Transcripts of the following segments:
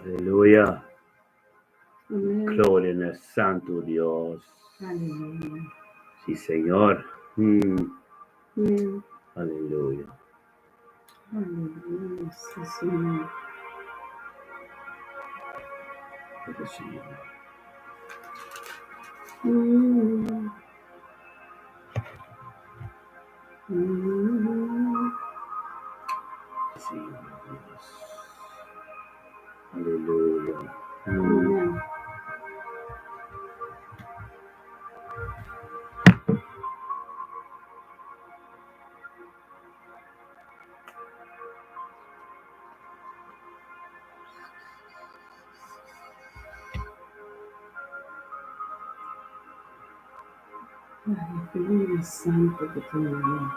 Aleluya. Amén. Gloria en el Santo Dios. Aleluya. Sí, Señor. Amén. Aleluya. Aleluya. Sí, Señor. Gracias, Señor. Sí, Dios. Aleluya. Amén. Ay, qué lindo santo que tenemos.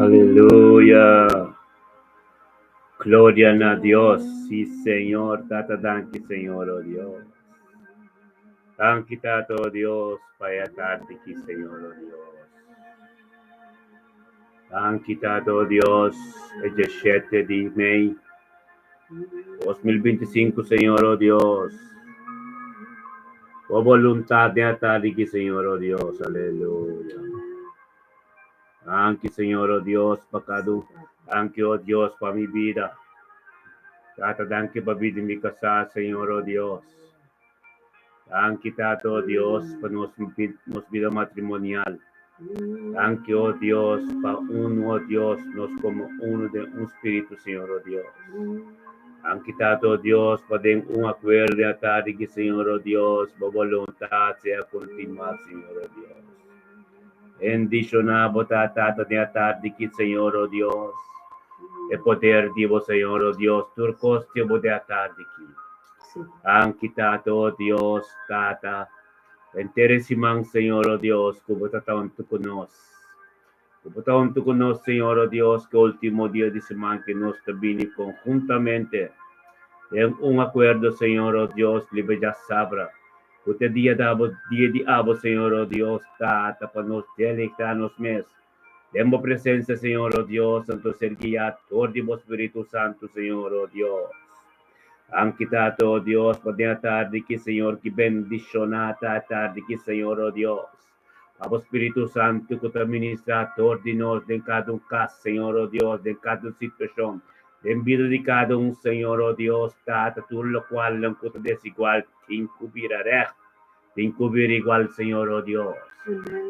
Aleluya. Gloria a Dios. Sí, Señor. Tata danki, Señor, oh Dios. Danki, Tata, oh Dios. Paya tarde aquí, Señor, oh Dios. Danki, Tata, oh Dios. El 17 de May 2025, Señor, oh Dios. Oh voluntad de tarde aquí, Señor, oh Dios. Aleluya. Danki, Señor, oh Dios, pecado. Danki, oh Dios, para mi vida. Tata, danki para vida mi casa, Señor, oh Dios. Danki, Tata, oh Dios, para nos vida matrimonial. Danki, oh Dios, para uno, oh Dios, nos como uno de un espíritu, Señor, oh Dios. Danki, Tata, oh Dios, para den un acuerdo a tarde que, Señor, oh Dios, para voluntad sea continuar, Señor, oh Dios. Bendicionado, Tata, de tarde que, Señor, oh Dios. El poder divo, Señor, oh Dios, turcos te bude a tarde aquí. Sí. Anki, Tata, oh Dios, Tata. Enteresimang, Señor, oh Dios, como tataon tu conos. Como tataon tu conos, Señor, oh Dios, que último día de semana que nos termine conjuntamente. En un acuerdo, Señor, oh Dios, libre ya sabra. Este día de abo, Señor, oh Dios, Tata, para nos deleitarnos mes. Demos presencia, Señor, oh Dios, Santo ser guiado, Ordimo Espíritu Santo, Señor, oh Dios. Han quitado, oh Dios, por la tarde que, Señor, que bendicionada tarde que, Señor, oh Dios. Abo Espíritu Santo, que te ministra, ordenos de cada un caso, Señor, oh Dios, de cada situación. De envío de cada un, Señor, oh Dios, Tata, tú lo cual, lo que te desigual, te encubrirá, te encubrirá igual, Señor, oh Dios.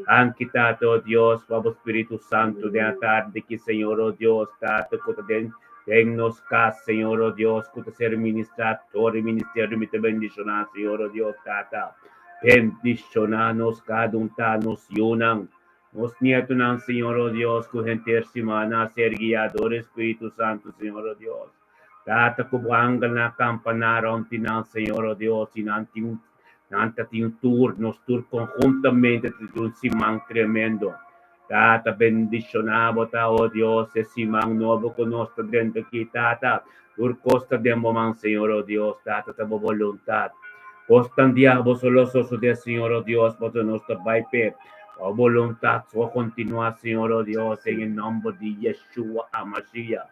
Han quitado, oh Dios, Pablo Espíritu Santo, de la tarde que, Señor, oh Dios, Tata, que dennos casa, Señor, oh Dios, que ser ministrador y ministerio, me te bendicionar, Señor, oh Dios, Tata. Bendicionanos cada un nos yunan. Nos nietunan, Señor, oh Dios, que gente semana ser guiador, Espíritu Santo, Señor, oh Dios. Tata, kubuangal na campanaron, tinan, Señor, oh Dios, tinanting nos tur conjuntamente de un simán tremendo. Tata, bendicionamos, oh Dios, ese simán nuevo con nuestro dentro aquí, Tata. Por costa de momento, Señor, oh Dios, Tata, tu voluntad. Costan diabos los osos del Señor, oh Dios, por nuestra baipe. O voluntad, o continúa, Señor, oh Dios, en el nombre de Yeshua Amashiach.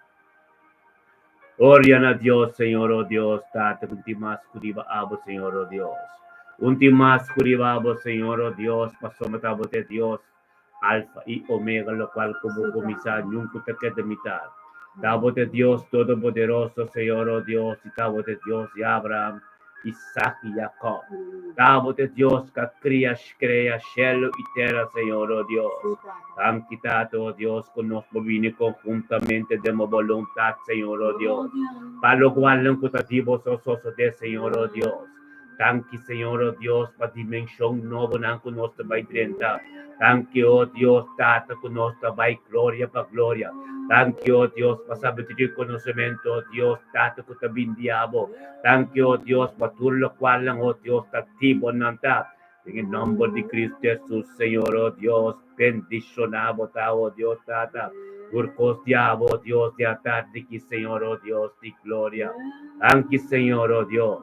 Gloria a Dios, Señor, oh Dios, Tata, últimas curiba abo, Señor, oh Dios. Últimas curiba abo, Señor, oh Dios, pasamos a de Dios, Alfa y Omega, lo cual como comisar, nunca te quede mitad. Tabo de Dios Todopoderoso, Señor, oh Dios, y tabo de Dios y Abraham, Isaac y Jacob. Tabo de Dios que crea cielo y tierra, Señor, oh Dios. Han quitado, oh Dios, con nosotros vine conjuntamente de voluntad, Señor, oh Dios. Para lo cual, no equitativos osos de Señor, oh Dios. Thank you, Señor, oh Dios, para dimensión nova ng kunosta by 30. Thank you, oh Dios, Tata, kunosta by gloria pa gloria. Thank you, oh Dios, para sabiduría y conocimiento, oh Dios, Tata, kutabindiabo. Thank you, oh Dios, patuloy kwal lang, oh Dios, tatibo nanta. En el nombre de Cristo Jesús, Señor, oh Dios, bendicionado, oh Dios, Tata. Urcos diabo, Dios, de atarde aquí, Señor, oh Dios, de gloria. Thank you, Señor, oh Dios.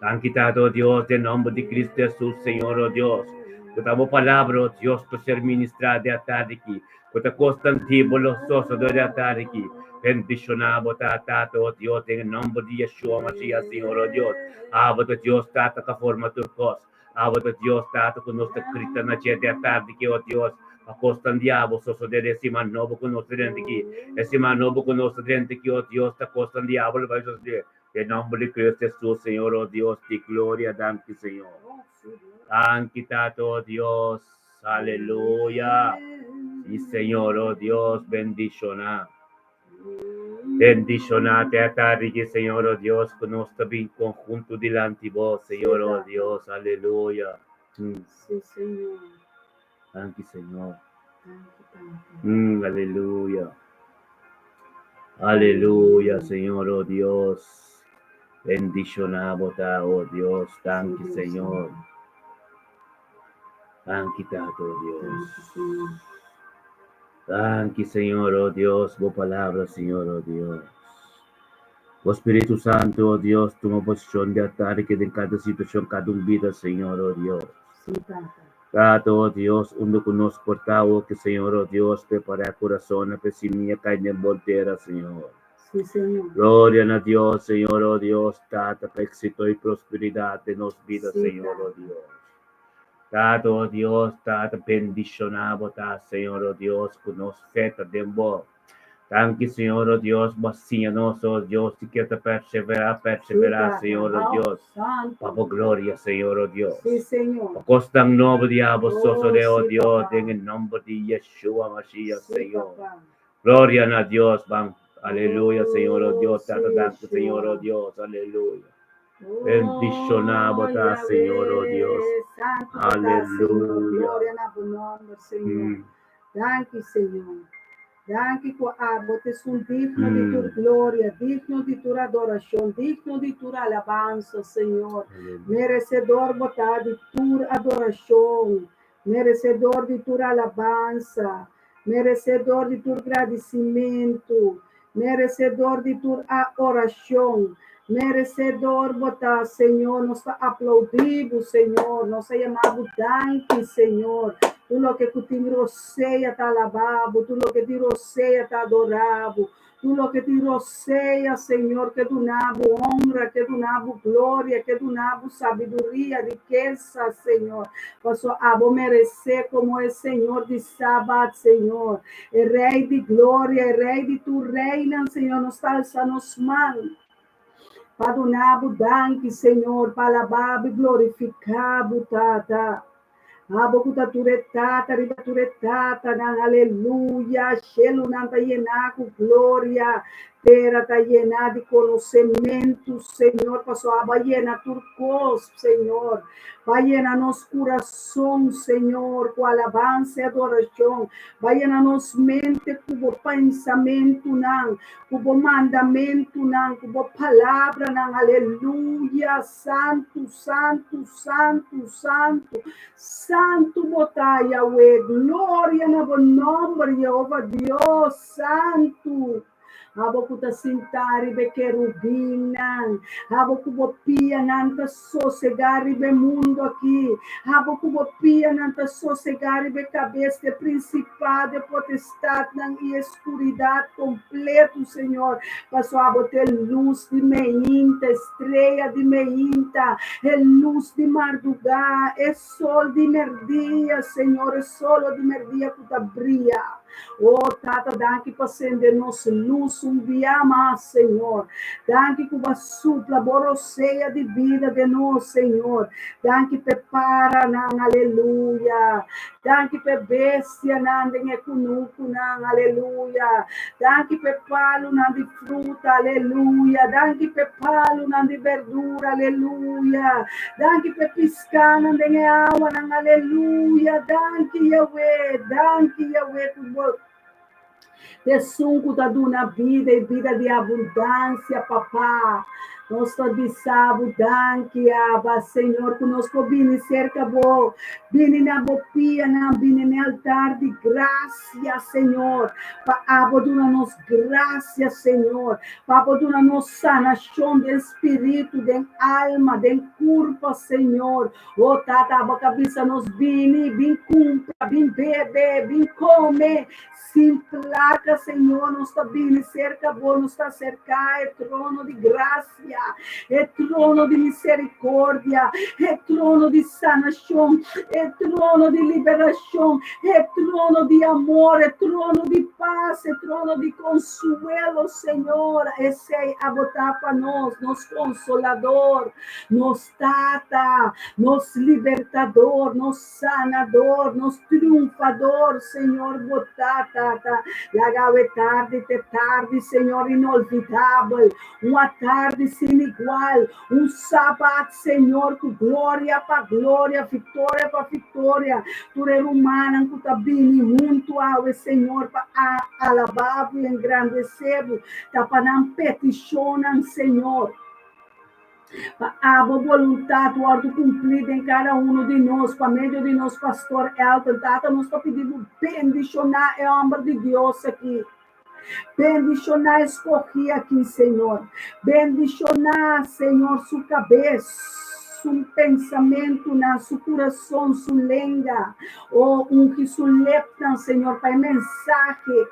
Thank you, Tato, Dios, en nombre de Cristo Jesús, Señor, oh Dios. Que tu palabra, oh Dios, para ser ministrada de atarde aquí. Que te constantivo los osos de atarde aquí. Bendicionado, Tato, oh Dios, en el nombre de Yeshua, Mashiach, Señor, oh Dios. Abado, Dios, Tata, que forma turcos. Abado, Dios, Tata, que nos escrita na de atarde aquí, oh Dios. Acostan diabo, soso de decima novo conosco dentro aqui. Decima novo conosco dentro aqui, oh Deus, tá acostan diabo, vai fazer. Em nome de Cristo Jesus, Senhor, oh Deus, de glória, danke, Senhor. Danke, Tato, oh Deus, aleluia. E Senhor, oh Deus, bendicionar. Bendicionate a tarde, Senhor, oh Deus, conosco em conjunto delante de vós, Senhor, oh Deus, aleluia. Sí, Señor. Thank you, Señor. Thank you. Aleluya. Aleluya, Señor, oh Dios. Bendicionado, oh Dios. Thank you, Señor. Thank you, oh Dios. Thank you, Señor, oh Dios. Tu palabra, Señor, oh Dios. O Espíritu Santo, oh Dios, toma posición de atar que en cada situación, cada vida, Señor, oh Dios. Sí, Tata. Tato, oh Dios, uno conosco portavo que, Señor, oh Dios, prepara corazón a pesimia caña voltera, Señor. Sí, Señor. Gloria a Dios, Señor, oh Dios, Tata, éxito y prosperidad de nos vidas, Sí, Señor, Tata. oh Dios. Tato, oh Dios, Tata, bendicionado, Tata, Señor, oh Dios, con nos feta de vos. Thank you, Señor, oh Dios, vacíanos, oh Dios, si quieres perseverar, Sí, Señor, oh Tata. Dios. Santo. Papa, gloria, Señor, oh Dios. Sí, Señor. Costan nuevo diabo, soso de oh sí, Dios, papá. en el nombre de Yeshua Mashiach, Sí, Señor. papá. Gloria a Dios, van. Aleluya, Señor, oh Dios, sí, Tata, danke, Yeshua. Señor, oh Dios, aleluya. Oh, Bendicionado, Tata, Señor, oh Dios. Santo, Aleluya. Gloria a tu nombre, Señor. Thank you, Señor. Danke por botes un digno de tu gloria, digno de tu adoración, digno de tu alabanza, Señor. Aleluya. Merecedor botar de tu adoración, merecedor de tu alabanza, merecedor de tu agradecimiento, merecedor de tu oración. Merecedor botar, Senhor, nos aplaudimos, Senhor, nos chamamos danke, Senhor. Tu lo que te roceia tá alabado, tu lo que te roceia tá adorado, tu lo que te roceia, Senhor, que tu nabo honra, que tu nabo glória, que tu nabo sabedoria, riqueza, Senhor. Posso abo merecer como é Senhor de sábado, Senhor. É Rei de glória, é Rei de tu reina, Senhor, nos alça nos mãos. Para o nabo danke, Senhor, para alabar e glorificar, Tata. Abokuta turetata, riba turetata, nang aleluia, shelo nang tayena com glória, terra tayena de conhecimento, Senhor, passou a baiena turcos, Senhor, baiena nos coração, Senhor, com alabança e adoração, baiena nos mente, com pensamento, nang, com mandamento, nang, com palavra, nang, aleluia, santo, santo, santo, santo, Santo botai, Yahweh, glória no nome de Jeová, Deus Santo. Abokuta sintari be querubina, abokubopia nanta sossegari be mundo aqui, abokubopia nanta sossegari be cabeça de principado, de potestade e escuridade completo, Senhor. Passou a botar luz de meinta, estrela de meinta, é luz de madrugada, é sol de merdia, Senhor, é sol de merdia que brilha. Oh, Tata, danke por acender nossa luz um dia mais, Senhor. Danke por a supla boroseia de vida de nós, Senhor. Danke prepara, nang, aleluia. Danke per bestia, nang, de kunuku, nang, aleluia. Danke per palo, nang, di fruta, aleluia. Danke per palo, nang, di verdura, aleluia. Danke per piscana, nang, água, nang, aleluia. Danke, Yahweh. Danke, Yahweh, por Tessunco da duna vida e vida de abundância, papá. Nós sabemos, danke, Abba, Senhor, conosco bine cerca bo, bine na bopia, na bine no altar de graça, Senhor. Pa Abba, duna nos graça, Senhor. Pa Abba, duna nos sanação do espírito, de alma, de corpo, Senhor. O Tata, Abba, cabeça nos bine cumpra, bine bebe, bine come, sem placa, Senhor, nos está bem cerca, bom, nos está cercar, é trono de graça, é trono de misericórdia, é trono de sanação, é trono de liberação, é trono de amor, é trono de paz, é trono de consuelo, Senhor. Esse é a botar para nós, nos consolador, nos tata, nos libertador, nos sanador, nos triunfador, Senhor, botar, tata. Lago é tarde, Senhor, inolvidável, uma tarde sem igual, um sábado, Senhor, com glória para glória, vitória para vitória, tu é humana, que está bem junto ao Senhor, para alabar e engrandecer, para não peticionar, Senhor. A vontade, o ordem cumprida em cada um de nós, para meio de nós, pastor Elton, tata, nós está pedindo bendicionar é o amor de Deus aqui. Bendicionar, escolhi aqui, Senhor. Bendicionar, Senhor, sua cabeça, seu pensamento, na seu coração, sua língua, ou que sua lepta, Senhor, para mensagem.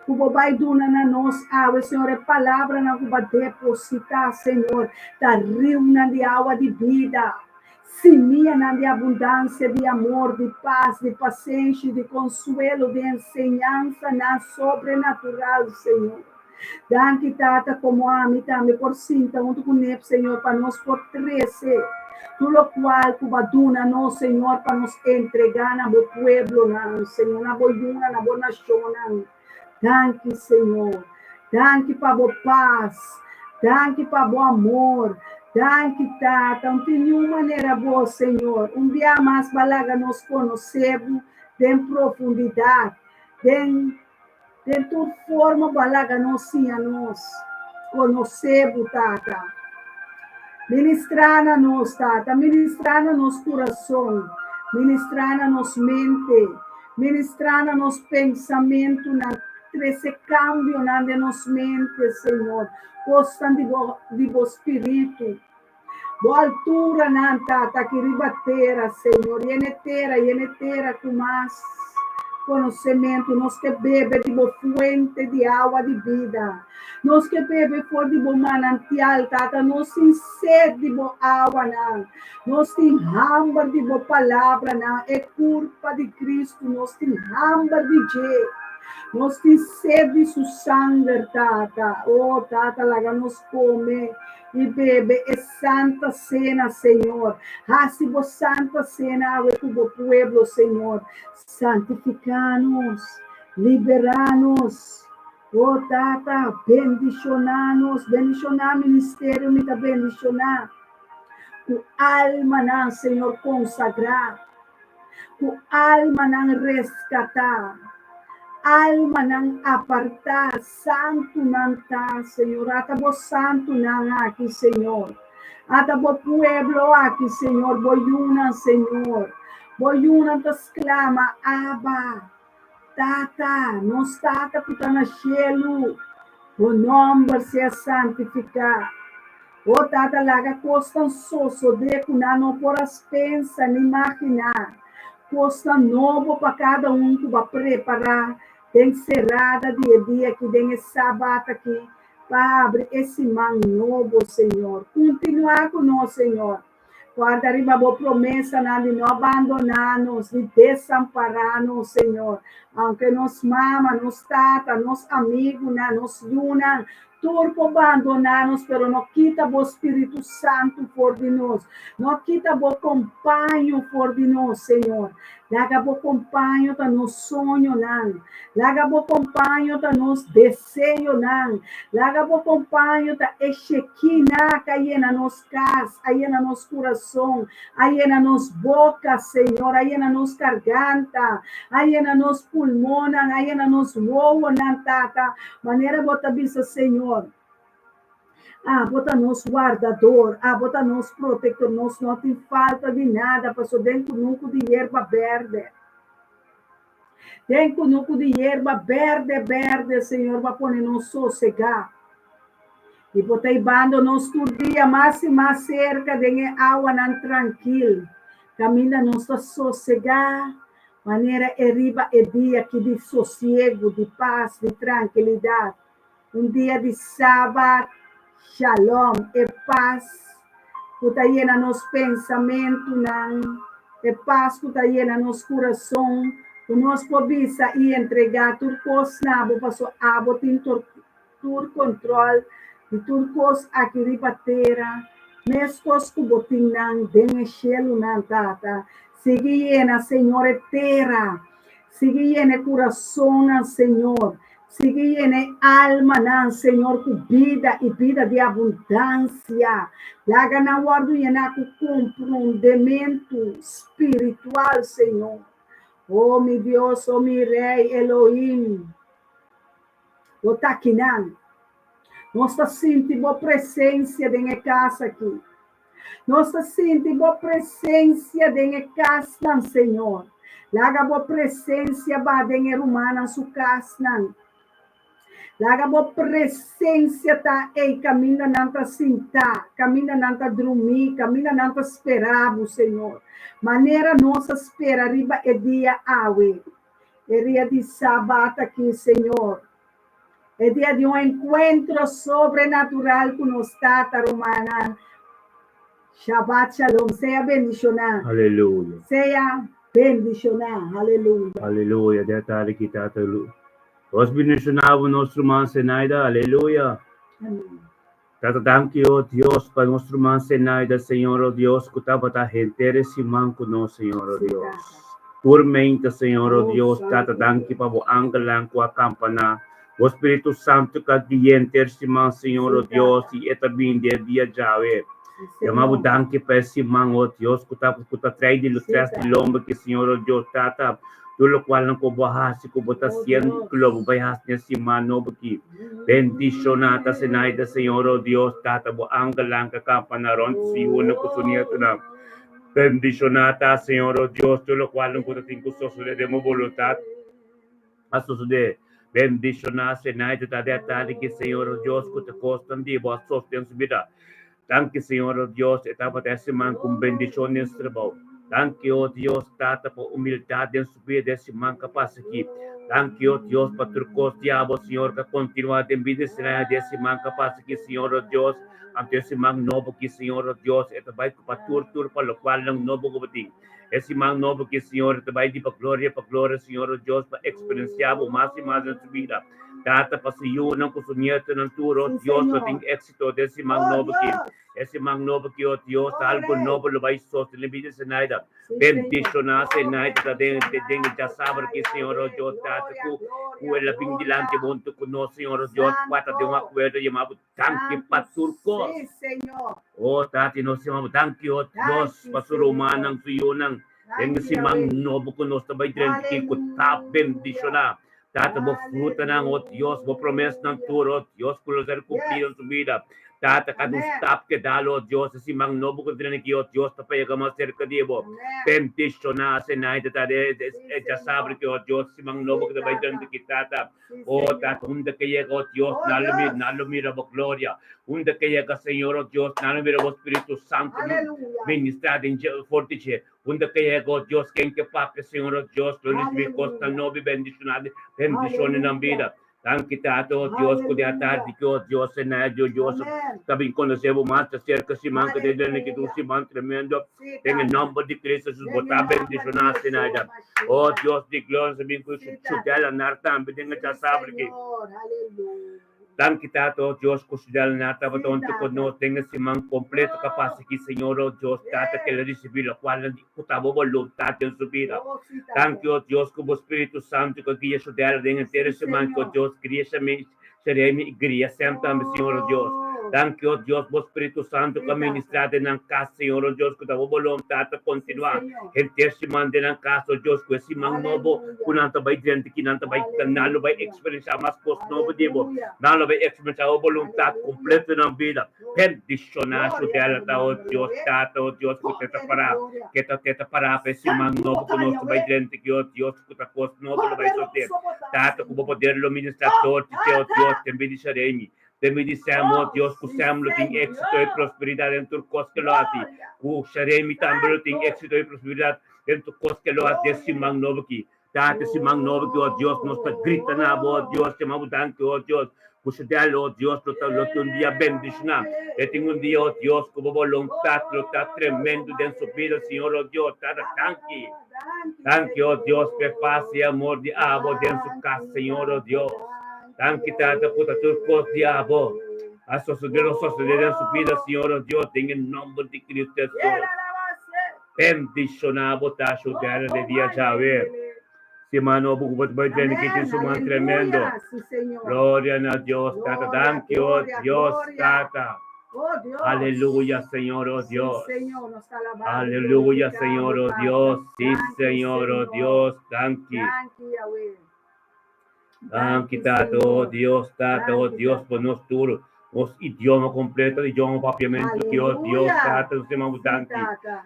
Como vai duna na nós, água, Senhor, é palavra na cuba depositar, Senhor, da rio na de água de vida. Simia na de abundância de amor, de paz, de paciência, de consuelo, de ensinança na sobrenatural, Senhor. Danke, tata, como ame, também por cinta, junto com o Senhor, para nós fortalecer. Tudo qual, cubaduna, no, Senhor, para nos entregar na bo pueblo, na, Senhor, na boiuna, na boa nação, Danke, Senhor. Danke para a paz. Danke para o amor. Danke, tata. Não tem nenhuma maneira boa, Senhor. Dia mais balaga nós conhecemos em profundidade. De tua forma balaga nós sim a nós. Conhecemos, tata. Ministrar na nós, tata. Ministrar na nosso coração. Ministrar na nossa mente. Ministrar na nosso pensamento, na esse cambio na de nos mente, Senhor. Gostam de vo espírito. Boa altura, na tata, que ribatera, Senhor. Yenetera, com mais conhecimento. Nós que bebe de boa fuente de água de vida. Nós que bebe for de boa manantial, tata. Nós sem sede de boa água, não. Nós tem hambre de boa palavra, não. É culpa de Cristo. Nós tem hambre de Jesus. Nós temos sede de sangue, tata. Oh, tata, laga nos come e bebe. É santa cena, Senhor. Recibo santa cena, água para o povo, Senhor. Santificar-nos, liberar-nos. Oh, tata, bendicionar-nos. Bendicionar o ministério, me dá bendicionar. Com alma, não, Senhor, consagrar. Com alma, não, resgatar. Alma não apartar, santo não tá, Senhor. Atabo santo não aqui, Senhor. Atabo pueblo aqui, Senhor. Boiuna, Senhor. Boiuna te exclama, Abba, tata, nos tata que está no cielo. O nome seja santificado. O tata laga constançoso de que não poras pensar nem imaginar. Costa novo para cada que vai preparar. Tem encerrada dia que tem esse sábado aqui, para abrir esse mão novo, Senhor. Continuar com nós, Senhor. Guarda, arriba a promessa de não abandonar-nos, de desamparar-nos, Senhor. Aunque nos mama, nos tata, nos amigos, nos yuna, turco abandonar-nos, pero não quita o Espírito Santo por de nós. Não quita o companheiro por de nós, Senhor. Laga o companheiro tá no sonho, não. Laga o companheiro tá nos desejo, não. Laga o companheiro tá echequina, aí na nos casa, aí na nos coração, aí na nos boca, Senhor, aí na nos garganta, aí na nos pulmão, aí na nos voa, não, tata. Maneira bota bisa, Senhor. Bota nos guardador, bota nos protetor, nós não tem falta de nada, passou dentro nunca de erva verde. Dentro nunca de erva verde, Senhor, vai pôr nos sossegar. E bota ibando nos dia mais e mais cerca de água não tranquilo. Caminha nos sossegar, maneira eriba é dia que de sossego, de paz, de tranquilidade. Dia de sábado, shalom, e paz, que está llena nos pensamentos, e paz que está llena nos coração, que nós podemos e entregar tudo coisa, passou a botar tur controle, de tudo coisa aqui de batera, mescos que botin nang den cielo nang tata, sigue llena, Senhor, terra, sigue llena coração, Senhor. Sigue en alma, Senhor, com vida e vida de abundância. Laga na guardo e na compreendimento espiritual, Senhor. Oh, meu Deus, oh, meu Rei, Elohim. O taquinan. Nós sentimos a presença de casa aqui. Nós sentimos a presença de casa, Senhor. Laga a presença de humana sua casa. Laga a presença tá ei caminha nanta sinta, caminha nanta dormir, caminha nanta esperar, Senhor. Maneira nossa espera riba é dia awe. É dia de sábado aqui, Senhor. É dia de encontro sobrenatural com nos tata romana. Shabbat shalom, seja bendicionado. Aleluia. Seja bendicionado. Aleluia. Aleluia. Detalhe kita telu. Os bendicionado nosso irmão Zenaida. Aleluia. Amém. Thank you, Dios, para nosso irmão Zenaida, Senhor, oh Deus, que estava a gente esse manco no Senhor, oh Deus. Tormenta, Senhor, oh Deus, thank you para o angelang com a campana. O Espírito Santo que diante esse man, Senhor, oh Deus, e etabim dia Jawe. Chamamos danke para esse man, oh Deus, que está traz de lutas de lomba que Senhor, oh Deus, tata. Tulo qual não bahas ko bota sian club bahas nesse mano porque bendicionata Zenaida, Senhor, oh Deus, tata bo angalang ka kampanaron si uno ko suniato na bendicionata Senhor, oh Deus, tulo qual não ko tin ko sosule de mo voluntad asusude bendicionata Zenaida tade que Senhor, oh Deus, ko te costan di bo sosten subida. Thank you, Senhor, oh Deus, etapa desse man com bendição nesse trabalho. Thank you, Deus, tata por humildade em subir desse man capaz aqui. Thank you, Deus, para turcos diabo, Senhor, que continua a bendicionar desse man capaz aqui, Senhor, oh Deus, ante esse man novo que Senhor, oh Deus, é também para tur para o qual não novo que batim. Esse man novo que Senhor, também de para glória, Senhor, oh Deus, para experienciar o mais e mais em subida. Tata para se eu não consumir não turo, Deus, para ter êxito desse man novo que esse man novo que o Deus algo novo lo vai sostener vida Zenaida. Bendicionar Zenaida de já sabe que Senhor o Deus tata ku ela vingilante bonto com nós Senhor o Deus quata de uma coisa chamado tanque paturco. Sim, Senhor. Oh tati nós chamamos tanque o Deus pastor humanang suyunang dengan si man novo com nós também dentro que ku tap bendicionar. Tata bo fruta ng o Dios, bo promesa ng turo, Dios kulo ser cumplir en su vida. Tata kadung stop ke dalo, Dios, si mang nobo ko din ki o Dios, tapay ka mas cerca di bo. Bendition na Zenaida tade, ya sabe que o Dios, si mang nobo ko dabay din ki tata. O tata, hunda kaya ka o Dios, nalumira bo gloria. Hunda kaya ka Señor o Dios, nalumira bo Espíritu Santo. Ministrado en fortiche. Hunda kaya ka o Dios, quem que pape Señor o Dios, lunes mi costa nobi bendicionado, bendiciones ng vida. Thank you, Tato, Dios, con la tarde, Dios, en ello, Dios, también conocemos más cerca, si man, que desde que tú, si man, tremendo, en el nombre de Cristo, sus botas bendicionadas en ella. Oh, Dios, de gloria, también con su chutela, narta, también en esta sábado. Thank you, Tato, Dios, con su chutela, narta, batón, tu con no tenga si man completo, capaz que, Señor, oh Dios, Tata, que le recibí, lo cual, putamos voluntad en su vida. Thank you, Dios, como Espíritu Santo, que guía su dela, den entero ese man, que Dios, guía serei igreja sempre, Senhor Deus. Thank you, Deus, o Espírito Santo, que ministrado na casa, Senhor Deus, que dá vontade de continuar. Gente se manda na casa, Deus, com esse man novo, que não vai diante, que não vai canal, vai experienciar mais coisas novas, Deus. Não vai experienciar a vontade completa na vida. Bendicionar a dela, oh Deus, Tato, Deus, que te parar, que te parar para esse man novo, que não vai diante, que oh Deus, que te coisa nova vai sortir. Tato, como poder ministrar todo, Deus, te bendicerei. Te benediciamo, Deus, que sempre tem êxito e prosperidade em tudo que lo hace. Usarei também tem êxito e prosperidade em tudo que lo hace desse man novo aqui. Date esse man novo que, oh Deus, nos grita na boa, Deus, te mando tanto, oh Deus. Puxa dela, oh Deus, lo dia bendicionar. E tem dia, oh Deus, com vontade, lo está tremendo dentro da vida, Senhor, oh Deus, thank you, oh Deus, que paz e amor de abo dentro da casa, Senhor, oh Deus. Thank you, Tata, por tudo que diabo. A sociedade em sua vida, Senhor, oh Deus, em nome de Cristo Jesus. Bendicionado, tá, ajudar de dia já ver. Semana, o que vai ter que ter um tremendo. Glória a Deus, Tata. Thank you, oh Deus, Tata. Aleluya, Señor, oh Dios. Aleluya, Señor, oh Dios. Sí, Señor, oh Dios. Thank you. Thank you, Tato, Dios, Tato, Dios, por nuestro idioma completo, idioma papiamento, que oh Dios, Tato, se me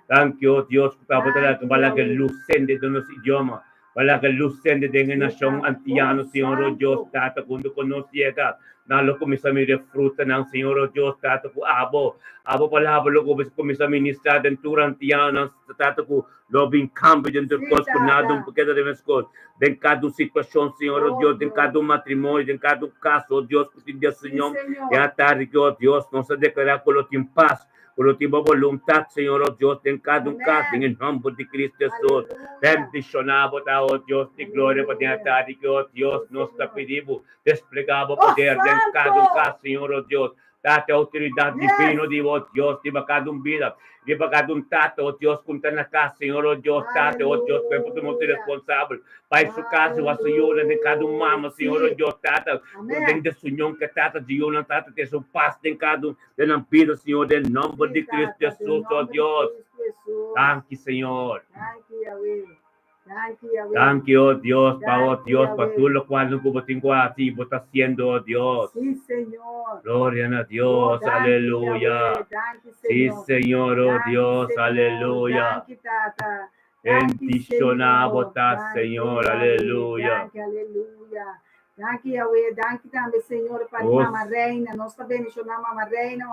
thank you, Dios, para que lucende de nuestro idioma, para que lucende de la nación antiana, Señor, oh Dios, Tato, cuando conociera, nalo comienza a mirar fruta, Señor, oh Dios, Tato, abo palabra, lo comienza a ministrar dentro antiana, Tato, lo bin cambio dentro de cosas, nada, un poquito de las cosas. Em cada situação, Senhor, oh Deus, em cada matrimônio, em cada caso, oh Deus, que te Senhor, e à tarde que, oh Deus, nós declarar que tem paz, que tem vontade, Senhor, oh Deus, em cada caso, em nome de Cristo Jesus. Bendicionado, oh Deus, de glória, para a tarde que, oh Deus, nós te pedimos, desplegar o poder em cada caso, Senhor, oh Deus. Date autoridade divina de oh Deus, de cada vida, de cada tato, oh Deus, com na casa, Senhor, oh Deus, tato, oh Deus, para podemos ser responsável. Pai, su casa, a Senhora, de cada mama, Senhor, oh Deus, tata, de sunhão que tata, de una tata, de su paz, de cada de na vida, Senhor, em nome de Cristo Jesus, oh Deus. Thank you, Senhor. Thank you, oh Dios, para todo lo cual no como tengo a ti, vos estás haciendo, oh Dios. Sí, Señor. Gloria a Dios, aleluya. Sí, Señor, oh Dios, aleluya. Bendicionado estás, Señor, aleluya. Aleluya. Danke, Yahweh, danke também, Senhor, para Mama Reina. Nós também bendicionamos Mama Reina.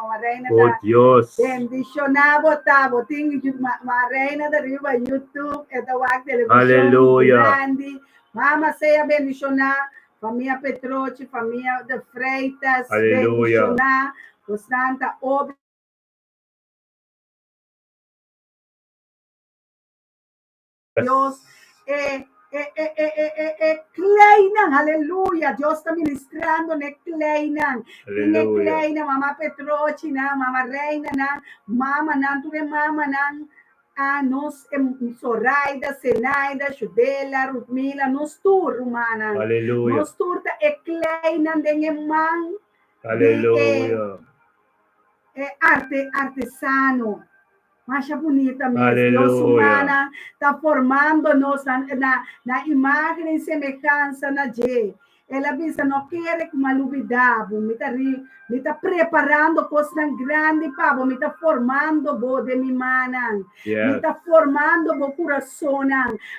Oh Deus. Bendicionamos, tá? Botinho de Mama Reina da Riva YouTube, é da WAC Televisão. Aleluia. Grande. Mama, seja bendicionar. Família Petroci, família de Freitas. Aleluia. Bendicionar. Constanta, obra. Deus é Kleinan, aleluia. Deus está ministrando ne Kleinan. Ne Kleinan, Mama Petroci, na Mama Reina, na Mama, na tudo Mama, na nós Soraida, Senaida, Judela, Rudmila, nós tur, Romana. Aleluia. Nós tur ta Kleinan de man. Aleluia. Artesano. Macha bonita mesmo. Aleluia. Deus humana está formando-nos na imagem e semelhança na G. Ela diz, não quer que uma novidade, me está preparando coisas grandes, para me está formando bo de minha mana, me está formando bo coração,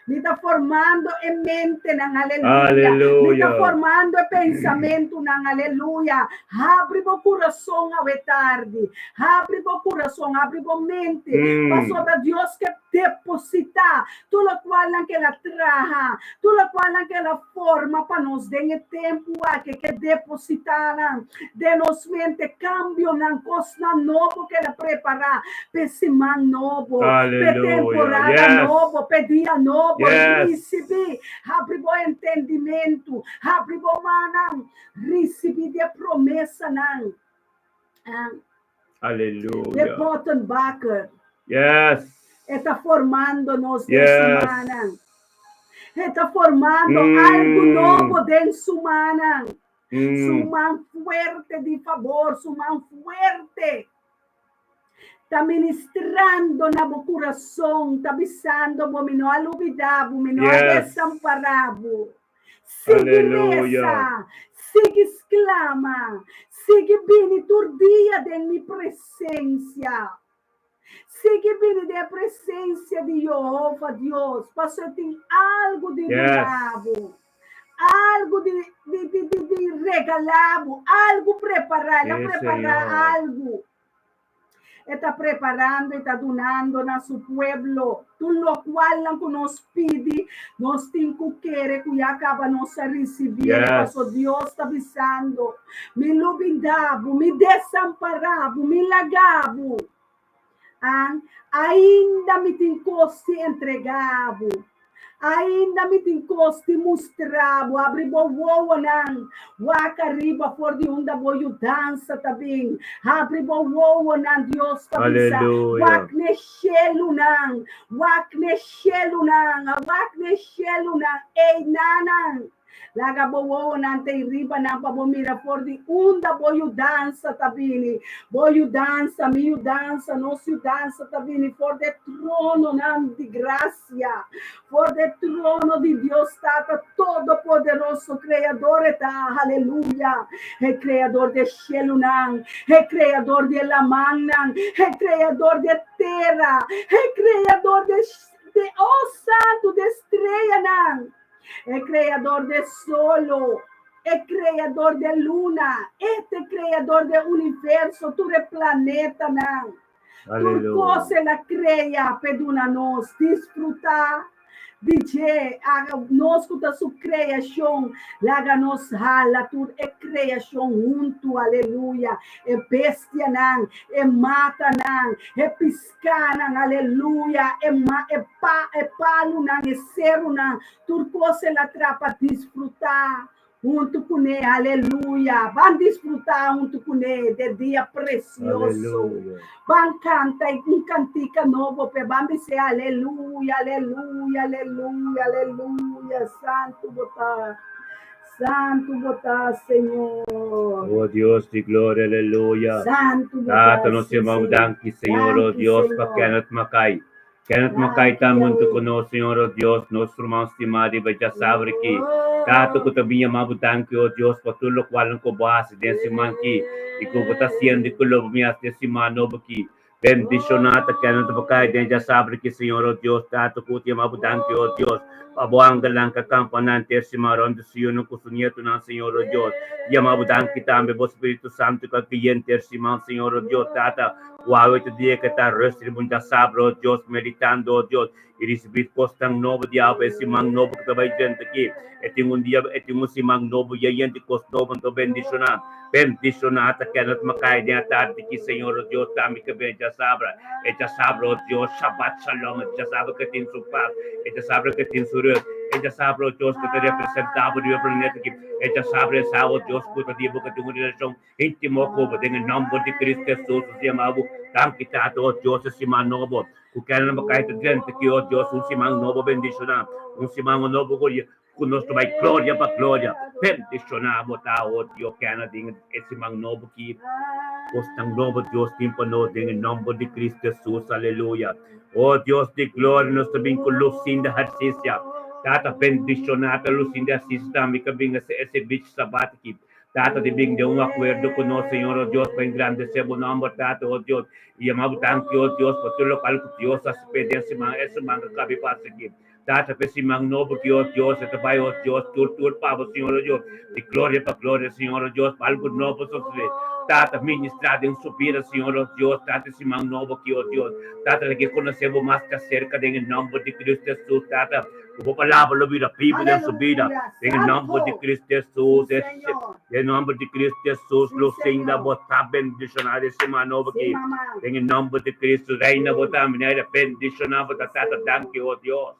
me está formando em mente, aleluia, me está formando em pensamento, aleluia. Abre o coração ao tarde, abre o coração, abre a mente, para Deus que depositar tudo o qual que ela traga, tudo o qual que ela forma para nos dar é tempo que depositaram de nos mente cambio na coisa novo que ela preparar para semana novo, para temporada novo, para dia novo, receber, abre bom entendimento, abre bom manang, receber de promessa não. Aleluia. De Pottenbacher. Yes. Está formando-nos de semana. Está formando algo novo dentro de semana. Su mão fuerte de favor, su mão fuerte. Está ministrando na meu coração, está avisando, me não olvidar, me não desamparar. Sigue reza, sigue exclama, sigue bem todo dia de minha presença. Sigue bem da presença de Jeová, Deus, para você ter algo de novo. Algo de regalado, algo preparado, preparar algo. Está preparando, está donando na seu pueblo, tudo o qual não nos pede, nós temos que querer que acaba nos receber, porque Deus está avisando, me lubindavo, me desamparavo, me lagavo, ainda me encoste entregavo. Ainda me encoste mostravo, abri boa nan, waka riba for de onda boio dança também, abri boa nan Deus também, wak ne shelu nan, ei nanan. Laga boa nante riba na pabomira for de onda boio dança também, boio dança, mio dança, nosso dança também for de trono nan de graça. For the trono de Deus está todo-poderoso, Criador está, aleluia. É Criador de cielo, é Criador de la manna, é Criador de terra, é Criador de santo, de estrela, é Criador de solo, é Criador de luna, é Criador do universo, todo planeta, Tudo coisa ela cria, peduna nós, desfrutar. DJ, nós que sua criação, laga nos hala, tudo é criação junto, aleluia, é bestia não, é mata não, é piscar não, aleluia, é palo não, é cero não, tudo coisa ela trapa desfrutar. Junto com ele, aleluia. Vão desfrutar junto com ele de dia precioso. Vão cantar cantica novo, vão dizer aleluia, aleluia, aleluia, aleluia. Santo botar, Senhor. Oh Deus de glória, aleluia. Santo botar, Tata, nós chamamos danke, Senhor, oh Deus, para que makai. Kenneth makai tamun tu kuno, Senhor, oh Deus, nosso irmão estimado, e já sabe que Tato ko tabinya mabutang ki, oh Diyos, patulok walang ko bahas, desi man ki, ikubutasiyan di kulo bumias, desi mano baki, bendicionata, kaya natabakay, den já sabe que, Senhor, oh Diyos, tato ko tiya mabutang ki, oh Diyos, pabuang galang kakampanan, desi maron, desi yun ang kusunyeto ng Senhor, oh Diyos, tiya mabutang kita, ambe bo Espiritu Santo, kakiyen, desi man, Senhor, oh Diyos, tata, wow, ito dia kita restri bunja sabro, oh Diyos, meditando, oh Diyos, irisibit kostang novo diabo, esi mang novo katabay dyan, taki, eting dia, eting si mang novo, yayan, ti kost novo, to bendicionata, kenot makay niya, tati ki, Senhor, oh Diyos, kami kabe, sabra, oh Diyos, Shabbat Shalom, sabra katin supas, sabra katin surut, sabra, oh Diyos, kata representado, di planeta ki, sabra, sa, oh Diyos, kuta di mo katungo relasyon, intimo ko, dengan nomor di Cristo Jesus, siya mabu, tam kita, oh Diyos, si manobo, kung kaya naman kahit dyan, taki, oh Diyos, si mang novo bendicionam, si mang novo ko, con nostro mai gloria per gloria, bendicionamo tao, Dio cana ding esimang novo ki, costang novo Dios timpano ding in nombre di Cristo Jesus, aleluya. Oh Dios di gloria, nostro vinco lucinda harsia, tata bendicionata lucinda assista, mi cabinga se esse bicho sabatiki, tata di bing de un acuerdo con nos, Señor, oh Dios, para engrandecer bu nombre, tata, oh Dios, y amamos tanto, oh Dios, por todo lo cual Dios hace pedir, esse manga cabe passa aqui. Tata pesimang novo que oh Dios, te vai oh Dios, tur pavo Senhor oh Deus, de glória para glória Senhor oh Deus, algo novo sobre Tata, ministrada em subida, Senhor, oh Deus, Tata, esse irmão novo aqui, oh Deus, Tata, que conhecemos mais de cerca, em nome de Cristo Jesus, Tata, a palavra da vida, Bíblia em subida, em nome de Cristo Jesus, em nome de Cristo Jesus, Lucinda, botar bendicionar esse irmão novo aqui, em nome de Cristo, Reina, botar menina, bendicionar, botar Tata, thank you, oh Deus,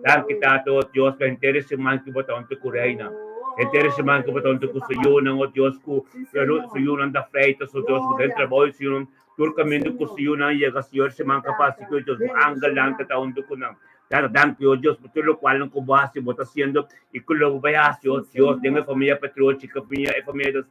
thank you, Tata, oh Deus, para interesse irmão que botar onde com Reina. Interesse man ko beton ko sa iyo ng o Diyos ko sa iyo ng da freita so Diyos ko den trabaho sa iyo tur kamindo ko sa iyo ng yaga sa iyo sa mga kapasito ko Diyos anggal lang kataon ko ng Tata, thank you, Diyos, por lo cual no kubasi mo haciendo y con lo bayasyo, Diyos, tenga familia Petro, chica familia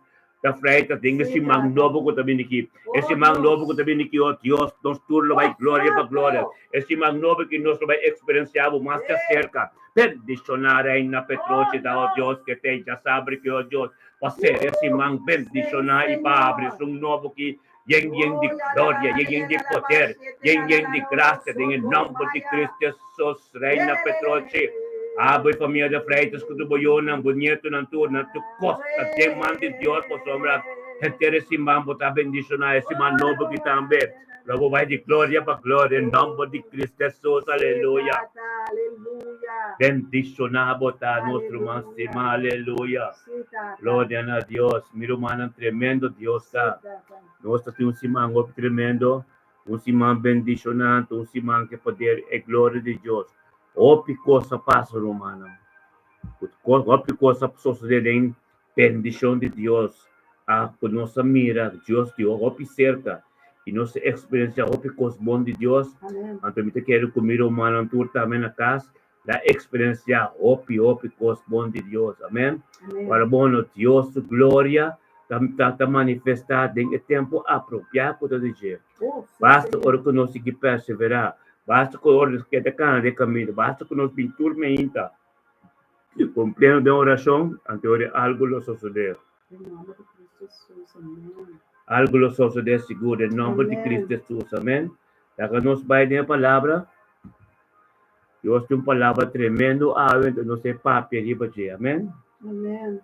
da freita, tenga si mang novo ko tabi niki, esse mang novo ko tabi niki, oh Diyos, nos tur lo bay gloria pa gloria, esse mang novo que nos lo bay experienciado más de cerca, bendicionar na Petroche da oh Diyos, que te ya sabe que oh Diyos, passer esse mang bendicionar e pa abrir um novo que Yang de glória, yang de poder, yang de graça, em nome de Cristo Jesus, Reina Petroche, Abre família de Freitas, que tu boiona, bonito, na tua costa, demanda de Deus, por sombra, reter esse mambo, tá bendicionar esse man novo que também, logo vai de glória para glória, em nome de Cristo Jesus, aleluia. Bendicionar, botar nosso máximo, aleluia. Glória a Deus, meu irmão, tremendo Deus, tá? Nós temos um simão tremendo, um simão bendicionante, um simão que poder é glória de Deus. Opi coisa passa, romana. Opi coisa sucede em bendição de Deus. A nossa mira, Deus, opi cerca. E nossa experiência, opi coisa bom de Deus. Então, eu quero comer romana, tu também na casa. Da experiência, opi coisa bom de Deus. Amém? Para bom, Deus, glória. Está manifestado em tempo apropriado para dizer. Basta ora que nós que perseverar, basta que ora que de cana de caminho, basta que nós pintur meinta. E compreendo de oração, ante ora algo lo suceder. Algo lo suceder seguro em nome de Cristo Jesus, amém. Já que nós vai na palavra, Deus tem uma palavra tremendo, não sei papi ali para dizer, amém. Amém.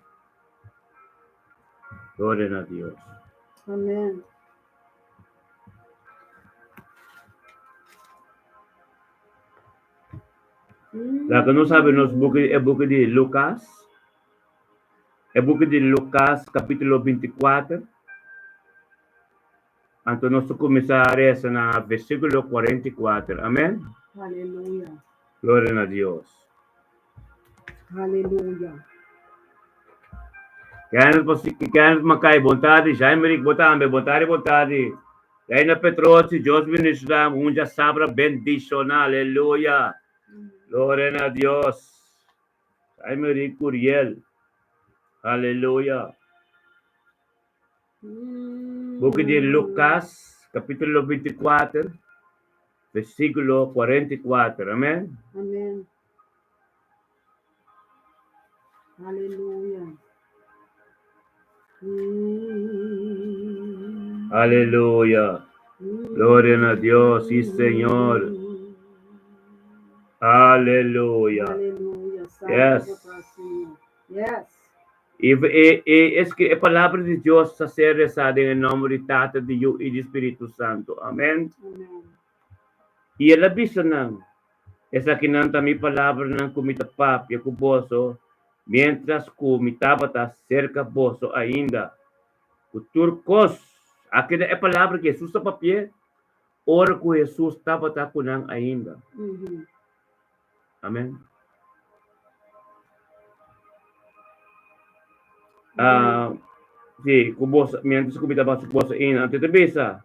Glória a Deus. Amém. Lá que não sabe, nós é book de Lucas. É book de Lucas, capítulo 24. Então, nós começar essa na versículo 44. Amém? Aleluia. Glória a Deus. Aleluia. Quer makai vontade, já Emerick botambe, vontade. Reina Petroche, Deus ministra, já sabra bendicionar, aleluia. Glória a Deus. Emerick Curiel, aleluia. Book de Lucas, capítulo 24, versículo 44, amém? Amém. Aleluia. Aleluia. Glória a Deus, sim, Senhor. Aleluia. Aleluia. Yes. Yes. Es que a palavra de Deus está ser rezada em nome de Tata, de Deus e do Espírito Santo. Amém. Amém. E ela bisa não. Essa que não também palavra não comita papi, com boso, mientras comitava tá cerca boso ainda. O turcos, aquela é a palavra que Jesus está papie, ora que Jesus estava tá com ainda. Amém. Sim, mientras comitava su boso ainda. Antes de bisa,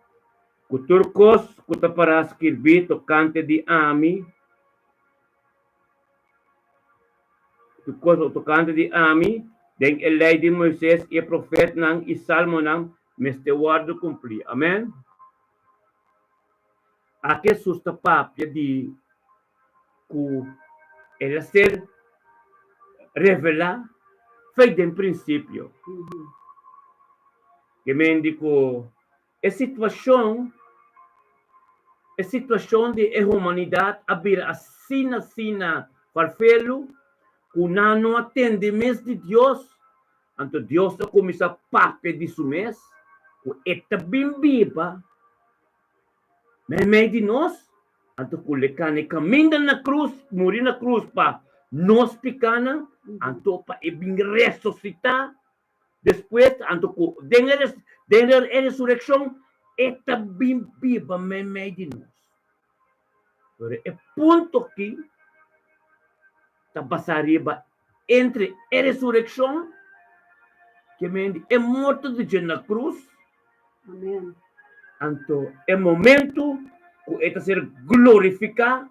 o turcos, que tá para escrever tocante de ami, tocante de ami, den a lei de Moisés e profeta nang e salmo nang meste guardo cumprir. Amém? Aqui susta papia de que ela ser revelar feito em princípio. Que me indicou a situação de a humanidade abrir assim para fê-lo, que não atende mais de Deus. Então Deus começa a papel de su mês, esta bimbiba, may de nós, anto kulikane caminda na cruz, muri na cruz pa, nós picana, anto pa ibing resucitar, depois, anto ku, dengar a resurrecção, esta bimbiba may de nós. Pero é ponto que está passariba entre a ressurreição, que é morto de na cruz, Amém. então é momento que está ser glorificado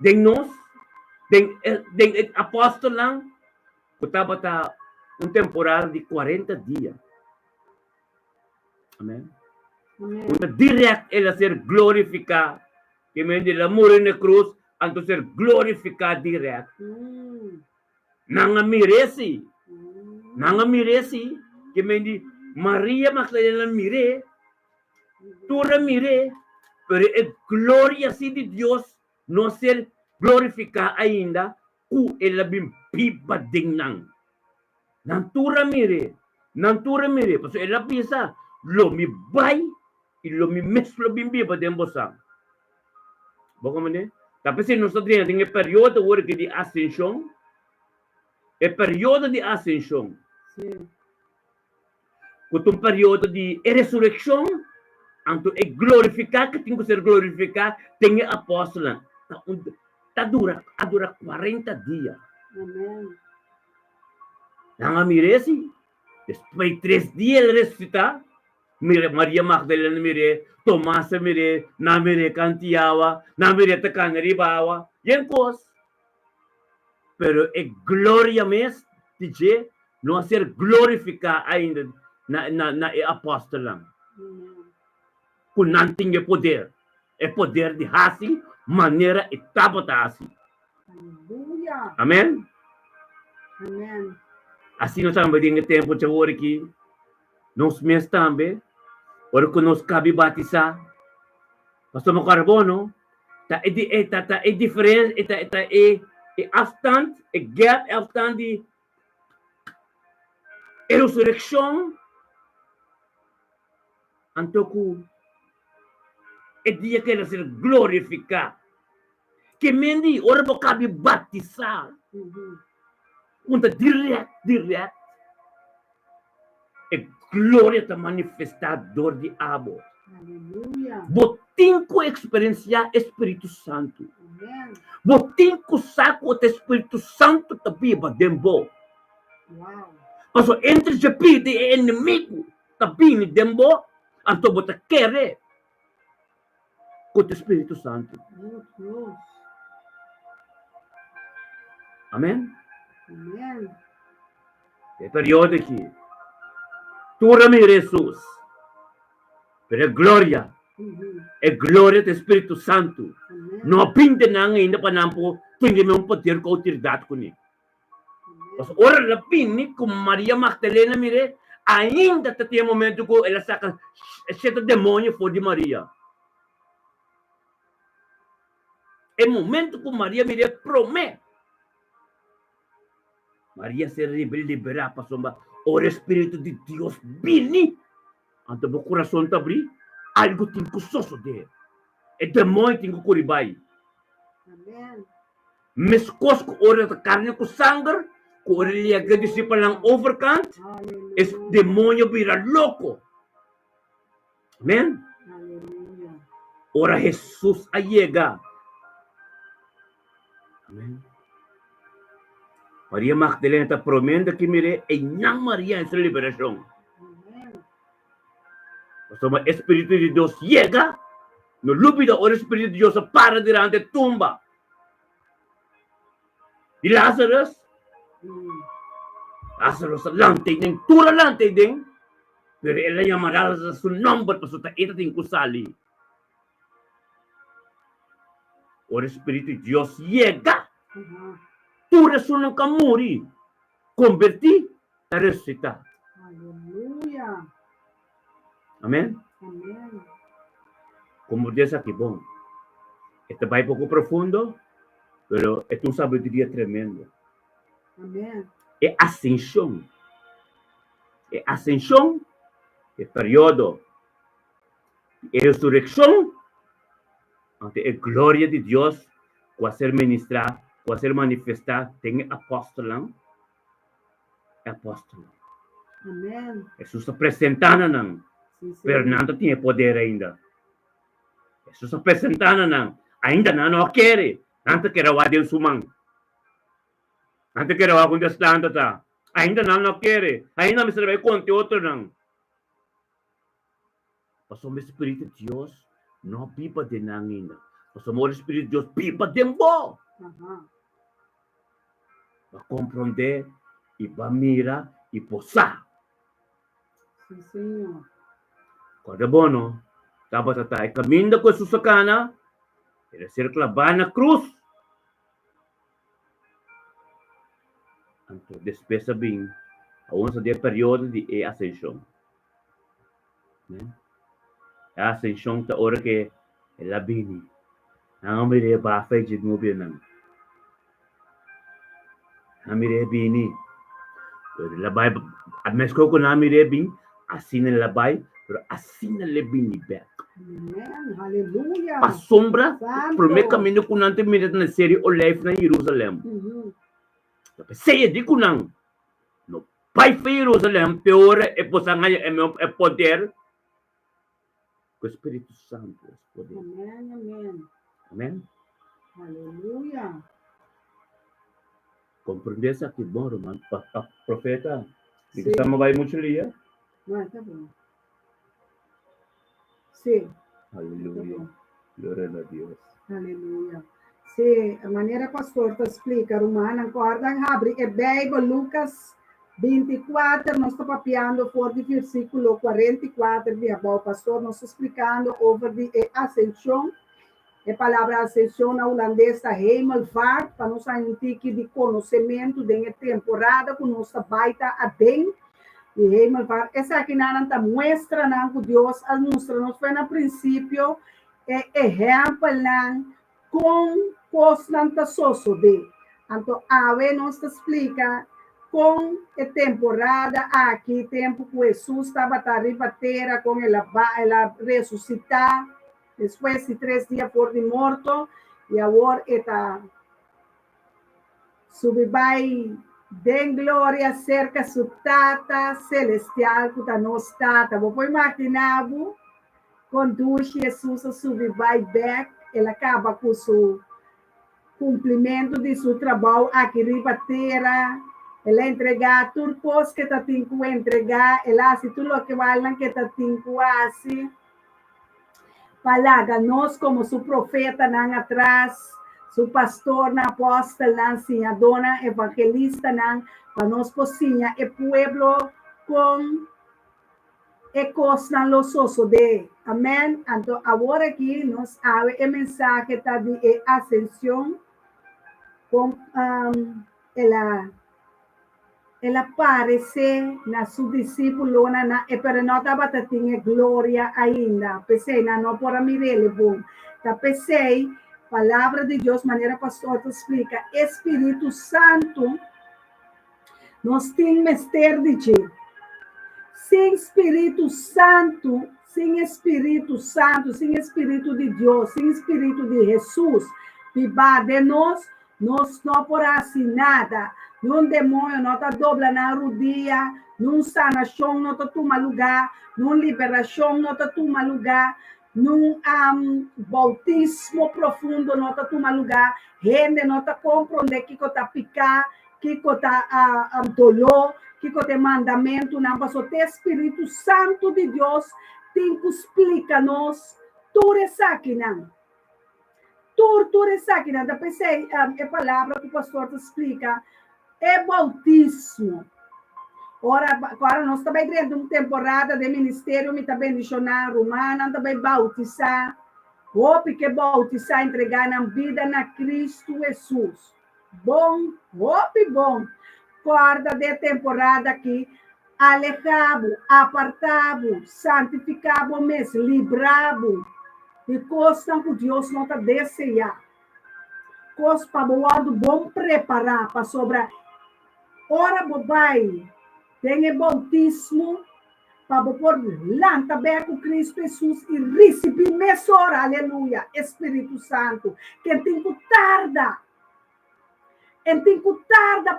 de nós, de apóstolo, que estava temporada de 40 dias. Amém. Amém. Direto ele a ser glorificado, que ela morreu na cruz, então ser glorificado direto. Não merece, que Maria Magdalena mire, toda mire, pero a glória de Deus não ser glorificada ainda, que ela bem pipa dinang. Não toda mire, porque ela pensa, lo mi vai e lo mi mesmo bem pipa dembosang. Bagaimana? Tapi se nós estamos em período de ascensão, é período de ascensão. Sim. Quando um período de ressurreição, então é glorificar, que tem que ser glorificado, tem apóstolo. Dura 40 dias. Amém. Não merece. Depois de 3 dias ele ressuscitar, Maria Magdalena mire, Tomás mire, na mire cantiava, na mire tacanaribawa, yan coisa. Pero é glória mesmo, dizer, não ser glorificar ainda na apóstola. Com não tem poder. É poder de assim, maneira e tabata assim. Aleluia. Amém? Amém. Assim nós estamos em tempo de agora aqui. Nós mesmos também. Ora que nós cabe batizar. Pastor Macarbono, é diferente, é afstand, é gap, é afstand de ressurreição. Então, é dia que ele ser glorificado. Que mendi, ora que cabe batizar. Conta direto. É glória está manifestador de abo. Aleluia. Botim com experienciar Espírito Santo. Amém. Botim com saco o Espírito Santo também dembo. Uau. Passo entre o pide e inimigo também dembo. Então bota querer com o Espírito Santo. Deus. Amém? Amém. É período aqui. Tura-me Jesus. Pero é glória do Espírito Santo. Amém. Não apinde nang ainda para nampo tem poder com autoridade com ele. Mas ora la pini com Maria Magdalena mire ainda tem momento que ela saca sete demônio fora de Maria. É momento que Maria mire promete. Maria se liberar para sombra. O Espírito de Deus vini. Então o coração está abrir. Algo tem que sosso de. É demônio tem que curibai. Amém. Mas cosco ora da carne com sangue. Com ora ele agradece para ang overkant. Aleluia. Esse demônio vira louco. Amém? Aleluia. Ora Jesus ayega. Amém. Maria Magdalena está promenda que mire e não Maria em sua liberação. Amém. O Espírito de Deus chega, no lúbido o Espírito de Deus para diante da tumba. E Lázaro lante din, tura lante din, pero ela llamará su nombre para su taita din kusali. O Espírito de Deus chega, tura su nang kamuri, converti, a ressuscitar. Aleluia. Amém? Amém. Como diz aqui, bom, este vai pouco profundo, pero é uma sabedoria tremenda. Amém. É ascensão. É ascensão o período de resurrección, ante a glória de Deus, com a ser ministrar, com a ser manifestar, tem apóstolo. Amém. Jesus apresentando não. Sim, Senhor. Fernando tinha poder ainda. Jesus apresentando não. Ainda não quer. Antes que era o Adel Sumang. Antes que era o Agundestando, tá? Ainda não quer. Ainda me serve conte outro não. Mas o Espírito de Deus não pipa de não ainda. Mas o Espírito de Deus pipa de bom. Para compreender e para mirar e posar. Sim, Senhor. Quando é bom, não? Estava a caminho com a sua sacana. Ele ser clavado na cruz. Então, despesa bem. A onça de período de ascensão. A ascensão está hora que ela bem. Não me dê para fazer de novo, não. Não me dê bem. Ela vai, a mesma coisa não me dê bem, assim ela vai, mas assim ela bem liberta. Amém. Aleluia. A sombra, Santo. o primeiro caminho que não tem medo na série Olive na Jerusalém. Sei de que não. No pai foi Jerusalém, pior é poder. O Espírito Santo é poder. Amém, amém. Amém? Aleluia. Compreender isso aqui, bom, irmão. Profeta, Sim. que estamos vai muito ali. Não, tá bom. Sim. Aleluia. Glória a Deus. Aleluia. Sim, a maneira que o pastor explica, Romana, acorda, abre a Bíblia, Lucas 24, nós estamos papiando por o versículo 44, o pastor nos explicando sobre a ascensão. A palavra ascensão na holandesa é hemelvaart, para nós sentir de conhecimento da temporada, que nós baita a bem. E hemelvaart, essa aqui não mostra que Deus nos foi no princípio, exemplo com coisa sucede. Então, a vez nos explica com a temporada aqui, tempo que Jesus estava arriba da terra, com ela ressuscitar, depois de 3 dias por de morto, e agora está subibai de glória cerca su tata celestial, que está nos tata. Vou imaginar, conduz Jesus a subibai back, ele acaba com o cumprimento de seu trabalho aqui riba terra, ele entregar tudo que está tem que entregar, ele hace tudo o que vale que está tem que fazer. Palavra, nós como seu profeta não atrás, seu pastor, na apóstolo, não sim, a dona evangelista, não, para nós cozinha, e pueblo com e coisa não sucede. Amém? Então, agora aqui, nós abre a mensagem de ascensão, com ela aparece na sua discípula, pero não estava tendo glória ainda. Pensei, não por mirele, bom. Tá pensei, palavra de Deus, maneira pastor explica, Espírito Santo, nós temos mistério de Deus. Sem Espírito Santo, sem Espírito de Deus, sem Espírito de Jesus, viva de nós não porá assim nada. Num demônio não está dobla na rodilha, num sanação não está toma lugar, num liberação não está toma lugar, num bautismo profundo não está toma lugar, gente não está compreendendo que está picar, que está dolor, que tem mandamento, não passou. O Espírito Santo de Deus tem que explicar-nos tudo isso aqui, não. Tudo isso aqui, não. Eu pensei, a palavra que o pastor te explica, é bautismo. Agora nós estamos dentro de uma temporada de ministério, me está bendicionando, romana, também bautizar. Hope que bautizar, entregar na vida na Cristo Jesus. Bom, hope bom. Guarda de temporada aqui, alejado, apartado, santificado, mas librado. E coisa que Deus não está desejando. Coisa para o bom preparar para sobrar. Ora, bobai, tem bautismo para por lanta bem com Cristo Jesus e receber mesora, aleluia, Espírito Santo, que tem que tarda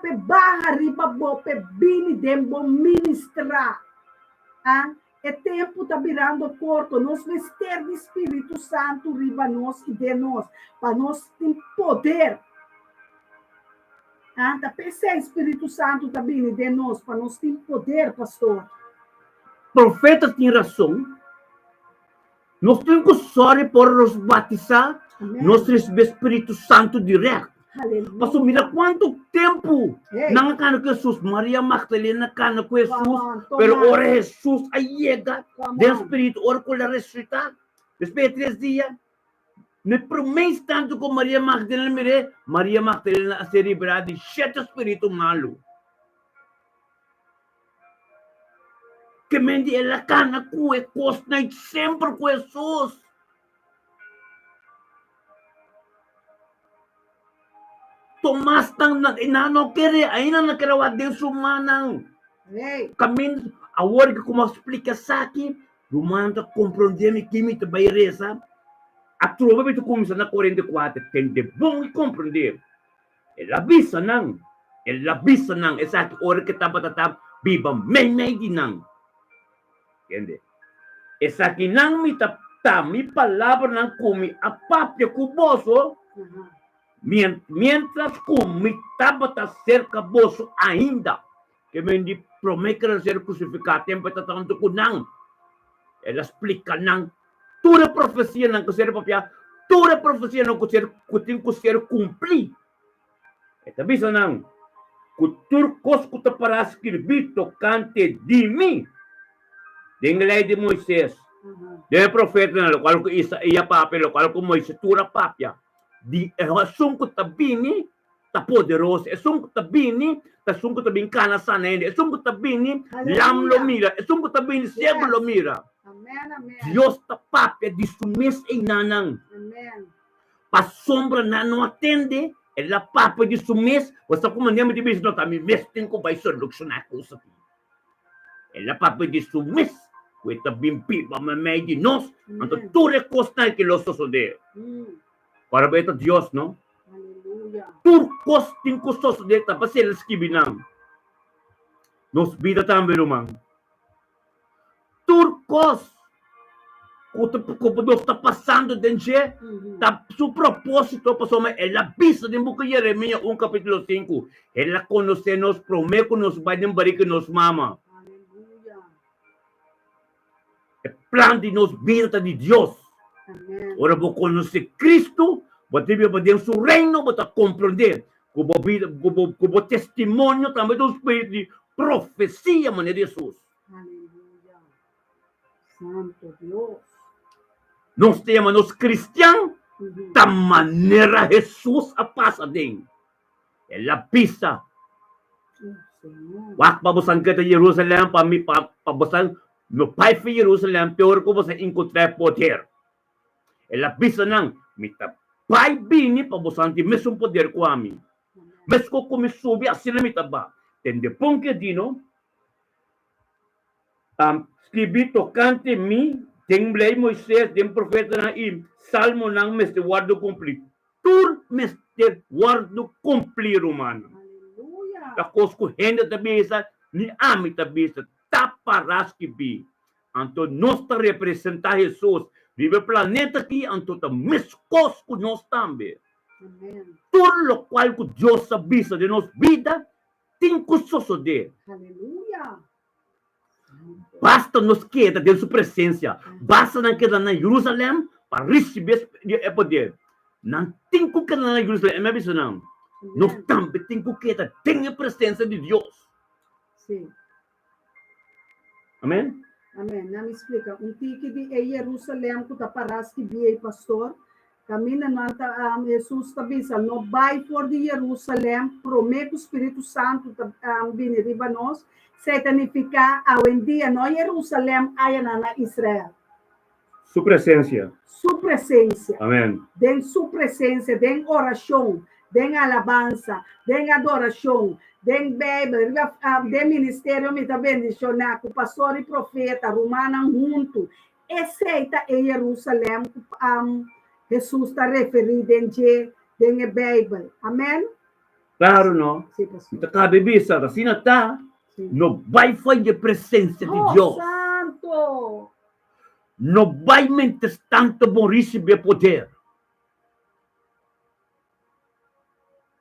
pe barra riba bo pe bini dembo ministrar. É tempo tá virando corto, nós vestir do Espírito Santo riba nós e de nós, para nós ter poder. Tá pensando Espírito Santo tá vindo de nós, para nós ter poder, pastor. Profeta tem razão. Nós temos que sorrir por nos batizar. Nós recebemos Espírito Santo direto. Aleluia. Pastor, mira quanto tempo não cana com Jesus. Maria Magdalena cana com Jesus. Pero ora Jesus aí chega. De Espírito, ora com a ressuscitar. Depois de 3 dias. No primeiro instante com Maria Magdalena, mire, Maria Magdalena a ser liberada de 7 espíritos malos. Que mendi ela cana com a costa sempre com Jesus. Tomás não quer, ainda não quer o Deus humano. Caminho, a hora que como explica isso aqui, o humano está compreendendo que me vai rezar. A trova vai começar na 44, tem de bom compreender. Ela avisa não. Essa aqui hora que está batata, viva meio de não. Entende? Essa aqui não me tá mi palavra não come a papia cuboso. Mientras come tabata cerca boso ainda. Que me promete que ser crucificado, tempo está tanto com não. Ela explica não. Toda profecia não consegue papia, toda profecia não consegue cumprir. Esta visa não. Cultura cosco te para escrever tocante de mim. Den lei de Moisés. De profeta não, qual que isa ia papel, qual que Moisés tura papia. Di assunto tabini ta poderoso, assunto tabini ta assunto tabin kana sanende, assunto tabini lam lo mira, assunto tabini cego lo mira. Amen. Dios ta papia di sumis e nanang. Amen. Pa sombra na não atende, ela papa di sumis, basta como nem me diz não tá me mestem com vai solucionar coisa. Ela papa di sumis, cuita bimpi pa mamay di nos, anto ture costa que los sosode. Para beto Dios, no? Aleluia. Turcos tin custos de ta pa sila skibinam. Nos vida também, irmão. Turcos, como Deus está passando dentro, tá su propósito, pastor, ela visa de boca Jeremias 1 capítulo 5. Ela conhece nos, promete que nos vai embari que nos mama. Aleluia. É plano de nos vida de Deus. Amém. Ora, vou conhecer Cristo, vou ter seu reino, vou compreender. Como testemunho também do Espírito de profecia, mano, de Jesus. Aleluia. Santo Deus. Nós temos nos cristãos, da maneira Jesus a passa dentro. Ela pisa. Wak pa busan kita Jerusalem, pa busan, no pai fi Jerusalem, pior ko busan encontrar poder. Ela pisa nang, mita pai bini pa busan ti mesmo poder ko amin. Mas ko kumisubi asila mita ba. Tende pong que dino, escrevi tocante mi, temblei Moisés, dem profeta na salmo nang meste guardo cumplir. Tur meste guardo cumplir, humano. Aleluia. Takos ko henda tabisa, ni ami tabisa, taparas que bi. Anto nós ta representar Jesus. Vive planeta aqui, anto ta mescos ko nós também. Amém. Tudo lo qual que Deus avisa de nos vida, tem que suceder. Aleluia. Basta nos queda de sua presença. Basta não queda na Jerusalém para receber o poder. Não tem que quedar na Jerusalém, é isso não. Nós também tem que quedar, tem a presença de Deus. Sim. Amém? Amém. Não me explica. Um tique de Jerusalém que tá paras que vi pastor. Camina nanta Jesus tabisa no vai for de Jerusalém, promete o Espírito Santo vir riba nós, setanificar ao em dia no Jerusalém aí na Israel. Sua presença. Sua presença. Amém. Den sua presença, den oração, den alabança, den adoração, den Bíblia, den ministério, me da bendicionar, com o pastor e profeta, rumanam junto. Aceita em Jerusalém, Jesus está referido em a Bíblia. Amém? Claro, não? Sim, pastor. Então, cabe bisa, assim está. Sim. Não vai fazer presença de Oh, Deus. santo! Não vai mentes tanto bom receber poder.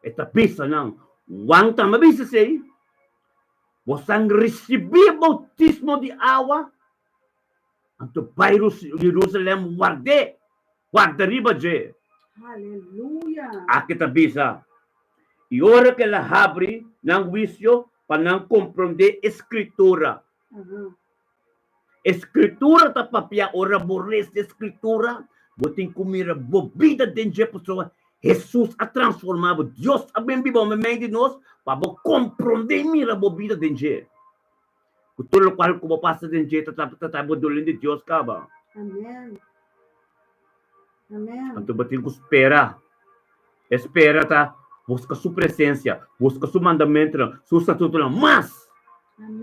Esta bisa não. Wang tama bisa say. Você receber bautismo de água. Anto vai Jerusalém guarda riba je. Aleluia! Aqui tá bisa. E ora que ela abre ng wisyo para não compreender escritura. Escritura tá papia ora borres de escritura. Botin comira bobida dentro pessoa. Jesus a transformado. Deus a bem vivo me meio de nós para compreender mira bobida dentro. Tudo o qual como passa dentro tá bodolin de Deus caba. Amém. Amém. Então botin com espera. Espera tá. Busca sua presença, busca seu mandamento, seu estatuto, mas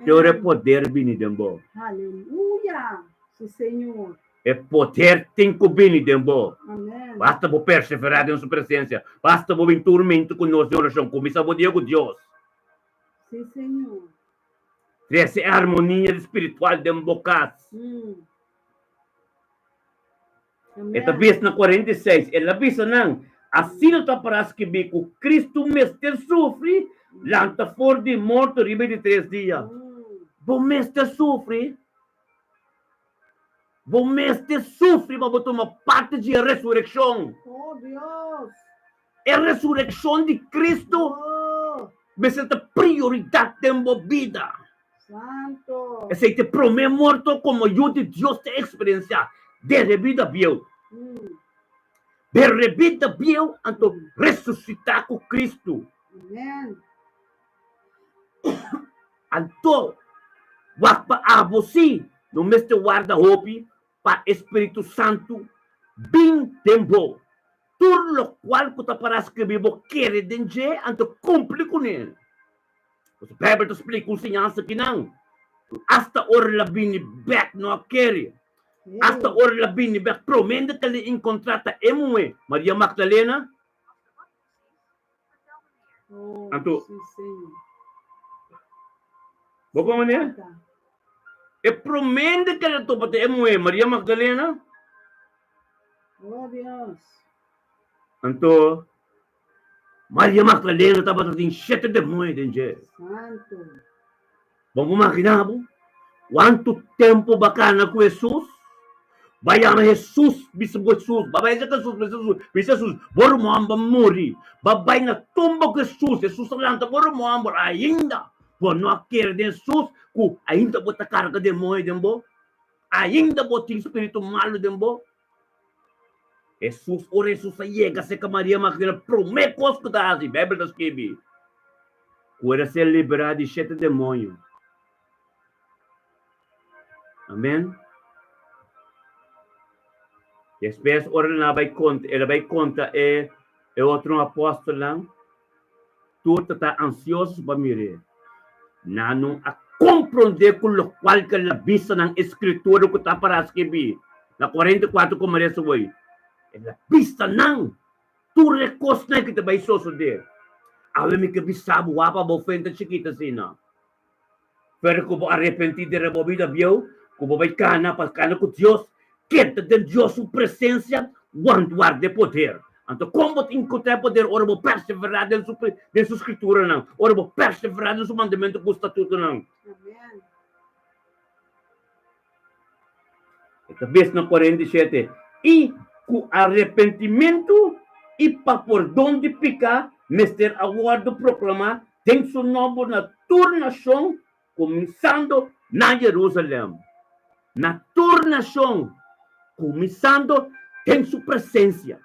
ter poder vir dembo. Aleluia! Sim, Senhor. É poder tem que vir dembo. Amém. Basta vou perseverar em sua presença, basta vou em tormento com nós de oração, começa a dizer com Deus. Sim, Senhor. Essa é a harmonia espiritual de bocas. Esta vez na 46, ela visa não. Assim está para que bico Cristo mestre sofre, lanta for de morto ribe de 3 dias. Bom mestre sofre. Bom mestre sofre para botar uma parte de ressurreição. Oh, Deus. É a ressurreição de Cristo. Mas é a prioridade da minha vida. Santo. Esse é o primeiro morto como eu de Deus te experienciar. De vida viu. De vida viu, então ressuscitar com Cristo. Amém. Então, para você, no mês de guarda-roupa, para Espírito Santo, bem tempo. Tudo o qual que para escrever, quer dizer, então cumpre com ele. O Bíblia explica com ensinança que não. Hasta hora la bini back no quer. Hasta hora la bini back promende que ele encontrata emue Maria Magdalena. Anto. Boko mo niya? E promende que ele topa emue Maria Magdalena. Oh, Deus. Anto. Maria Magdalena estava em 7 demônios dentro. Santo. Vamos imaginar, quanto tempo bacana com Jesus? Vai a Jesus, bispo Jesus, babai sa Jesus, boro mo ang bamuri, babay na tumba com Jesus, Jesus lang ta boro mo ang ainda, quando aquele de Jesus, ku ainda bota carga demônio dembo, ainda bota espírito malo dembo. Jesus, ora Jesus chega se Maria Magdalena promete coisas que dá assim, Bíblia escreve. Quando ser liberado de 7 demônios. Amém? E depois, ela vai conta é outro apóstolo lá. Tu está ansioso para me não a compreender com o qual que ela vista na escritura que está para escrever. Na 44 como é isso hoje. Ela vista não. Tu recosta que te vai suceder. Awe me que bisabo wapa bo fenta chiquita sina. Pero como arrepentido de rebobida viu, como vai cana para cana com Deus, quer de Deus sua presença, guardar de poder. Então como te encontrar poder, ora vou perseverar em sua escritura não, ora vou perseverar em seu mandamento com o estatuto não. Amém. Esta vez na 47 e com arrependimento e para por donde picar, Mr. Aguardo proclamar, tem seu nome na turnação, começando na Jerusalém. Na turnação, começando, tem sua presença.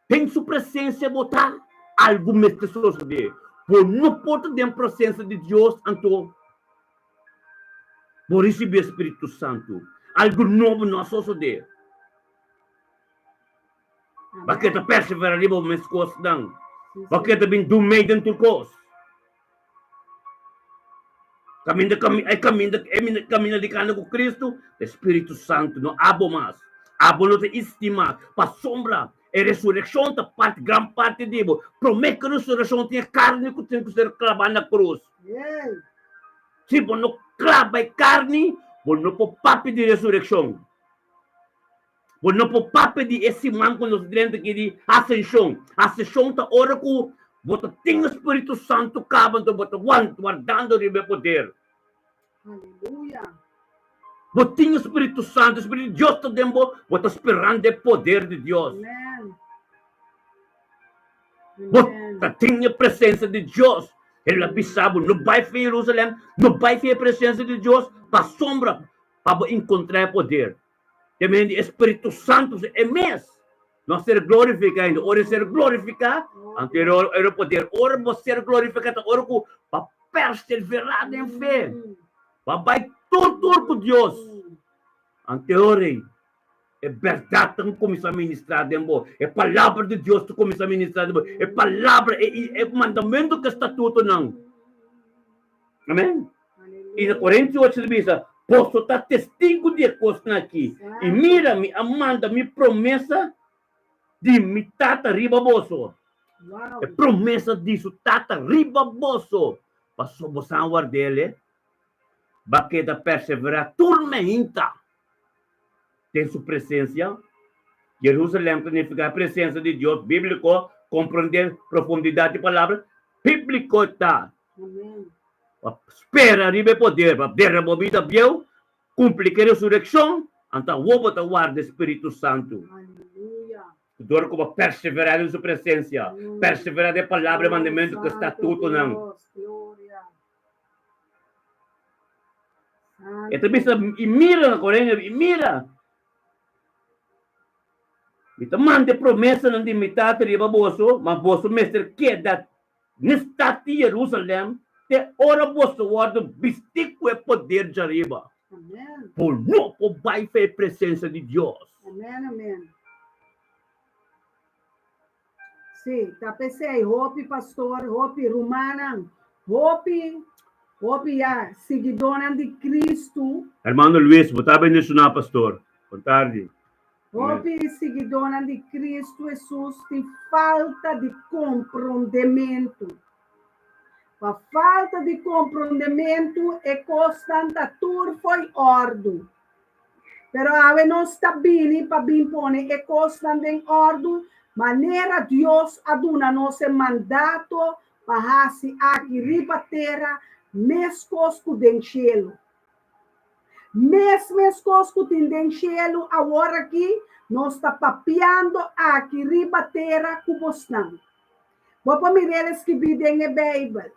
Tem sua presença botar algo mestre suceder. Por não pode ter a presença de Deus, então, por receber o Espírito Santo. Algo novo não suceder. Porque está perseverando, mas coisas não. Bakit tabing dumay den turkos? Kami na di kana ko Kristo, Espiritu Santo no abo mas. Abo no te estima, pa sombra, e resurreção ta parte, gran parte dibo. Promet que resurreção tinha carne que tem que ser clavada na cruz. Yeah. Se você não clava carne, você não pode papi de resurreção. Você não pode papi de esse manco nos dentro aqui de ascensão. Ascensão ta ora que você tem o Espírito Santo cabando, você guardando o poder. Aleluia. Você tem o Espírito Santo, o Espírito de Deus está dentro, você está esperando o poder de Deus. Amen. Você tem a presença de Deus. Ele avisava, não vai para Jerusalém, não vai para a presença de Deus, para a sombra, para encontrar poder. Também o Espírito Santo é mesmo. Nós ser glorificado, ora ser glorificado, anterior era o poder, ora você ser glorificado, ora para perseverar em fé, para tudo com Deus. Anterior é verdade que começa a ministrar, é palavra de Deus que começa a ministrar, é palavra, é mandamento que está tudo não. Amém? E na 48 diz, posso estar testigo de coisas aqui. E mira-me, Amanda, me promessa de me tata riba boso. É promessa disso, tata riba boso. Passou você a guardar, baqueta perseverar, tormenta. Tem sua presença. Jerusalém significa a presença de Deus bíblico, compreender profundidade de palavra. Bíblico está. Espera riba poder, para derramar vida viu, cumprir a ressurreição, então o botar guarda o Espírito Santo. Aleluia. Dor como perseverar em sua presença, perseverar de palavra e mandamento que está tudo não. Então bisa e mira na Coreia, e mira. Então manda promessa não de metade riba boso, mas boso mestre que da nesta Jerusalém te ora boso guarda bistico é poder de arriba. Amém. Por não vai ver a presença de Deus. Amém, amém. Sim, tá pensei, hope pastor, hope romana, hope já, seguidora de Cristo. Hermano Luiz, você está bendicionado, pastor. Boa tarde. Hope seguidora de Cristo Jesus tem falta de compreendimento. A falta de compreendimento é constante, tudo foi ordem. Pero ave não está bem para bem pôr, é constante em ordem. Maneira Deus aduna nosso mandato para se aqui riba terra, mescosco den cielo. Mescosco den cielo, agora aqui, nós está papiando aqui riba terra como estão. Vou me ler escrever em Bíblia.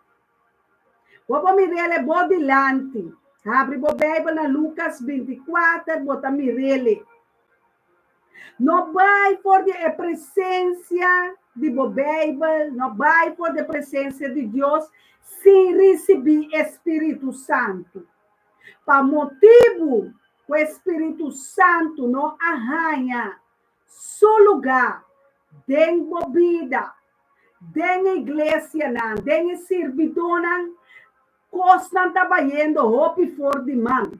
Vou me ler bodilante. Abre a Bíblia na Lucas 24, bota me ler. Não vai por a presença de Bíblia, não vai por a presença de Deus sem receber Espírito Santo. Para motivo que o Espírito Santo não arranha seu lugar dentro da vida, dentro da igreja, dentro da servidora, constante trabalhando, hope for de mão.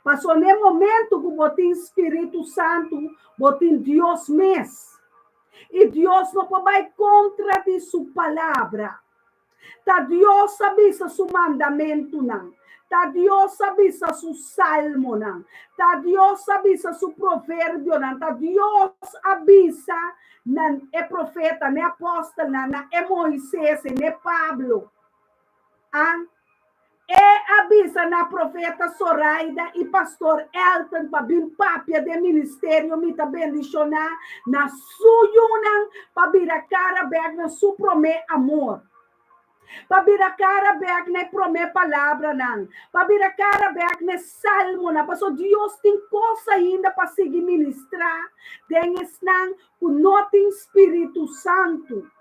Passou no momento que botem Espírito Santo, botem Deus mesmo. E Deus não vai contra de sua palavra. Tá Deus avisa seu mandamento não. Tá Deus avisa seu salmo não. Tá Deus avisa seu provérbio não. Tá Deus avisa não é profeta, não é apóstolo, não é Moisés, não é Pablo. Ah? É avisa na profeta Soraida e pastor Elton para vir papia de ministério me também bendicionar na suyunan para vir a cara beg na su promê amor. Para vir a cara beg na promê palavra não. Para vir a cara beg na salmo na. Pastor Deus tem coisa ainda para seguir ministrar. Tem esnan com não tem Espírito Santo.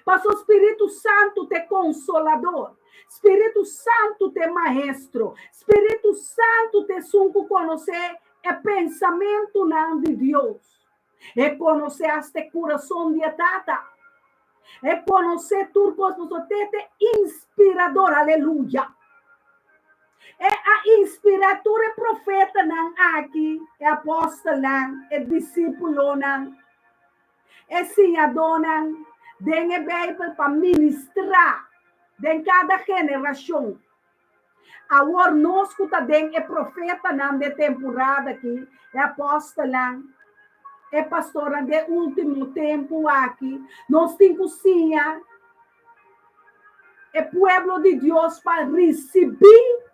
Pastor Espírito Santo te consolador. Espírito Santo te maestro. Espírito Santo te sunco conhecer é pensamento não de Deus. É conhecer este coração de tata. É conhecer turcos, você inspirador, aleluia. É a inspiradora é profeta não aqui, é apóstolo não, é discípulo não, é senhador não, tem a Bíblia para ministrar em cada geração. Agora nós que também é profeta não de temporada aqui, é apóstolo não, é pastora de último tempo aqui, nós temos cozinha, é povo de Deus para receber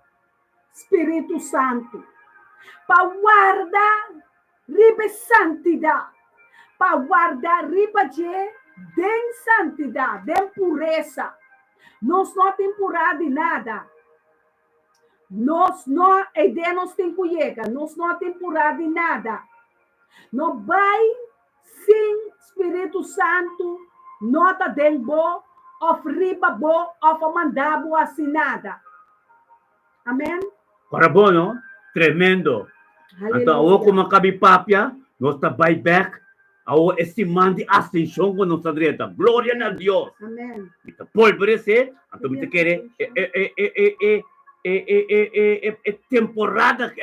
Espírito Santo, para guardar riba santidade, para guardar riba de santidade, de pureza. Nós não temos pureza de nada. Nós não, a ideia nós temos que chegar, nós não temos pureza de nada. Não vai sem Espírito Santo, nota de boa, of riba boa, of mandar boa assim nada. Amém? Para bom, não? Tremendo. Então, ako makabipapya, nós está buyback, ao estimando de ascensão com nossa direita. Glória a Deus. Amém. Então, polverese, então me querer temporada,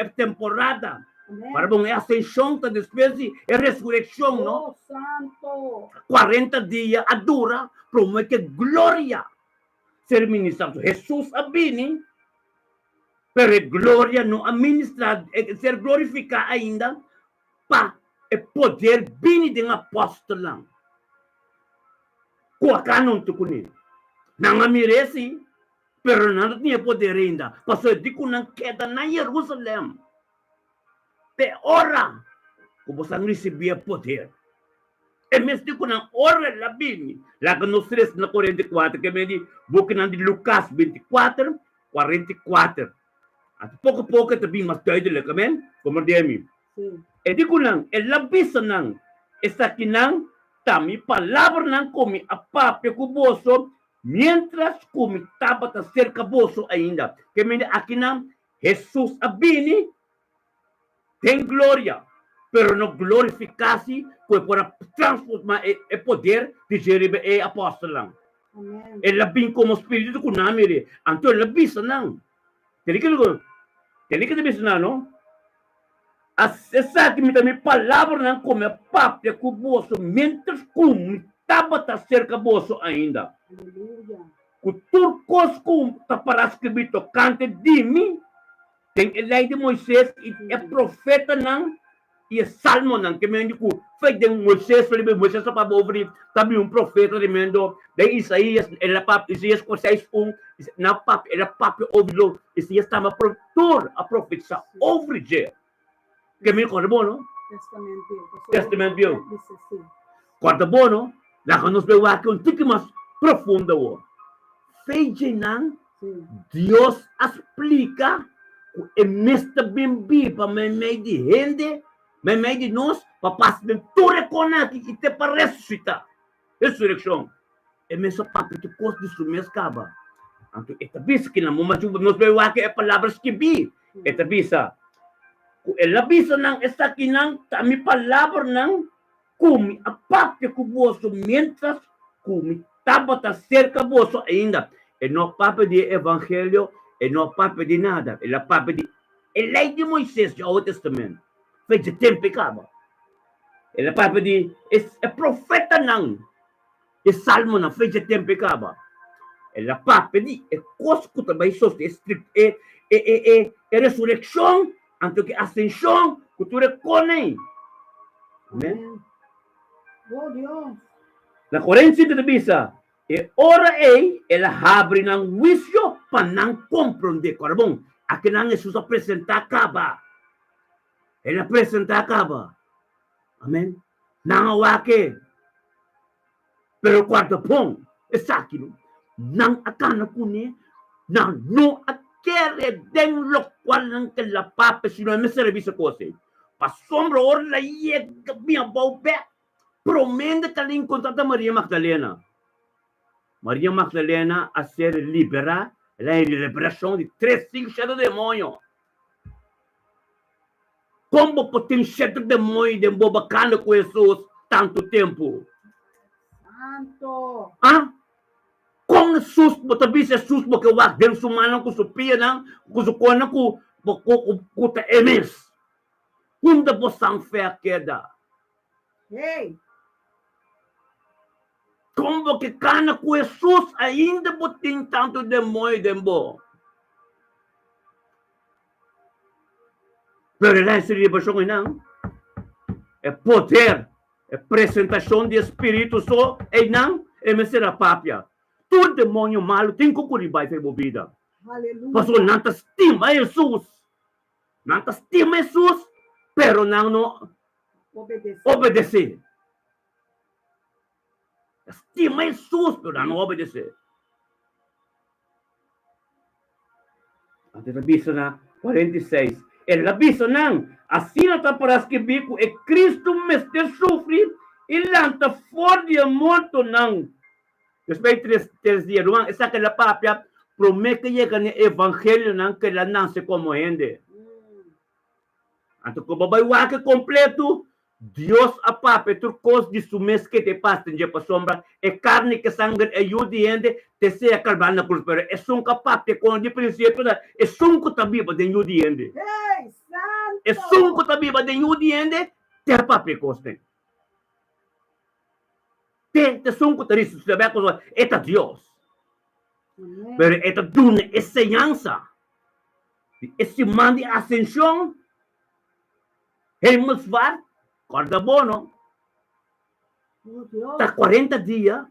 Amém. Para bom, é ascensão, tá depois é ressurreição, não? Oh, santo. 40 dias a dura, promete glória ser ministrado. Jesus abini, pero glória não administrado, ser glorificado ainda, para o poder bini de apóstolo. Com a canon tu kunil. Não merece, pero não tinha poder ainda. Pastor, digo não queda na Jerusalém. Te ora, como você recebia poder. E mesmo digo não ora lá bini. Lá que nos 3 na 44, que me diz, boca de Lucas 24, 44. At pouco a pouco também mais duidelijk, amen? Como demi. E digo lang, e labisa nang, esa kinang, tami palabra nang kumi apapya kuboso, mientras kumi tabata cerca boso ainda. Que me aqui nang, Jesus abini, tem glória, pero no glorificasi, foi para transformar o poder de Jerebe e apóstolo lang. E labing como espírito kunamiri, anto labisa nang. Tem que dizer não? Acessar que me também palavra não come papia com o bolso, mientras como estava cerca bolso ainda. O turcos com tá para escrever tocante de mim, tem a lei de Moisés e é profeta não e é salmo não que me digo, foi de Moisés para ouvir também profeta de mendo de Isaías, ela papo Isaías 6:1 na papo ela papo ouviu Isaías estava produtor a profecia ouvir que me corbo no testamento bio quarta bono lá que nos veo aqui tique mais profundo feije não Deus explica e mesta bem para me de gente me de nós para passar tu reconhece e te para ressuscitar ressurreição é mesmo papo que coisa de sumir acaba então esta vez que na momento nos veo aqui é palavras que vi esta vez ela bisa nang esta kinang tami palavra nang kumi a papo que boso mientras kumi tabata cerca boso ainda e não papo de evangelho e não papo de nada ela papo de a lei de Moisés do Antigo Testamento fez de tempo acaba ela papo de é profeta não e salmo não fez de tempo acaba ela papo de é cosco também só é ressurreição anto que ascensão cultura coném amém oh Deus na 45 de bisa e ora ela abre ng juízo para não compreender carbon aqui não Jesus apresenta acaba ela apresenta acaba amém não awake pero quarto pong esakino não akana kuni não quere den lo cual ng kalapapa sino me servicio cose pa sombra or la yega bia bobe promende que le encontrata Maria Magdalena a ser libera la liberação de 3 5 demônios como potencial de demônio de bobacana com Jesus tanto tempo Santo. Ah? Kung sus mo tabi sa sus mo kawag din sumanang ko supia nang kusukuan ko ta emes. Kunda po sang fea queda. Hey, Como que cana com Jesus ainda botin tanto demônio dembo. Pero lá se libertação não. É poder, é apresentação de Espírito só, e não é mesera papia. Todo demônio malo tem que curibai fe vida. hallelujah. Pastor não ta estima Jesus. Não ta estima Jesus, pero não Obedecer. obedecer. Estima Jesus, pero não obedecer. Até a bisa na 46. El aviso não. Assim não está para que bico é Cristo mestre sofre e lanta for de morto não. Respeito três dias, não? Essa que a papia promete que chega no evangelho não que ela nasce como ende. Então, como vai o que completo, Deus a papa, turcos de sumes que te passa em para sombra, é carne que sangue é judiende, te seja carvana na cruz, pero é sum capap, te com de princípio, é sum que tá viva de judiende. Hey, Santo. É sum que tá viva de judiende, te a papa coste. Te sum que tá isso, se bem coisa, é Deus. Amen. Pero é duna enseñanza. Esse mande ascensão, hemos var, corda bono, Oh, Dios. hasta 40 días,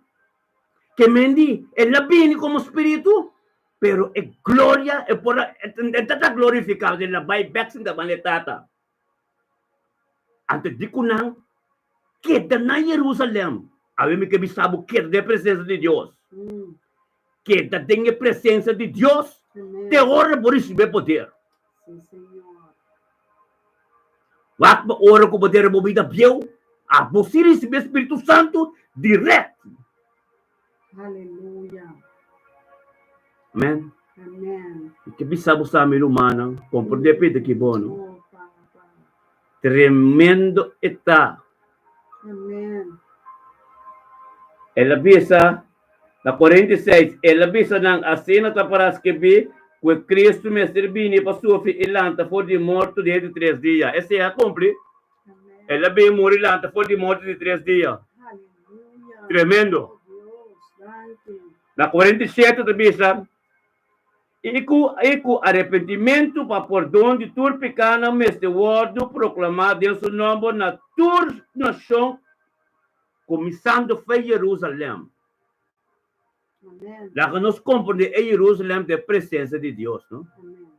que mendi, él la viene como espíritu, pero es gloria, es por está glorificado de la buyback sin la maletata. Antes de kunang, queda na Jerusalém, a ver que bisabo queda de presença de Deus, queda de presença de Deus, Amen. te ora por receber poder. Sim, Senhor. Wak ba ora ko poder mo vida bieu, a você receber Espírito Santo direto. Aleluia. Amen. Amen. Que bisabo sa amin humanang, compreende pede que bono. Oh, Papa. Tremendo está. Amen. Ela bisa, na 46, ela bisa ng asina taparas que vi, que Cristo me servini para sofrer e lanta for de morto de 3 dias. Esse é a cumprir. Amen. Ela bem morre lanta for de morto de 3 dias. Aleluia. Tremendo. Oh, Deus. Thank you. Na 47 da bisa, Iku arrependimento para perdão de tur pecado, este word proclamado em seu nome na tur nação, começando foi Jerusalém. Amen. Lá que nós compreendemos em Jerusalém da presença de Deus, não? Amen.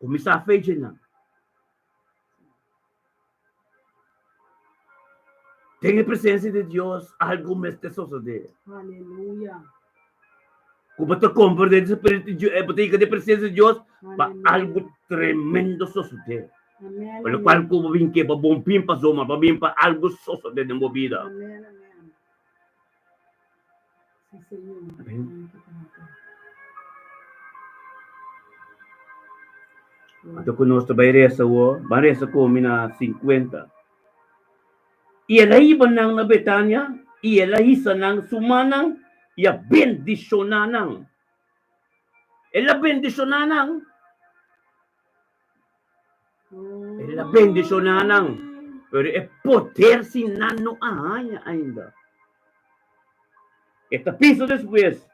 Começar a feijar não. Tem a presença de Deus, algo mais te suceder. Aleluia. Como tu compreende a presença de Deus, para Aleluia. algo tremendo suceder. Amém. Pelo qual como vim que para bom pim para zoma, para bim para algo suceder na minha vida. Amém. Amém. Sim, Senhor. Amém. Thank you, Papa. Ato conosco vai resa ko mina 50. E ela iba nang na Betania, e ela isa nang sumanang, e a bendicionanang. Ela bendicionanang. Ela bendicionanang. Pero é poder sinano ainda. Esta piso después,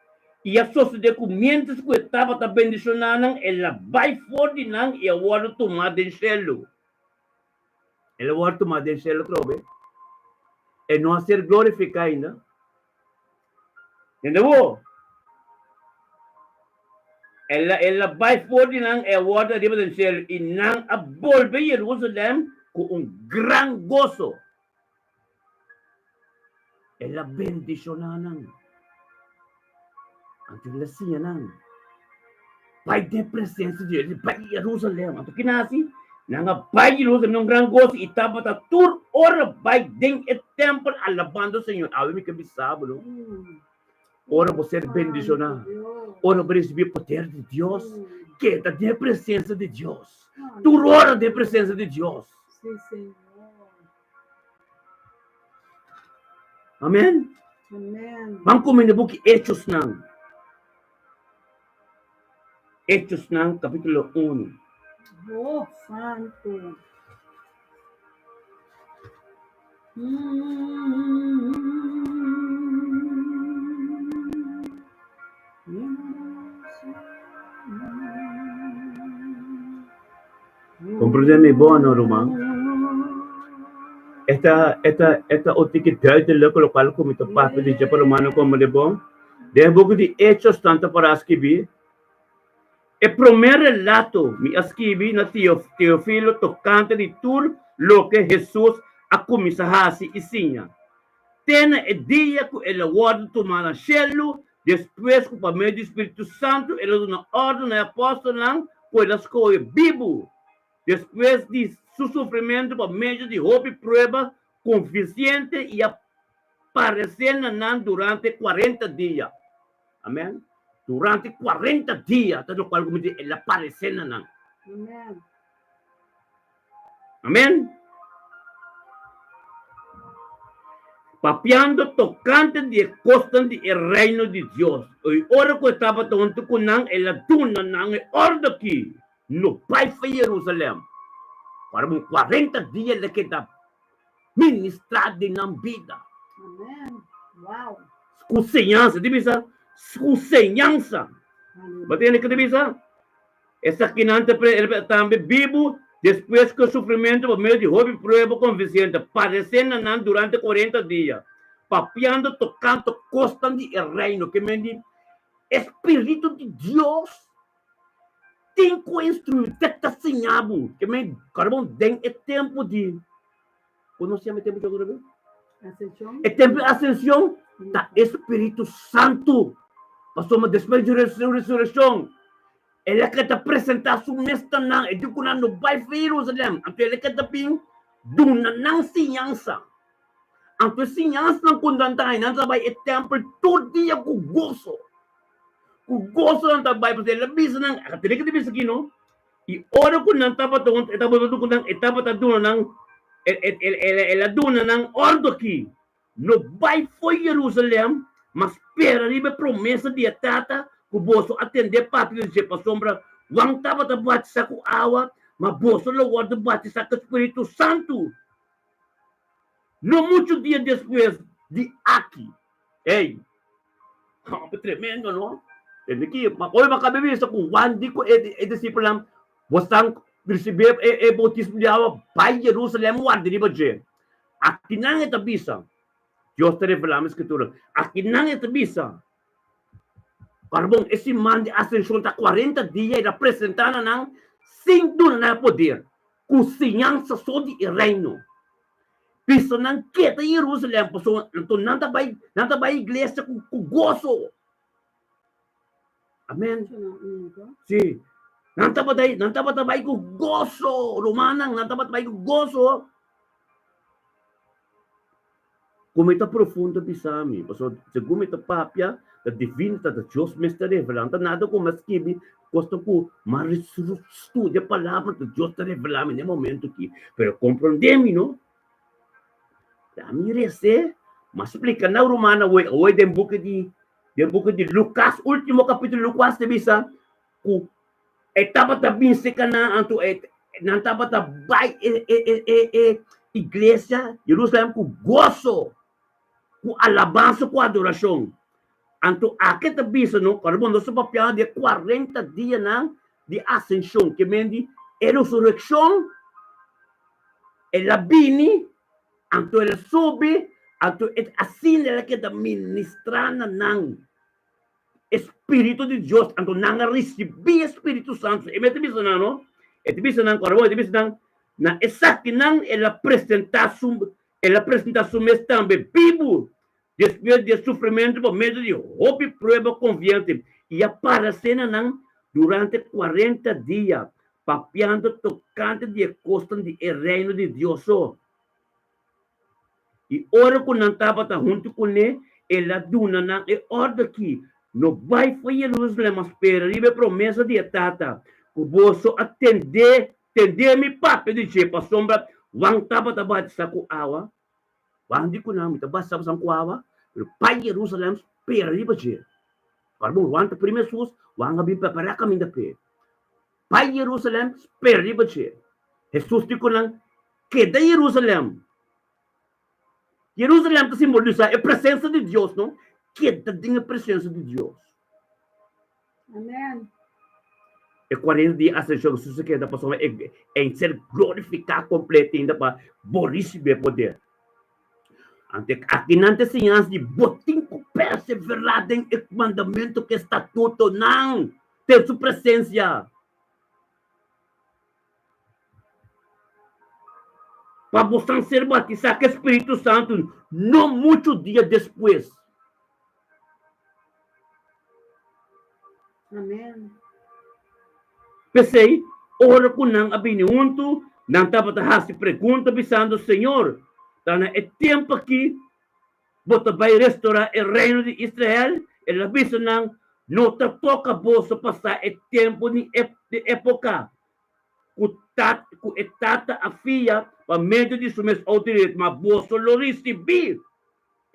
e a sociedade com mientes que estava ta bendicionanang, ela vai fora nang e agora tomar de celo. Ela agora tomar de celo, trobe. E não a ser glorificada ainda. Entendeu? Ela vai fora nang e agora riba de celo e nang a volver Jerusalém com gran gozo. Ela bendicionanang. Antes ela siya nang. Pai de presença de Deus, Pai Jerusalém. Anto kinasi, nanga Pai Jerusalém, nung gran gozo, itapa ta tur ora Pai ding e temple alabando o Senhor. Awi mi kabisabo, no? Ora você bendicionar. Ora para receber poder de Deus. Que da de presença de Deus. Tur ora de presença de Deus. Sim, Senhor. Amém? Amen. Mang kuminabuki Hechos ng Kapitulo 1. Oh, santo. Comprende bo ano rumang? Esta otikit duidelijk lokal komite papi di Japa Romano como de bom. De book di Hechos tanto para escrever. E primeiro relato me escrevi na Teofilo tocante de tudo lo que Jesus a começasse e sinha. Tena e dia que ele guarda tomar cielo, depois que o meio do Espírito Santo ele na ordem na apóstolo não, com ele escolhe Bíblia. Depois de seu sofrimento por meio de roupa e prova convincente e aparecendo durante 40 dias. Amém? Durante 40 dias, tanto qual como ele aparecendo. Amen. Amém? Papiando tocante de costas de reino de Deus. E ora que estava tonto com nang, ela tuna nang, orda aqui, no pai de Jerusalém. Para 40 dias ele queda ministrado na vida. Amen. Wow. Com senhança, divisa? Com senhança. Bate ele que divisa? Essa quinanta também vivo, depois que o sofrimento por meio de roubo e prova convincente, parecendo durante 40 dias, papiando, tocando, costas de reino, que me diz, Espírito de Deus, tem que instruir, teta sinhabo, que me carbon tem é tempo de, conhecemos o tempo de agora? Ascensión. É tempo de ascensão da Espírito Santo, passou uma depois de ressurreição. Ele quer apresentar sua mesta não, ele diz que não vai para Jerusalém. Então ele quer ping duna não ciência. Então ciência não condantai, não vai é templo todo dia com gozo. Com gozo não vai porque ele bisa não, aquele que bisa aqui não. E ora que não estava tão, estava duna não, ele duna não ordo aqui. Não vai para Jerusalém, mas espera a promessa de tata. O bolso atender papi de Jepa Sombra, wang tava bate sa ku awa, maboso lo guarda bate sa Espírito Santo. No muitos dias depois de aqui, ei, tremendo, não? Ele aqui, oi, makabibisa ko, wandi ko discípulo, bostang receber bautismo de água, pai Jerusalém, wandi di ba je? Aqui não é tabisa. Deus te revela a escritura. Aqui não é tabisa. Carbon, esse man de ascensão está 40 dias e apresentando sem dúvida poder, com ciência só de reino. Isso não quer Jerusalém, então não vai à igreja com gozo. Amém? Sim. Não vai com gozo, Romana, não vai com gozo. Como está profundo pisami, porque segundo está papia, a divinidade de Deus me está revelando, nada como escrever, costa por mas estuda a palavra de Deus está revelando nesse momento aqui, pero compreendemos, não? A minha rece, mas explica na romana, hoje tem book de Lucas, último capítulo Lucas te bisa, ku etapa também se cana anto não estava vai igreja Jerusalém com gozo, com alabança, com adoração. Anto aqui também não, quando nós papel de 40 dias de ascensão, que mendi a ressurreição, ela vini, anto ela sobe, anto assim ela que ministrar nang Espírito de Deus, anto nang receber Espírito Santo. E mete bisa não? E bisa nang quando e bisa nang na exato nang ela apresentar sua mês também Bíblia. Depois de sofrimento por meio de roupa e prova conviante. E aparecendo durante 40 dias, papiando, tocante de costa de reino de Deus. E ora que não estava junto com ele, ela duna e ordem aqui, não vai para Jerusalém, mas espera, e a promessa de tata, o bolso atender me papi de Jepa Sombra, wang taba de saco awa, wang di ko na, mitaba sa kuawa, Pero pai Jerusalem periba je. Karbon wanta primeiro sus, wanga bin prepara caminho da pé. Pai Jerusalem periba je. Jesus dijo lang, que de Jerusalem. Jerusalem que simboliza a presença de Deus, não? Que tem a presença de Deus. Amém. E 40 dias ascensão, se você quer da pessoa em ser glorificado completo ainda para receber poder. Aqui não tem ensinança de botim com perseverar em mandamento que estatuto, não. Tem sua presença. Para você ser batizado com o Espírito Santo, não muito dia depois. Amém. Pensei, ora com não abinunto, não estava a se pergunta, pensando, Senhor, é tempo que você vai restaurar o reino de Israel, ela disse, não te toca você passar o tempo de época, com etata a filha, para meio de suas autoridades, mas você não receber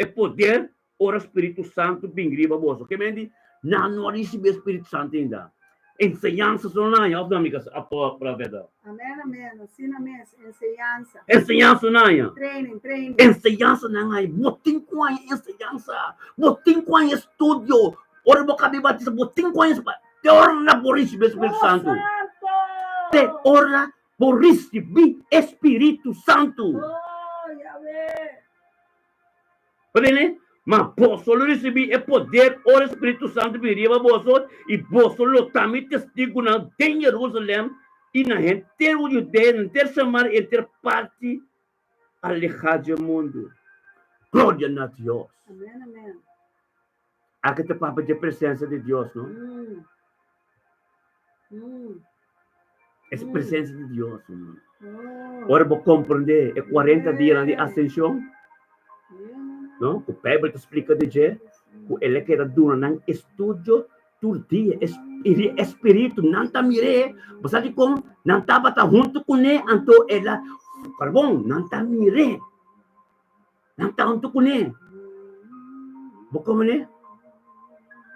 o poder, ora Espírito Santo, bingriba você. Que mendi, não receber o Espírito Santo ainda. Ensinança não é, amigas, para a verdade. Amém, amém. Assim, amém. Ensinança. Ensinança não é. Treino. Ensinança não é. Botim com a ensinança. Botim com a estudo. Ora, vou caber batista. Botim com a te ora por receber o Espírito Santo. Te ora por receber Espírito Santo. Oh, Yahweh. Né? Mas posso receber o poder, o Espírito Santo viria para você e você também testigo em Jerusalém e na inteira Judeia, na inteira Samaria, inteira parte alejada do mundo. Glória a Deus. Amém, amém. Aqui tem papo de presença de Deus, não? Essa presença de Deus. Agora vou compreender, é 40 dias de ascensão. Não? O Bíblia explica de que ele quer durar estudo todo dia, espírito não está mirando, você de como não estava junto com ele, então ela, perdão, não está mirando, não está junto com ele, vou como ele,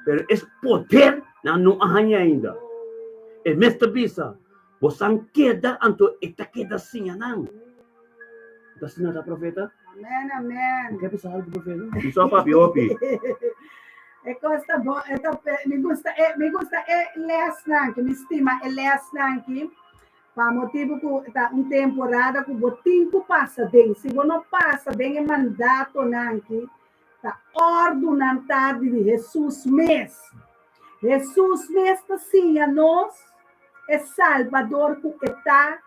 pero esse poder não arranha ainda, é mestre bisa, você queda, então está queda assim, não, está assim nada profeta? Amém, amém. O que é pessoal do profeta? Só papi, opi. É coisa boa, me gusta ler que me estima ler que para motivo que tá temporada que o tempo passa bem, se você não passa bem é mandato que tá ordenado de Jesus mesmo. Jesus mesmo assim a nós é Salvador que está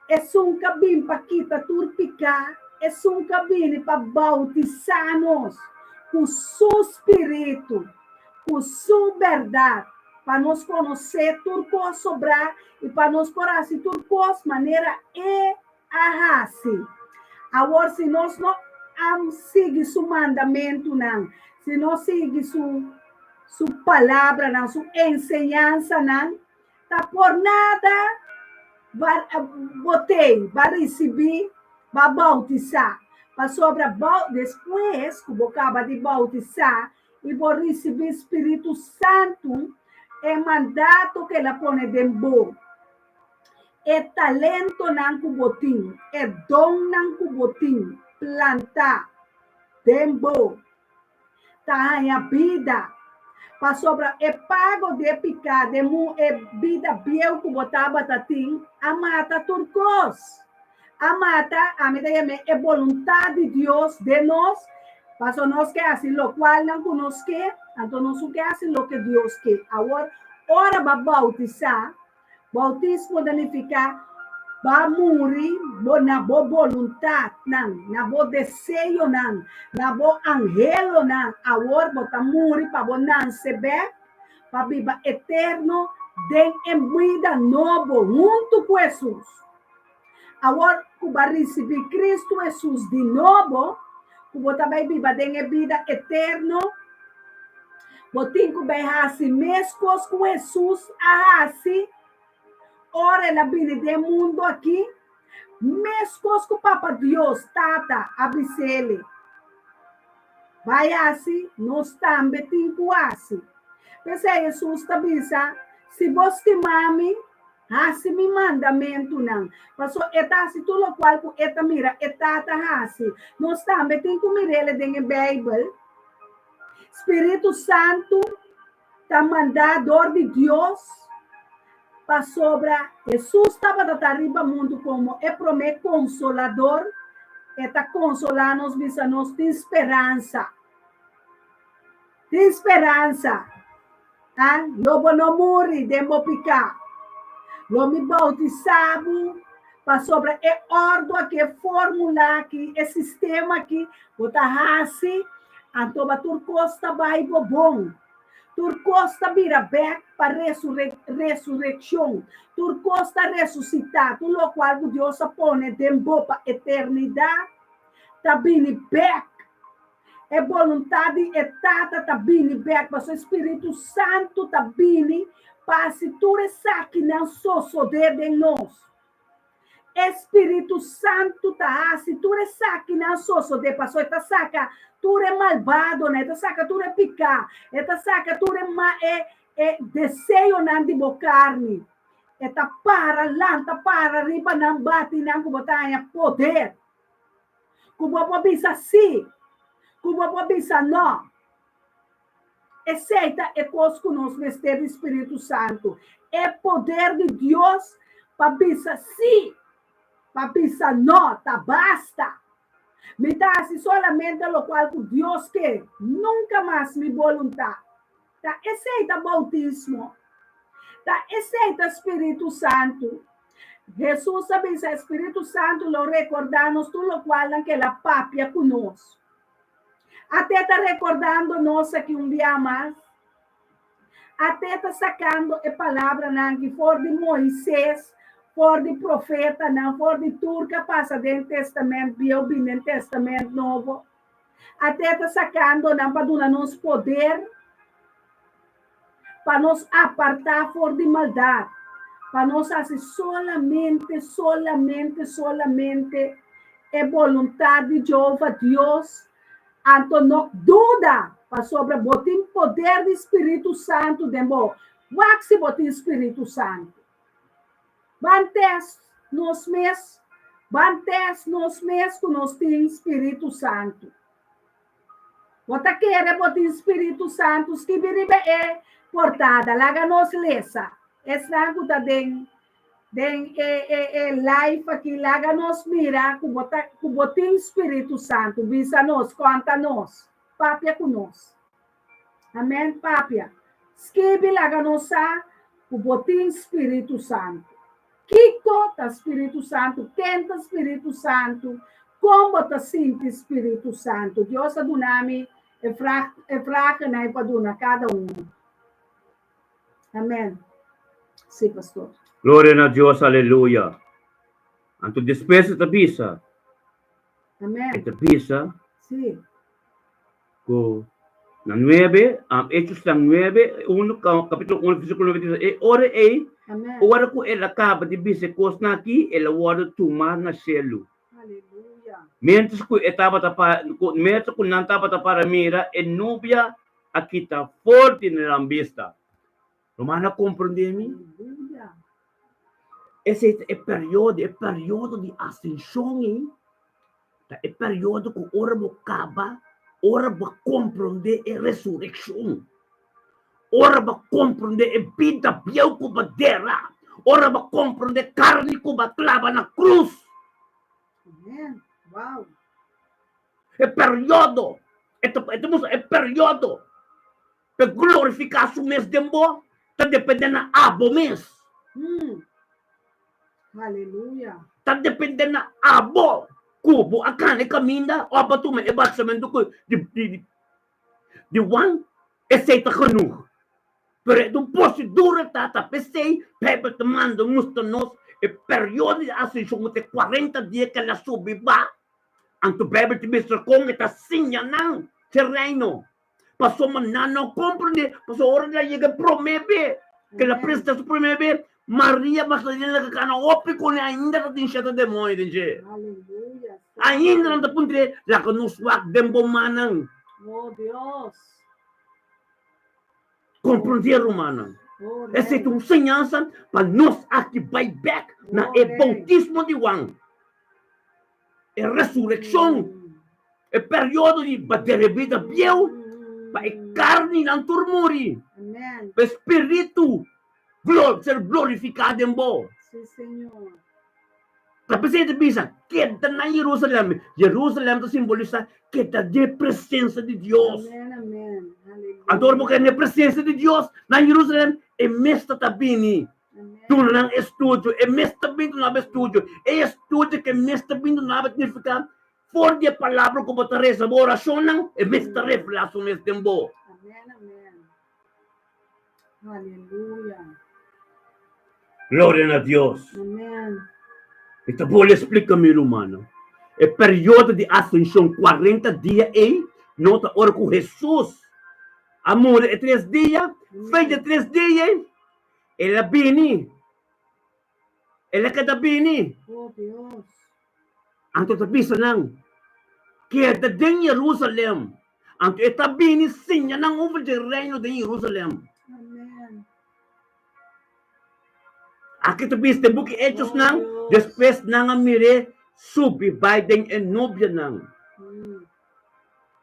é um caminho para quitar turpicar, é um caminho para bautizar-nos com seu Espírito, com sua verdade, para nos conhecer tudo sobrar e para nos conhecer tudo maneira e a assim. Agora, se nós não seguimos seu mandamento, não, se nós seguimos sua palavra, não, sua ensinança, não, tá por nada, vai receber, vai bautizar. Sobra depois que você acaba de bautizar e vou receber Espírito Santo, é mandato que ela põe dentro. É talento não cubotim, é dom não cubotim, plantar dentro. Tá a vida. Para sobra é pago de picar, de vida biel que botava tatim, a mata turcos. A mata, a mim é vontade de Deus de nós, para nós que assim, lo qual não conosco, então nós que assim lo que Deus quer. Agora, hora para bautizar, bautismo significa para morrer na boa vontade, na boa desejo, na boa angelo, agora para morrer para não receber, para viver eterno, em vida nova, junto com Jesus. Agora, que vai receber Cristo Jesus de novo, que você vai viver em vida eterna, você vai fazer mesmo com Jesus, assim, ora ela vem do mundo aqui, mesmo com o Papa Deus, Tata, abisele. vai assim, nós também temos assim. Pensei, Jesus tabisa, se você mami, assim me mandamento não. Passou, eta assim, tudo o qual, eta mira, eta assim. Nós também temos que mirar ele dentro da Bíblia. Espírito Santo, tá mandador de Deus, para sobra. Jesus estava da arriba mundo como é promete consolador, está consolando-nos, nos tem esperança. Tem esperança. Ah, lobo não morre, demo picar. Lobo bautizado, para sobra é ordem que é fórmula que é sistema que botar assim, antoba turcosta vai bom. Turcosta vira back para ressurreição. Turcosta ressuscitar, tudo o qual Deus põe dentro para eternidade, tá vindo back. É vontade etata tá vindo back, mas o Espírito Santo tá vindo para se tudo que não só poder de nós. Espírito Santo tá se tudo que não só poder, passou esta saca tudo é malvado, né? Esta saca tudo é picar, esta saca tudo é desejo não de carne. Esta para lanta para riba não bate não como tá poder. Como pode pensar sim, como pode pensar não. Aceita é coisa que nós vestir do Espírito Santo. É poder de Deus para pensar sim, para pensar não, tá basta. Me dá assim solamente o qual Deus quer, nunca mais me vontade. Tá? Aceita bautismo. Tá? Aceita Espírito Santo. Jesus sabe se Espírito Santo lo recordamos tudo o qual naquela papia conosco. Até está recordando nós aqui dia mais. Até está sacando a palavra que for de Moisés, for de profeta, não for de turca, passa dentro do Testamento, Bíblia, no Testamento Novo. Até está sacando para dar-nos poder, para nos apartar for de maldade, para nós fazer solamente a vontade de Jeová Deus. Então, não dúvida para sobre o poder do Espírito Santo de mo. O que botem Espírito Santo? Bantes nos mês que nós temos Espírito Santo. Bota querer botar Espírito Santo, que viribe é portada, laga nos lesa. Essa coisa den life aqui, laga nos mira, que botar Espírito Santo, visa nos, conta nos, papia conosco. Amém, papia. Escreve laga nos, que botar Espírito Santo. Kiko tá Espírito Santo, quem tá Espírito Santo, como tá sinto Espírito Santo. Deus a dunami é fraca na ipaduna cada um. Amém. Sim, pastor. Glória a Deus, aleluia. Anto despesa ta bisa. Amém. Esta bisa, Sim. ko na 9, Hechos ng 9, capítulo 1, versículo 96, ora Amém. ora ko ela acaba de bisa kos na aqui, ela ora tuma na selo. Aleluia. Mientras ko não estava para mira, e nubia aqui está forte na vista. Romana compreende-me? Aleluia. Esse é período de ascensão, é período que ora acaba, ora vai compreender a ressurreição, ora vai compreender a vida biel que vai terra, ora vai compreender carne que vai clavar na cruz. Amém. Uau. É período, é período para glorificar o mês de boa, está dependendo da abo mês. Aleluia. Está dependendo da abo. Kubo, a carne caminha, o abatume, é basicamente de one, aceita canu. Pero do procedura tata, pensei, Pepe te manda nos, e período de ascensão de 40 dias que ela subiba, anto Pepe te mestra com esta sinha não, terreno. Passou maná, não compreende, passou hora de chegar promete, que ela presta su promete, Maria Magdalena que cana opi com ainda não tem chata demônio, entende? Aleluia. Ainda não está puntre, lá que nos wak dembo manang. Oh Dios. Compreender, romana. Oh Essa é Rei. uma ensinança para nós aqui vai back na Glória. bautismo de Juan. É ressurreição. É período de bater a vida viu. Para a carne não turmuri. Amém. Para o espírito ser glorificado em bo. Sim, Senhor. Tapi saya bisa, kita na Jerusalem. Jerusalem itu simboliza kita de presença de Deus. Amém, amém. Aleluia. Adoro porque na presença de Deus na Jerusalem é mesta tabini. Amém. Tu não estúdio, é mesta vindo na estúdio. É estúdio que mesta vindo na significa for de palavra como tareza bo oração não, é mesta revelação nesse tempo. Amém, amém. Aleluia. Glória a Deus. Amém. Então, vou lhe explicar, meu irmão. É período de ascensão, 40 dias, e nota hora com Jesus. Amor, é 3 dias, fez de 3 dias, ela bini. Ela kada bini. Oh Deus. Anto tapisa nang, kaya din Jerusalem. Anto ita bini, sinya nang over the reino de Jerusalem. Amém. Aqui tapis, te buki hechos nang, después nang amire, subi, Biden en nubia nang.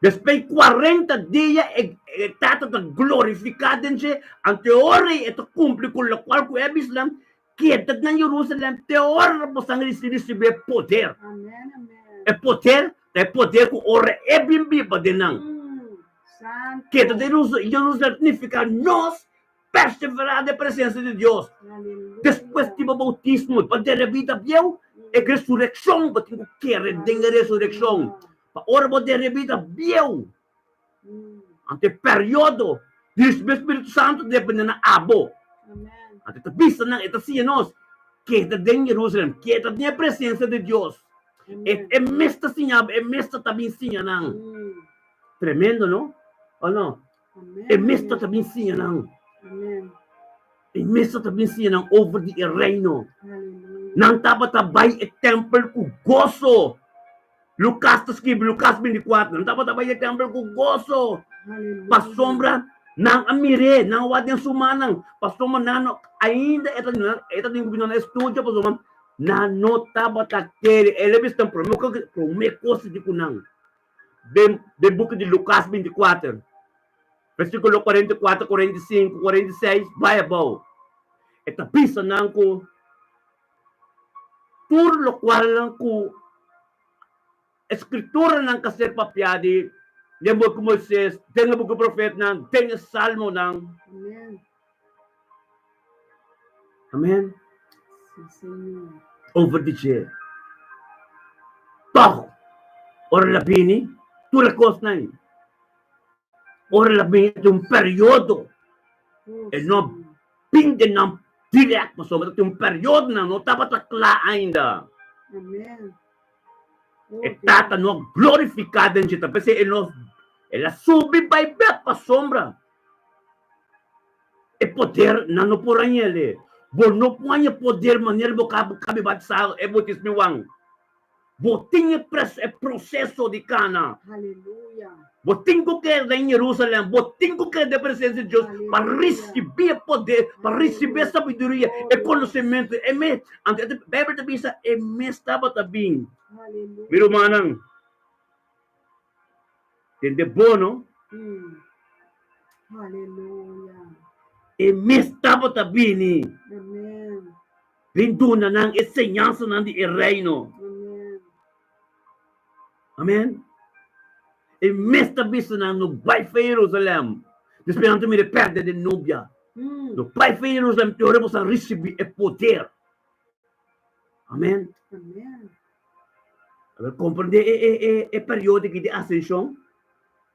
Después 40 dias, está glorificado en se, ante ore, ito cumpre con lo cual que es Islam, que en Jerusalem, te ora, pues han recibido poder. Amém, amém. É poder que ora é bem viva de não. Santo. Que Jerusalém significa nós perseverar na presença de Deus. Aleluia. Depois de bautismo, para ter a vida viu, é ressurreição, para ter que a ressurreição. Para ora para ter a vida viu. Ante período, Deus o Espírito Santo depende na abo. Amém. Ante a vista não, é assim nós, que é de Jerusalém, que é da presença de Deus. É mesta sinha, é mesta também sinha não. Tremendo, não? Ou não? É mesta também sinha não. Amém. É mesta também sinha não, over the reino. Aleluia. Não estava também o templo com gozo. Lucas escreve, Lucas 24, não estava também o templo com gozo. Aleluia. Para sombra, não amire, não wadem sumanang. Para sombra, não, ainda, esta tem que na estúdio, para sombra, na nota batakere, ele está promete coisa de kunang. De book de Lucas 24, versículo 44, 45, 46, vai abau. Esta pisa nang ko, tur lo qual nang ko, escritura nang kaser papiadi, lembro como Moisés, tem o profeta nang, tem o salmo nang. Amém. Amen. Sim, Senhor. Over the chair. Toh, ora labini, tu recos na yun. Ora labini, ito yung periodo. Oh, E no, pinde ng direct mo. So, ito yung periodo na, no, dapat akla ainda. Amém. Oh, E tata, no, glorificado en siya. Kasi, ela subi by back pa sombra. E poder, nano po rin ele. Bono po niya poder, maneira mo kabi batsa, e botis mi wang. Botinha é processo de cana. Aleluia. Botinho que é em Jerusalém, botinho que é da presença de Deus, para receber poder, para receber sabedoria e conhecimento. A Bíblia também diz, é estava também. Aleluia. Meu irmão, entende bom? Aleluia. É estava também. Amém. Vindo na nang ensinança ng reino. Amém. Amen. E mesta vista no pai foi Jerusalém. Esperando me perde de núbia. No pai foi Jerusalém, te oramos a receber o poder. Amen. Amém. Compreende é período de ascensão?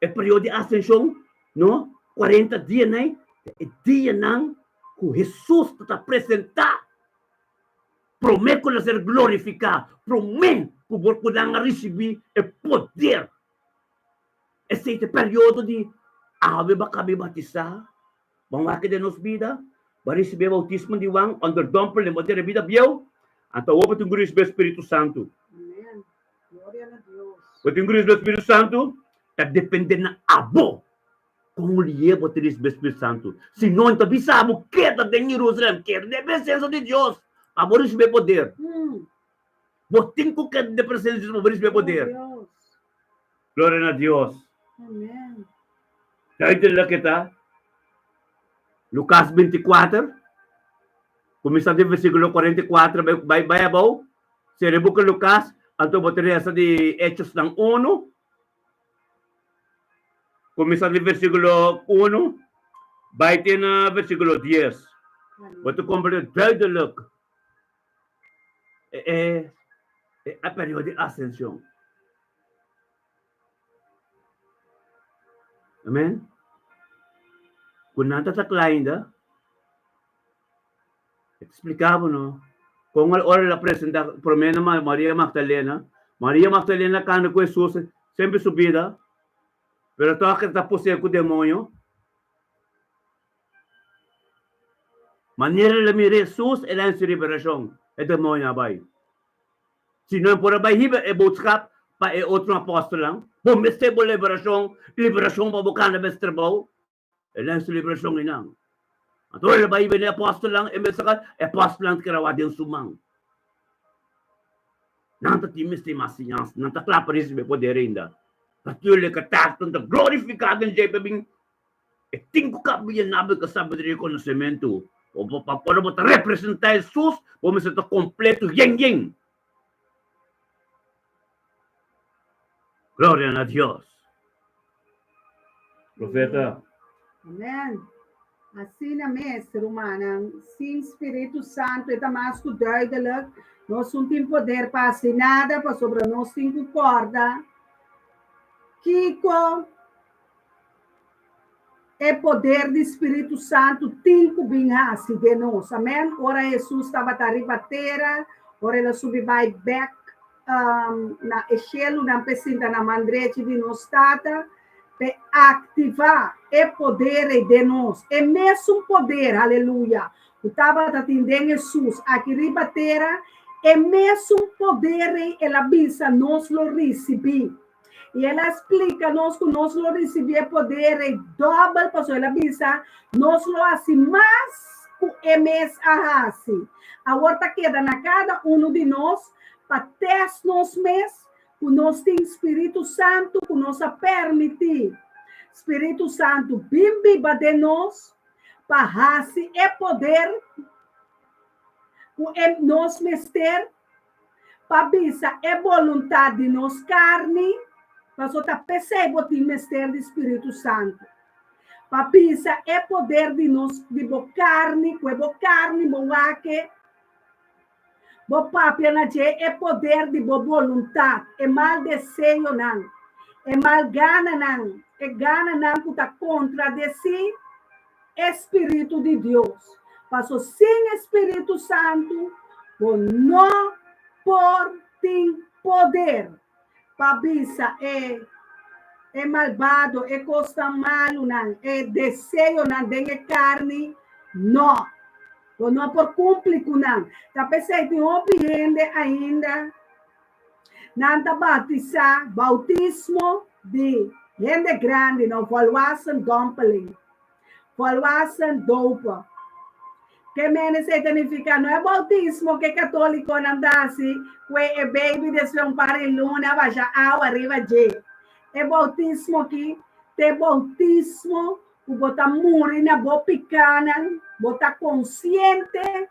É período de ascensão, não? 40 dias, né? É dia não que Jesus está apresentar. Promete que ser glorificado. Promete que vou poder receber o poder. Esse é o período de ave ba kami batizar? Bang waki de nos vida? Ba receber o bautismo de Juan? Under domper, lembra de vida biel? Então, o que receber o Espírito Santo. Amém. Glória a Deus. O que receber o Espírito Santo? depende na abo kung liye po tinis Espiritu Santo. Se não tabi sabo, queda de Jerusalém, queda de presença de Deus. Para receber poder. Botin ko que de presença de Deus para receber poder. Deus. Glória a Deus. Amém. Kahit na kita, Lucas 24, começando do versículo 44, vai abaixo, se rebuca Lucas, anto botaria essa de Hechos ng 1, começando do versículo 1, vai ter na versículo 10. Boto completo duidelijk. A período de ascensão. Amen? Kung natasaklayin da, explicava, no? Kung ora la presenta, promena Maria Magdalena kano ko Jesus, sempre subida, pero to que está possuído com o demônio, maneira de mirar Jesus é a liberação, é demônio abai. Se não por abai hiba é boodschap pa é outro apóstolo lang, bumeste bo liberação pa bukan na bestrabao, é a liberação inang. Atol ba iba ni apóstolo lang, emesakat apóstolo lang karawa din sumang. Nanta timis ti masinyas, nanta klaparis be poder ainda. Patuloy ka tatong da glorificado em Jebebing, e tingo ka biyan nabe ka sabi de reconhecimento. O para botar representar Jesus, vamos estar completo, yeng. Glória a Deus. Profeta. Amém. Assim na mestre humana, sim Espírito Santo é mais que duidelijk, nós não temos poder para assim nada, para sobre nós temos corda. Kiko é poder do Espírito Santo, tem que vir assim de nós, amém? Ora Jesus estava a ribateira, ora ele subiu back na echelo, na pecinta na mandrete de nós tata, para ativar o poder de nós, é mesmo poder, aleluia. O estava atendendo Jesus, aqui ribateira, é mesmo poder, ela avisa, nós lo recebi. E ela explica-nos que nós lo recebemos poder dobro, porque ela avisa, nós lo assim mais que mês a assim. Agora queda na cada um de nós, para testar-nos mês, que nós temos Espírito Santo, que nós permitir. Espírito Santo, bimbiba de nós, para assim é poder, que nós mester, para bisa é vontade de nós carne, para você perceber o mistério do Espírito Santo. Para pensar é poder de nós, de boa carne, boa que, boa papia na é poder de boa vontade, é mal desejo não, é mal gana não, é gana não que está contra de si, Espírito de Deus. Passou sem Espírito Santo, não por tem poder. Pabisa é malvado, é costa malo, não, é desejo, não, de carne, não. Não por cumprir com não. Tá pensando que um gente ainda não está batizado, bautismo de gente grande, não volwassen dumpling, volwassen dopa. Que menos significa, não é bautismo que católico não dá assim, que é baby desde um par de luna, vai já água arriba de. É bautismo que tem bautismo, que bota morrer na boa picana, bota consciente,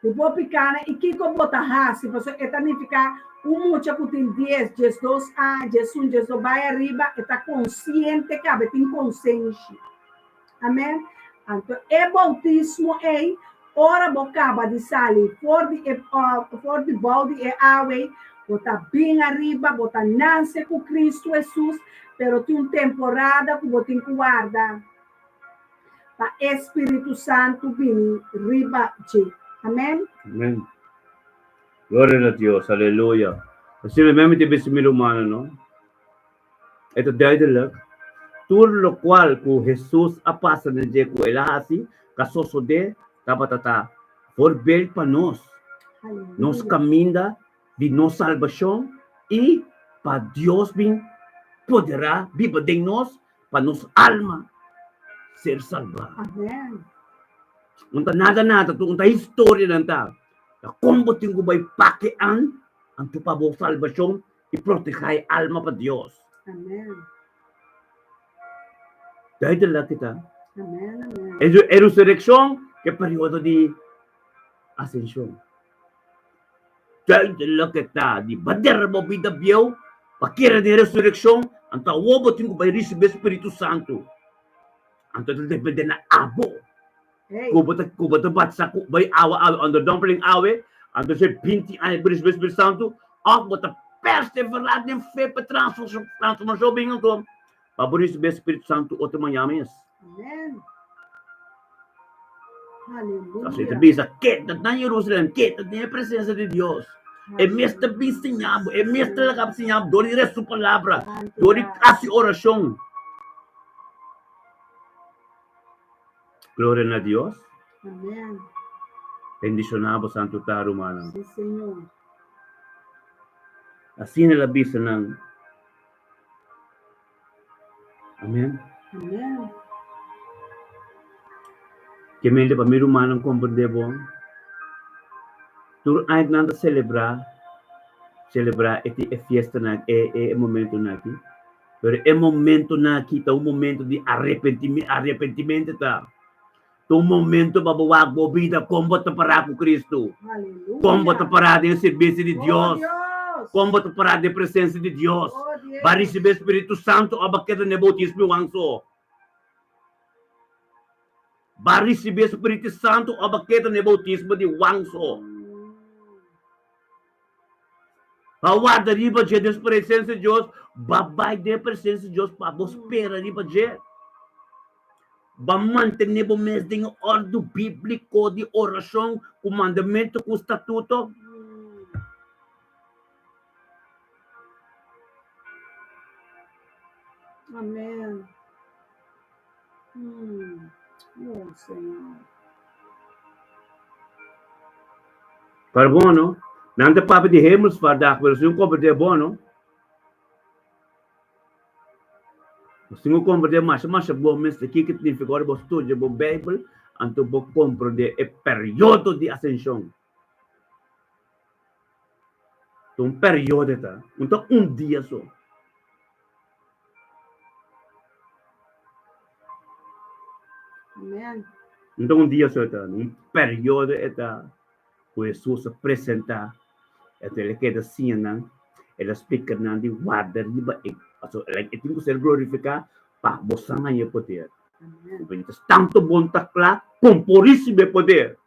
que boa picana, e que bota raça, porque significa mucho que tem 10, 12 anos, 1, 12, vai arriba, está consciente, que tem consciência. Amém? Então, o bautismo é ora bocaba de sair for de balde e água, botar bem arriba, botar nasce com Cristo Jesus, pero tem uma temporada que você tem que guardar para o Espírito Santo vir riba de. Amém? Amém. Glória a Deus, aleluia. Kasi mesmo te besimil humano, no? Ito dahil tur lo cual ku Jesus apasa na je ku elasi kasosode tapatata for bel pa nos caminda de nos salvação e para Deus bin poderá viva de nós para nossa alma ser salva. Amém. Não está nada, não está história, não está. Como tenho vai paquean ang tupabong salvação e proteger a alma para Deus. Amém. Dahil dala kita. Amém. Amém. É resurreição que é período de ascensão. Dahil dala kita, di bader mo vida biyaw, pakira de resurreição, ang tawobo tenho vai receber Espírito Santo. Ang total depende na abo. Ei. Kubata batsa ku bay awa under dumpling awe, ando se pinti ay Espírito Santo, ak bota perseverar em fé para transformação bem então. Para por isso o Espírito Santo outro manhã mesmo. Amém. Aleluia. Assim bisa que na Jerusalém, que na presença de Deus. É mesmo bem ensinado, é mesmo lá ensinado, dori resto palavra, dori quase oração. Glória a Deus. Amém. Bendicionado Santo Tarumana. Sim, Senhor. Assim ela bisa ng Amen. Amém. Que mente para mim humano compreender bom. Tur ainda nada celebrar esta festa na é momento na aqui. Pero é momento na aqui, tá um momento de arrependimento tá. Um momento para buwag mo vida, como te para com Cristo. Aleluia. Como te para de serviço de Oh, Deus. Deus. Como te para de presença de Deus. Oh, Deus. Para receber Espírito Santo, a baqueta de bautismo wangso. Para receber Espírito Santo, a baqueta de bautismo de wangso. Para da riba de Deus, presença de Deus, babai de presença de Deus, para você espera riba de. Para manter o mês de ordem bíblico de oração, com mandamento, com estatuto. Amém. Oh, Senhor. Para bom, não? Não tem papo de remos para dar, mas se um compra bom, não? Se um compra mais bom, mas aqui que significa o estudo do Bíblia, então vou comprar o período de ascensão. Então, período tá? Então, dia só. Amém. Então, dia só tá? Período tá? O Jesus apresenta, ele quer assim, não? Ele explica, não? De guarda, riba, ele tem que ser glorificado para você ganhar poder. Amém. Tanto bom tá lá, com puríssimo poder.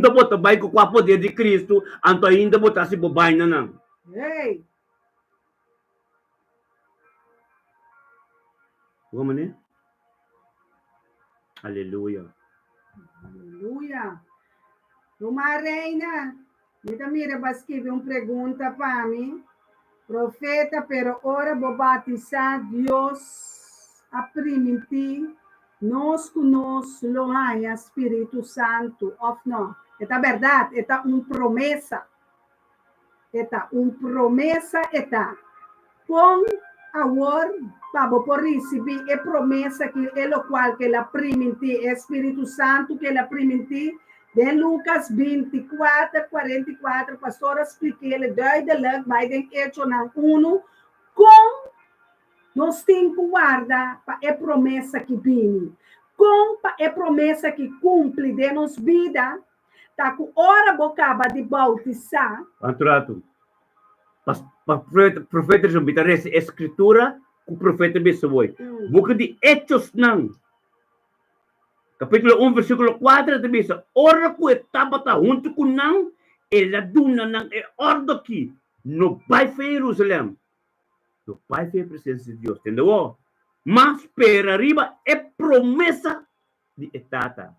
Da bota vai com o poder de Cristo, então ainda botar se bobai não. Ei. Como né? Aleluia. Aleluia. Uma reina. Mira, vai escrever uma pergunta para mim. Profeta, pero ora vou batizar Deus a primitir. Nós conosco lo há Espírito Santo, ou não? É verdade, é uma promessa. É uma promessa, com agora, para por receber a promessa que é o qual que ela permitir, Espírito Santo que ela permitir, de Lucas 24, 44, pastor expliquei, ele duidelijk, vai de hecho na 1, com nós temos que guardar para a promessa que vem, com a promessa que cumpre de nossa vida, tá com hora bocaba de bautizar. Anturato. Profeta João Vitor, essa escritura que o profeta Bessoy. Boca de Hechos não. Capítulo 1, versículo 4, diz: ora que estava junto com não, ela duna não é ordem aqui, no Pai foi Jerusalém. No Pai foi a presença de Deus, entendeu? Mas para arriba é promessa de etata.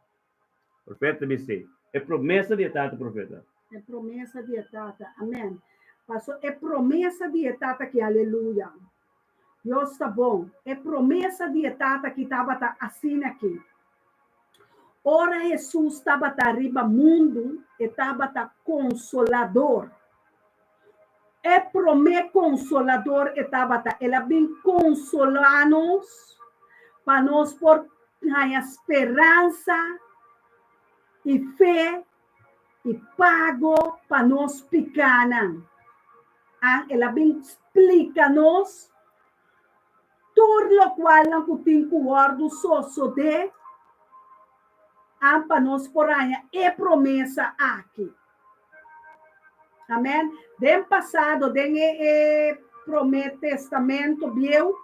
Profeta disse, é promessa de etata, profeta. É promessa de etata, amém. Pastor, é promessa de etata que aleluia. Deus está bom. É promessa de etata que estava assim aqui. Ora Jesus estava arriba mundo, estava consolador. é promê consolador etabata. Ela vem consolar-nos para nós por a esperança e fé e pago para nós pecanan. Ela vem explica-nos tudo o qual não tem guardo sosso de para nós por aí é promessa aqui. Amém? Den passado, den testamento, viu?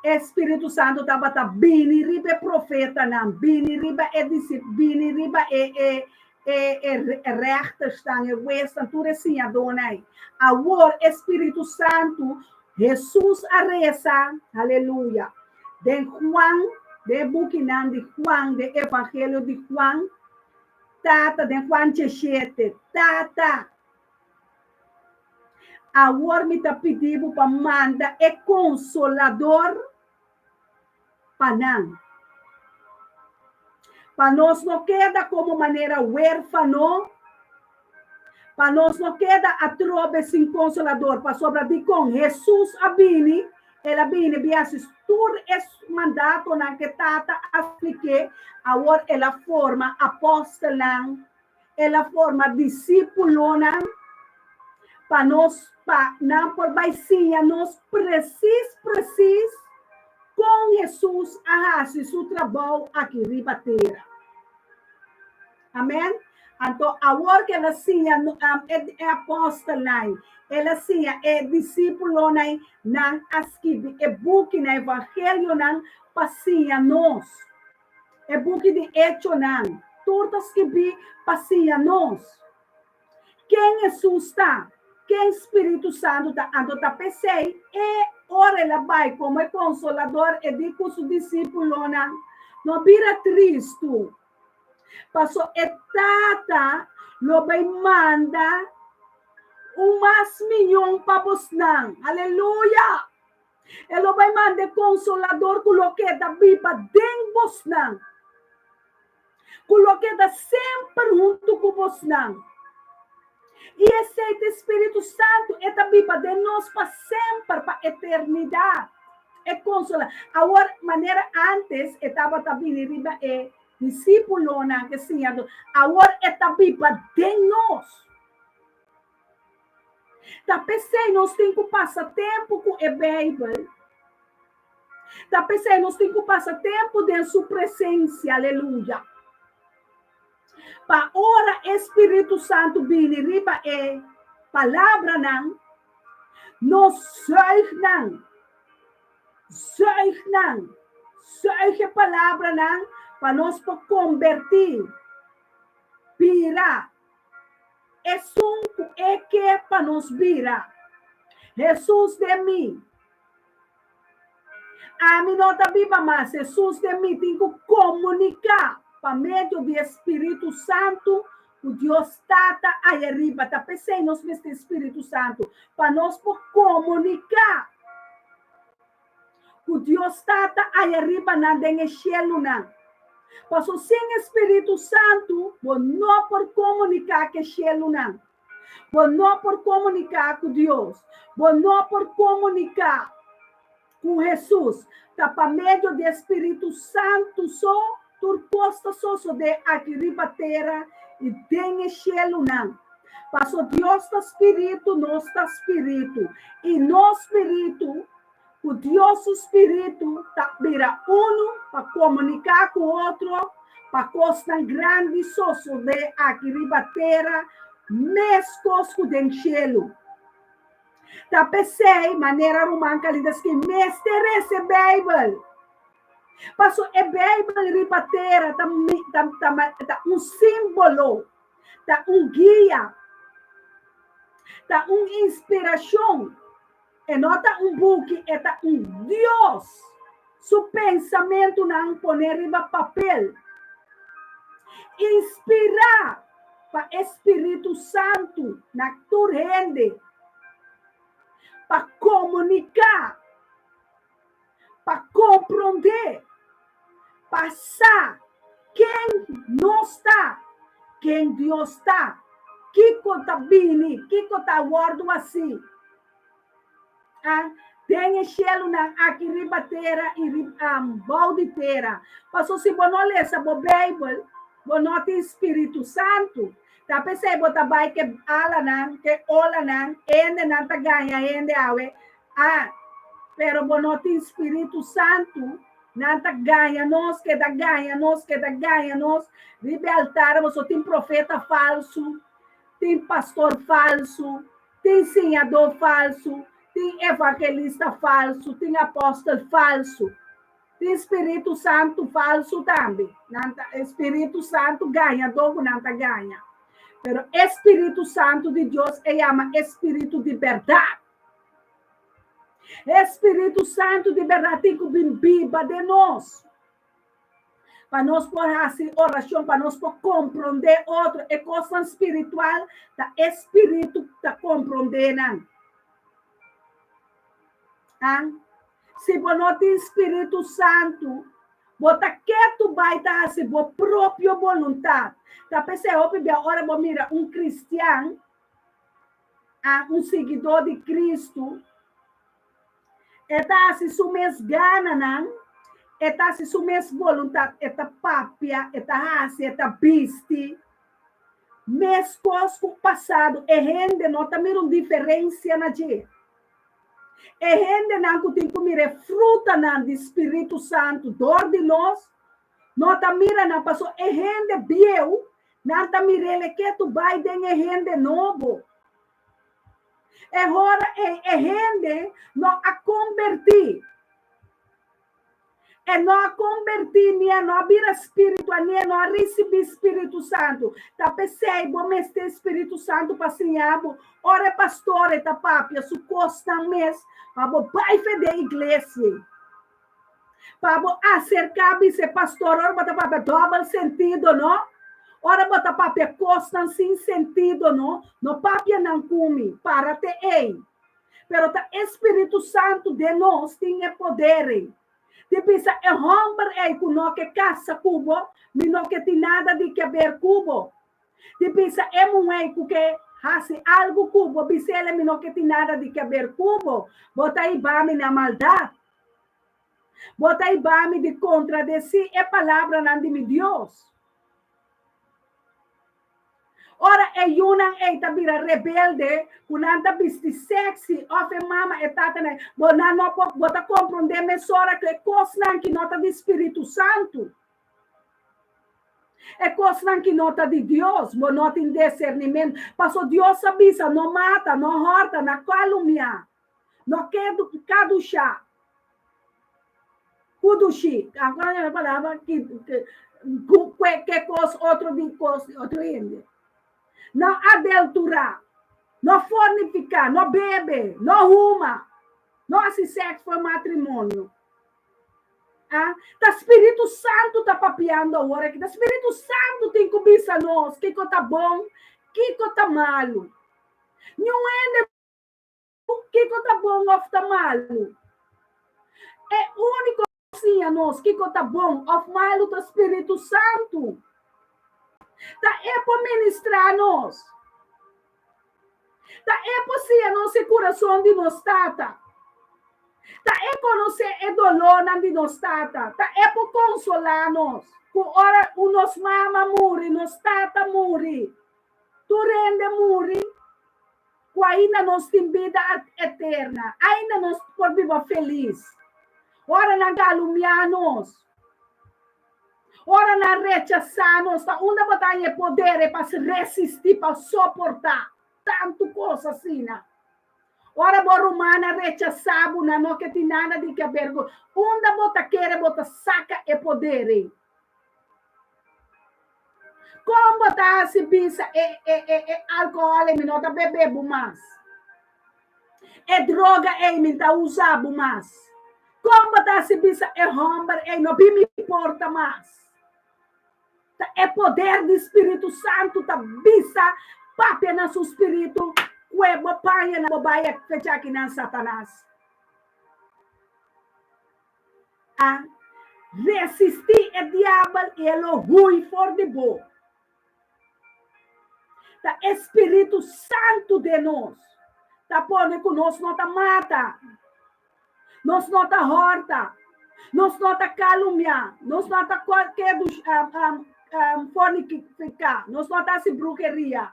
Espírito Santo estava bini riba profeta não, bini riba bini riba rechter staan, westan, tudo assim a dona aí. Agora Espírito Santo, Jesus a reza, aleluia. Den Juan, de buquinan de Juan, de Evangelho de Juan, tata, de Juan 17, tata. Agora me está pedindo para mandar é consolador para nós. Para nós não queda como maneira huérfano, para nós não queda atrobe sem consolador, para sobreviver com Jesus abini, ela bine biasis tur es mandato na que tata aplique, agora ela forma apóstola, ela forma discípulona, para nós, para não por baicinha, nós precis com Jesus a fazer seu trabalho aqui ribateira. Amém? Então, agora que ela sim é apóstola, ela sim é discípulo, não asquive, é book na evangelho, não passinha nós. É book de hecho, não. Todas que vi passinha nós. Quem Jesus está? Quem Espírito Santo está? Ando tá pensei, e ora ela vai como é consolador e diz com seu discípulo, não vira triste. Passou etata, lo vai manda mais milhão para você. Aleluia! Ele vai mandar consolador coloque da Bíblia dentro você. Coloque da sempre junto com você. E esse Espírito Santo é da Bíblia de nós para sempre, para a eternidade. É consola. Agora, maneira antes, estava também riba é discípulo, que sim, agora é da Bíblia de nós. Tá pensei, nós temos que passar tempo com a Bíblia. Tá pensei, nós temos que passar tempo de sua presença, aleluia. Para ora Espírito Santo vini riba é palavra não, nós zuig palavra não, para nós convertir, virar. É sunco é que para nós virar. Jesus de mim. A mim não tá viva mais, Jesus de mim tem que comunicar. Para meio do Espírito Santo, o Deus Tata aí arriba, tá pensei nós nesse Espírito Santo, para nós por comunicar. O Deus Tata aí arriba na dengue cielo não. Passou sem Espírito Santo, não por comunicar que cielo não. Não por comunicar com Deus, não por comunicar com Jesus. Tá para meio do Espírito Santo só turposta só de aqui ribateira e tem cielo não. Passou Deus está espírito, nós está espírito. E no espírito, o Deus espírito tá vira para comunicar com o outro, para costa grande só de aqui ribateira, mescos com o cielo. Tá pensei, maneira romântica, lindas que mestre esse Bíblia. Passou a Bíblia ribateira, tá um símbolo, tá guia, tá inspiração. E nota book, é tá Deus. Seu pensamento não poner riba papel. Inspirar para Espírito Santo na tua rende. Para comunicar. Para compreender. Passar quem não está, quem Deus está, que está bem, que está guardo assim. Tem enxelo na aqui ribatera e bauditeira. Passou se bonole essa Bible, bonote Espírito Santo. Tá pensei bota bai que ala nan, que ola nan, ende nan ta ganha, ende awe. Pero bonote Espírito Santo, nan ta ganha nos, que da ganha nos, que da ganha nos. Ribe altar, você tem profeta falso, tem pastor falso, tem ensinador falso, tem evangelista falso, tem apóstolo falso, tem Espírito Santo falso também. Espírito Santo ganha, dogo não ganha. Pero Espírito Santo de Deus é chama Espírito de verdade. Espírito Santo de verdade tem que vir de nós. Para nós fazer oração, para nós compreender outro, é coisa espiritual, da Espírito está compreendendo. Se você não tem Espírito Santo, você quer tu vai dar a sua própria vontade. Tá pensando, agora vou mirar um cristiano, um seguidor de Cristo, está se sumes gana, não? Está se sumes vontade, está papia, está raça, está biste. Mes coisas com o passado, e rende não também uma diferença na dia. E rende não que tem que mirar fruta não do Espírito Santo, dor de nós, não tá mira não passou, e rende bieu, não tá mirele que tu vai de e rende novo. E agora e rende não a convertir. E não a convertir, nem não abrir Espírito, nem não receber Espírito Santo. Tá pensei, bom este Espírito Santo para ensinar, ora pastor, eta papia, su costa mês, para vai feder igreja. Para acercar-se pastor, ora bota papia, double sentido, não? Ora bota papia, costa sem sentido, não? No papia não come, para te ei. Pero tá Espírito Santo de nós tem poder. Te pensa, é homem é que não que caça cubo, mas não que tem nada de que ver cubo. Te pensa, é mulher que faz algo cubo, mas ele não que tem nada de que ver cubo. Bota aí bame na maldade. Bota aí bame de contra de si, é palavra não de meu Deus. Ora, é uma eita vira rebelde, quando viste sexy, ofe mama e tata, bona não bota compreender mesora que é coisa que nota de Espírito Santo. É coisa que nota de Deus, mas não tem discernimento. Passou Deus avisa, não mata, não horta, não calumnia, não quer caduchar. Kudushi, agora é a palavra que coisa outro índio. Não adulterar, não fornicar, não beber, não ruma, não assistir sexo for matrimônio. O Espírito Santo está papiando agora, que o Espírito Santo tem que cobiçar nós, que está bom, que está malo. Não é que está bom ou está malo. É único assim a nós, que está bom ou malo do Espírito Santo. Tá é para ministrar nós. Tá é para ser nosso coração de nós tata. Tá é conhecer o dolor de nós tata. Tá é para consolar nós. Por hora o nosso mama muri, nós tata muri. Tu rende muri. Com ainda nós tem vida eterna. Ainda nós por viver feliz. Ora na calumniar nós. Ora na rechazar nós, onde batalha poder para se resistir, para suportar tanto coisa assim. Ora a romana rechazar, não que tem nada de que vergonha. Onde bota quer, bota saca e poder. Como botar se bisa álcool, e não tá beber mais. E droga, e não tá usar mais. Como botar se bisa homem, e não me importa mais. É poder do Espírito Santo, tá bisa, papia na seu espírito, cueba paia na bobaia, fecha aqui na Satanás. Resistir o diabo e ele rui for de boa. Tá Espírito Santo de nós, Tapone que nós não tá mata. Nós não tá horta. Nós não tá calúnia. Nós não tá qualquer fornicar. Nós não tá se bruxeria.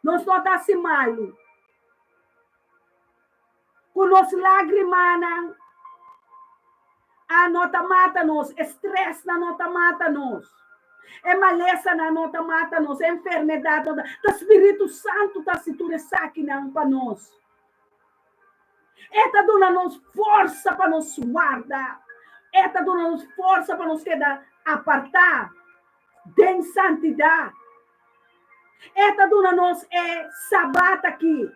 Nós não tá se malo. Com nós lágrimas, a nota mata-nos, estresse na nota mata-nos, maleza na nota mata-nos, enfermidade, o Espírito Santo está se turesaquinando para nós. Está dando-nos força para nos guardar, está dando-nos força para nos quedar apartar de santidade. Está dando-nos sabato aqui.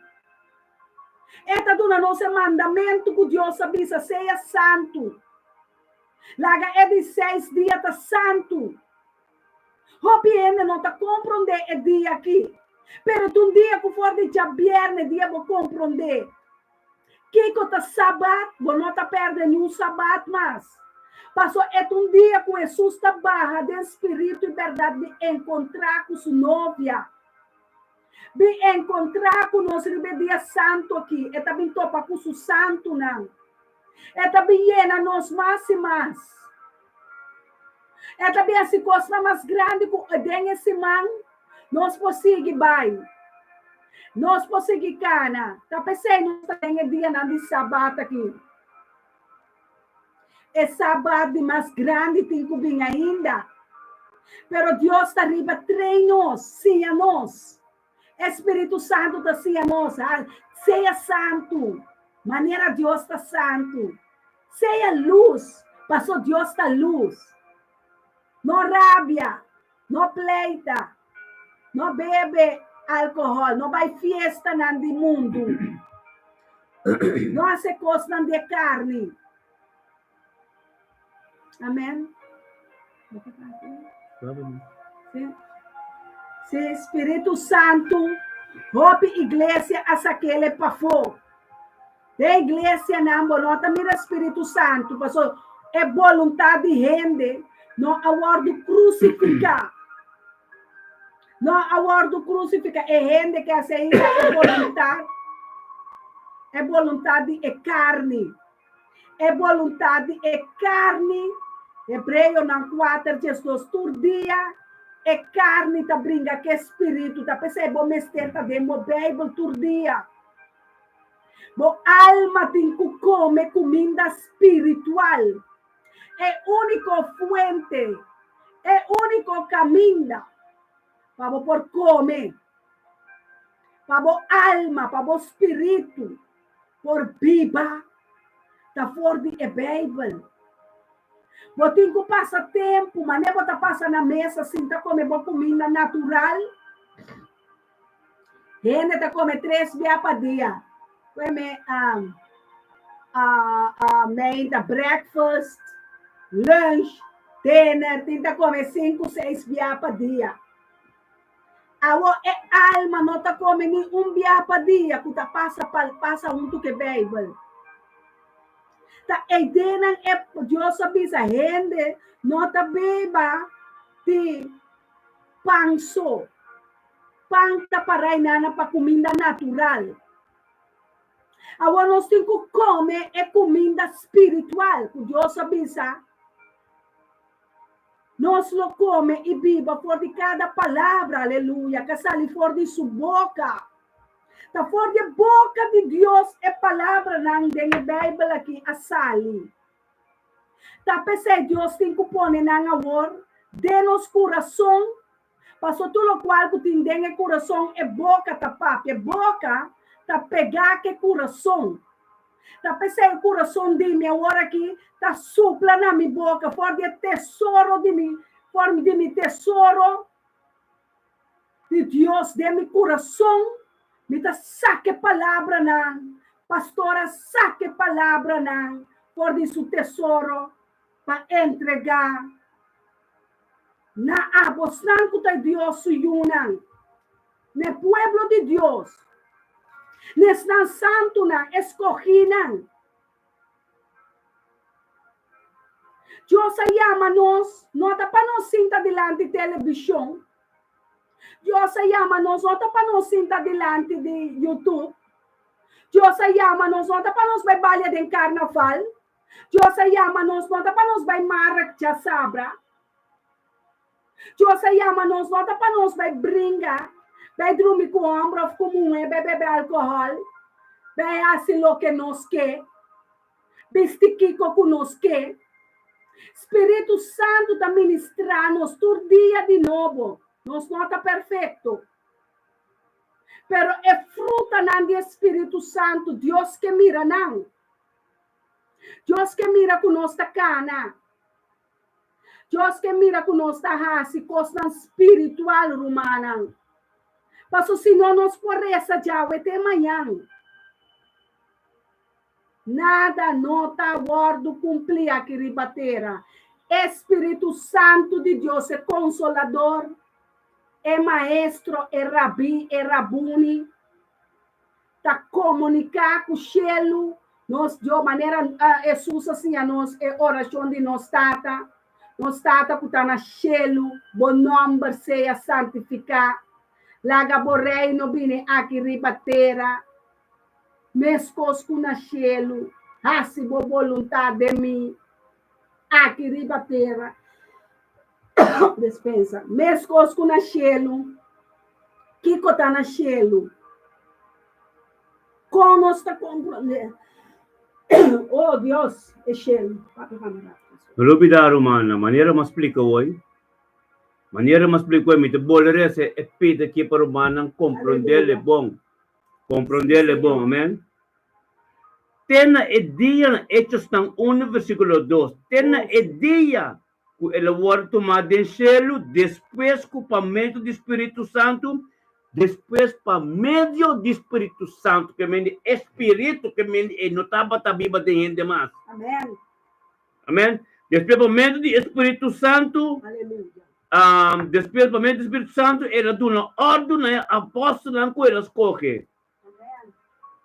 Está dando-nos mandamento que Deus avisa, seja santo. Laga é de 6 dias tá santo. Hopi ainda não tá compreender é dia aqui. Pero um dia que for de viernes, dia vou compreender. Que tá sábado, vou não tá perdendo nenhum sábado mais. Passou é um dia que Jesus tá barra de espírito e verdade de encontrar com sua novia. De encontrar com nosso dia santo aqui. É também topa com o santo não. É também llena nos mais e mais. É também assim coisa mais grande que tem esse man. Nós conseguimos vai. Nós conseguimos cana. Tá pensando que tem dia de sábado aqui. É sábado mais grande tem que vir ainda. Pero Deus está arriba treinos, sim a nós. Espírito Santo está sim a nós. Seja santo. Maneira Deus está santo. Seja luz. Passou Deus está luz. Não rabia. Não pleita. Não bebe álcool. Não vai fiesta no mundo. Não hace coisa de carne. Amém? Se Espírito Santo, roupe igreja a aquele para fora. De igreja não, não também Espírito Santo, passou é vontade de gente, não aguardo crucificar. Não aguardo crucificar, é gente que hace isso, é vontade, é carne. É vontade, é carne. Hebreu não 4, Jesus, todo dia, é carne, tá brinca que espírito, tá pensando, vou mexer, tá dentro do Bíblia todo dia. Bo alma tem que comer comida espiritual. É único fuente, é único caminho para por comer, para o alma, para o espírito, por viva, tá fora de Bíblia. Vou ter que passar tempo, mas nem vou passar na mesa assim, tá comer boa comida natural. Gente tá comer 3 vezes por dia. Come main, breakfast, lunch, dinner, tenta comer 5, 6 vezes por dia. A alma não tá comendo nem 1 vez por dia, que tá passa junto que Bíblia. Tá edena é Deus avisa gente não tá beba de panso. Pão tá para nana para comida natural. Agora nós temos que comer é comida espiritual, que Deus avisa. Nós lo come e viva por de cada palavra, aleluia, que sai fora de sua boca. Tá fora da boca de Deus é palavra na Bíblia aqui a sali. Tá pensando Deus tem que pôr na agora de nos coração, passou tudo o qual que tem dentro coração é boca tá papo, é boca tá pegar que coração. Tá pensando coração de mim agora aqui tá supla na minha boca, fora de tesouro de mim, fora de meu tesouro de Deus de meu coração. Me dá saque palavra não, pastora saque palavra não, por de seu tesouro para entregar na abos não que tá Deus suiunan, no pueblo de Deus, nesta santo não escoginan. Deus chama nós, não tá para nós sentar delante de televisão. Deus chama nós, não tá para nós sentar delante de YouTube. Dios llama nos nota para nos vai baile de carnaval. Dios llama nos nota para nos vai marcha sabra. Dios llama nos nota para nos vai brinca. Vai dormir com ombro comum, vai beber alcohol. Vai assim lo que nos quer. Bestiquico com nos quer. Espírito Santo está ministrando-nos todo dia de novo. Nos nota perfeito. Pero é fruta do Espírito Santo. Deus que mira não. Deus que mira com nossa cana. Deus que mira com nossa raça. Coisa espiritual romana. Mas o Senhor nos porreza já até amanhã. Nada nota guardo cumprir aqui ribateira. Espírito Santo de Deus é consolador, é maestro, é rabi, é rabuni. Tá comunicar com o cielo, nós de maneira Jesus assim a nós é oração de nós tata que tá na cielo, bom nome seja santificado. Laga bo reino bine aqui ribateira. Mescos com na cielo, hace bo vontade de mim, aqui ribateira, dispensa, mescos com na cielo, Kiko tá na cielo, como está compreendendo? Oh Deus, é cielo. Lupita Romana, maneira mas explica hoje, me te bolere se é pede aqui para Romana compreender é bom. Compreender é bom, amém? Tena é dia, Hechos 1, versículo 2. Tena é dia que ele vai tomar de cielo, depois com o pamento do Espírito Santo, depois para meio do Espírito Santo, que é Espírito, que é não estava viva de gente mais. Amém. Amém? Depois para meio do Espírito Santo, Aleluia. depois para meio do Espírito Santo, ele dá uma ordem, apóstolo, que ele escolhe.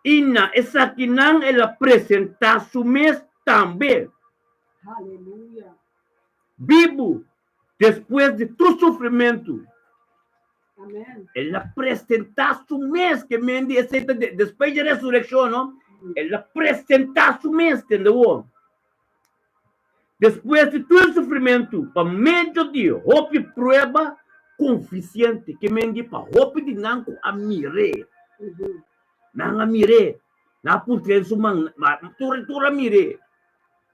Ina, essa que não ela apresenta su mês também. Aleluia. Vivo, depois de todo sofrimento. Amém. Ela apresenta su mês, que mendi, depois da ressurreição, não? Ela apresenta su mês, entendeu? Depois de todo sofrimento, para meio de hope prova conficiente, que mendi para hope de não amire. Nang amire, na putren sumang, tura mire.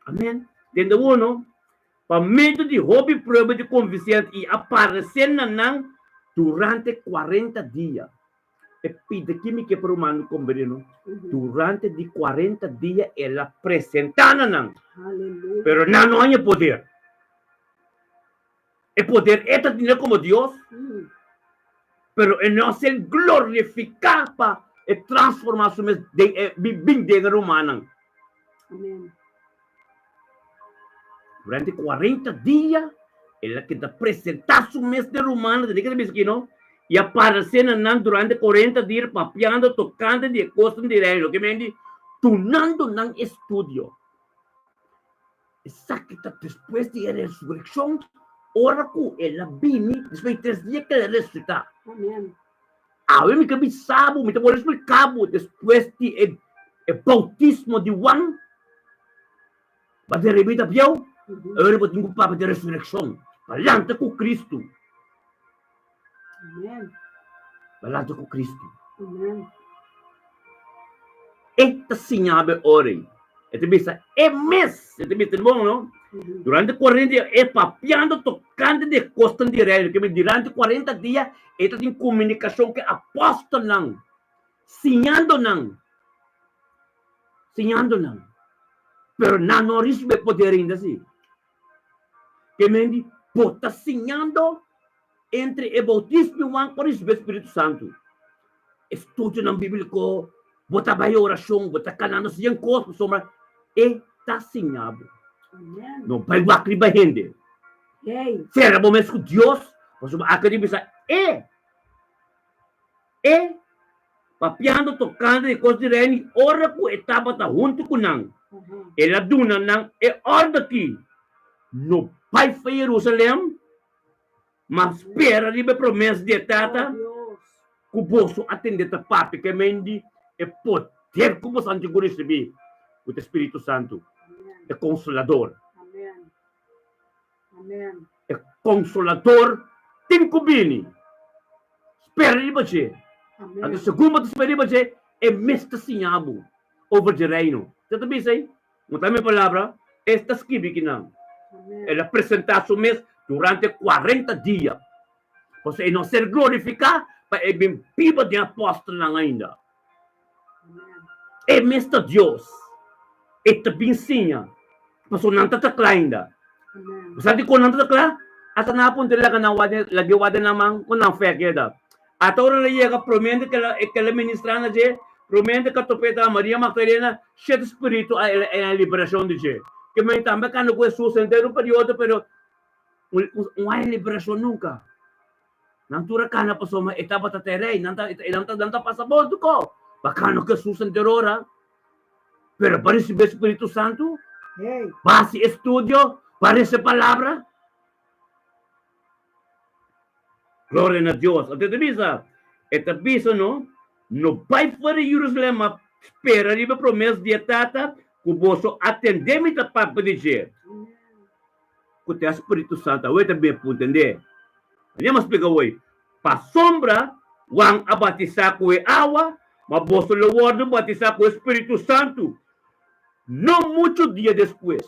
Amém? Entendeu, não? Para meio de hobby prova de convicente e aparecer na durante 40 dias. E pide que me que para o mano compreendo. Durante de 40 dias ela apresenta na. Aleluia. Pero não há poder. O poder é tanto como Deus. Pero não se glorificar para e transformação de bem romana. Amém. Durante 40 dias, ela que apresentar o mês de romana, de que não, e aparecendo durante 40 dias, papiando, tocando, de coisa de reino, que me diz, tunando no estúdio. Exacta, depois de ressurreição, ora que ela vini, depois de 3 dias que ela ressuscita. Amém. Eu me cabe sabo, me vou explicar depois de bautismo de Juan, para de revida piau, eu vou ter um papo de ressurreição, falando com Cristo. Amém. Falando com Cristo. Amém. Esta sinhabe orei. Esta bisa mês, esta bisa bom, não? Durante 40 dias, é papiando, tocando de costa de reino, que durante 40 dias, esta tem comunicação que apóstolo não, sinhando não, pero não recebe poder ainda assim. Que me diz, está sinhando entre o bautismo e o Espírito Santo. Estudo no bíblico, bota vai oração, bota canando sem coisa, sombra, está sinhado. Não vai guacri vai render. Será bom mesmo Deus? Mas a academia papiando, tocando de coisa de reino, ora que etapa está junto com não. Ela duna não é ordem aqui. Não vai para Jerusalém, mas espera de promessa de tata, que o bolso atender a papi que mendi é poder poder como Santo Guru recebi o Espírito Santo. É consolador. Amen. Amen. É consolador. Tem kubini. Espera de você. Amen. Ang segundo espera de você é mesta sinhabo over the reino. Você também sei? Não tem minha palavra? Estas kibikinang. Amen. Ela apresentar su mês durante 40 dias. Você não ser glorificado para é bem piba de apóstolo lang ainda. Amen. É mesta Deus. É também sinha. Paso nang tatakla ainda. Amen. Sabi ko nang tatakla, at napon nila ka na lagi wade namang kunang fekeda. At orang lagi ka promende que la ministra na je, promende ka topeta Maria Magdalena, siya espiritu ay liberação de je. Que may também ka no Jesus entero período, pero não há liberação nunca. Nang tura ka na paso ma etapa taterei, nanta pasaporte ko. Baka no Jesus entero ra. Pero para esse Espírito Santo, Hey. base estudio, para essa palavra. Glória a Deus. Até te bisa, no? No vai para Jerusalém, espera a promessa de tata, que você atendemos a papo de dizer. Que o Espírito Santo, eu também para entender. Vamos explicar hoje. Para sombra, vão abatizar com a água, mas você lo batizar com o Espírito Santo. Não muito dia depois.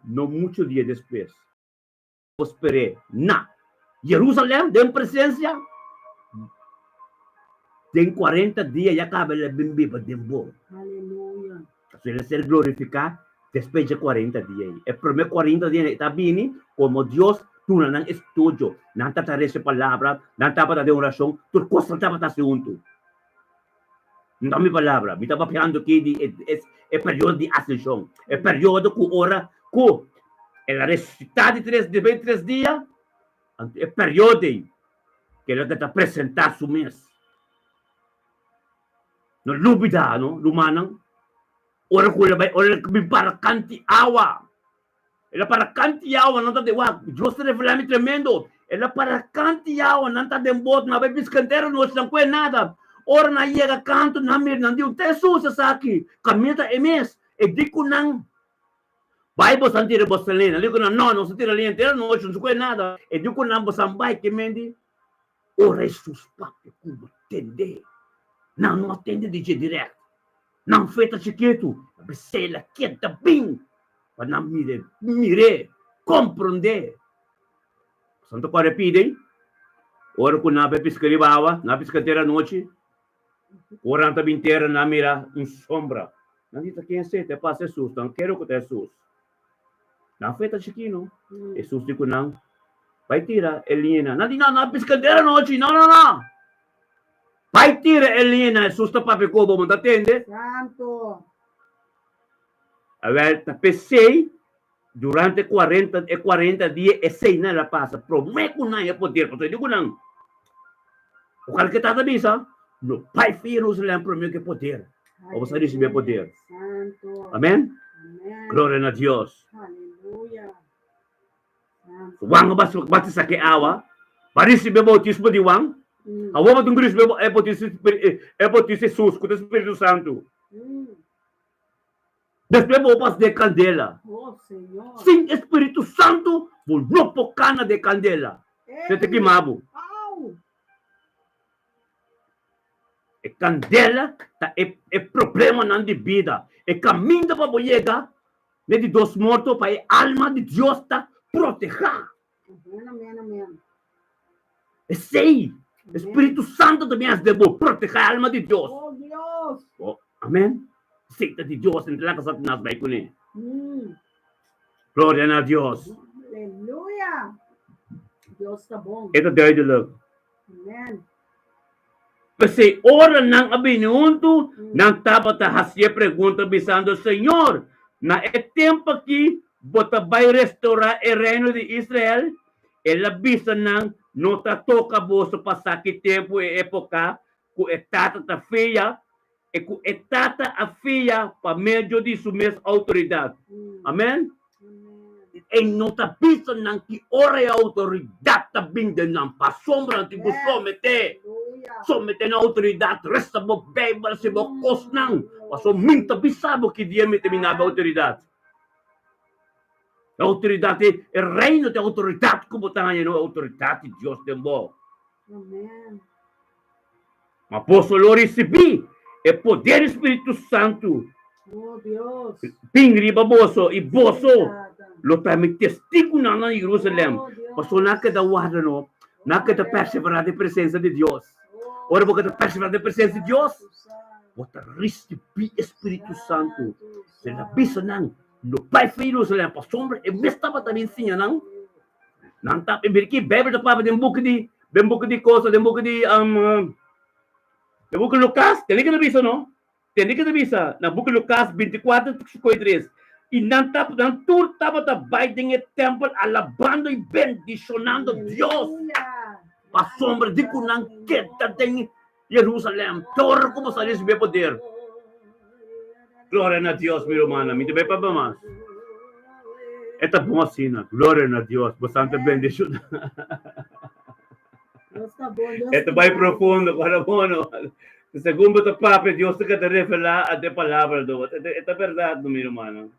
Não muito dia depois. Eu esperei. Na Jerusalém, tem presença. Tem 40 dias, já acaba a bimbiba de tempo. Aleluia. Se ele ser glorificado, depois de 40 dias. É primeiro 40 dias, está vindo, como Deus, tu não estudo, não está a essa palavra, não está para dar oração, tu costa está para junto. Não me palavra, me estava falando aqui é período de ascensão, é período que ora, que ela ressuscitar de 23 dias, é período que ela está apresentar seu mês. Não dúvida, não, lumanang, ora que ela para canti awa, ela para canti awa, não está de wag, Deus se revela tremendo, ela para canti awa, não está de bote, não vai piscanteiro, não se não é nada. Ora na iega canto na mir nang diu Jesus sa aqui camita emes e dico nang Bible santire bosalena dico não santire ali inteira não hoje não nada e dico nang bosambai que mendi o Jesus papo como atende não atende de direto não feita chiquito besela quieta bem para não mire compreender santo para pide ora com na pescaria bawa na pescadeira noite 40 inteira na mira em sombra. Não diz quem é te passa Jesus, não quero que te Jesus. Não feita chiquinho. Jesus diz não. Vai tirar Elina. Não diz não, pescadeira noite, não. Vai tirar Elina, Jesus está para pecar, vamos atender. Santo. A ver, pensei durante 40 dias e 6 nela passa. Prometo não é poder, porque eu digo não. O cara que está da missa, no Pai Jerusalém primeiro que poder. Ou você receber poder. Santo. Amém? Amém. Glória a Deus. Aleluia. Wang batizar que água. Para receber bautismo de Wang. A Wang tem que receber bautismo Jesus com o Espírito Santo. Depois vou passar de candela. Oh, Senhor. Sem Espírito Santo, vou não pôr cana de candela. Você tem que mabo. É candela, é problema não de vida. É caminho para chegar, né, de dos mortos, para a alma de Deus está proteger. Amém. É sei. Espírito Santo também é de proteger a alma de Deus. Oh, Deus. Oh, amém? Seita de Deus, entre lá que Satanás vai com ele. Glória a Deus. Aleluia. Deus está bom. Ito duidelijk. Amém. Kasi ora ng abinunto, nang tapat hasya pergunta bisando, Senhor, na tempo que bota vai restaurar o reino de Israel, ela bisa nang nota toca bolso passar que tempo e época, ku etata ta filha, e ku etata a filha para meio de sua mesma autoridade. Amém? não tá pensando não que ora a autoridade tá vindo não para sombra tipo someter na autoridade resta bo Bible se bo cos não passo muito bisabo que dia me terminar a autoridade. A autoridade é reino de autoridade como tá aí no autoridade de Deus tembo. Amém. Mas posso receber é poder Espírito Santo. Oh, Deus. Pingri baboso e boso. Lo tami testigo na Jerusalém. Passo na que da guarda no, na que da perseverar da presença de Deus. Ora porque da perseverar da presença de Deus. Bota receber Espírito Santo. Se la bisa nang no pai filho se pa sombra e me estava também sim não. Não tá em que Bíblia da papa de book de coisa de book de Lucas, tem que na bisa não? Tem que na bisa na book Lucas 24:53. E não estava trabalhando no templo, alabando e bendicionando Deus. A sombra de Cunang queda em Jerusalém. Torre como se recebe poder. Glória a Deus, meu irmão. Me deve para mais. Esta boa cena. Glória a Deus. Bastante bendição. Esta vai profundo, para bueno. Segundo o Papa, Deus te quer revelar a palavra. Esta é verdade, meu irmão.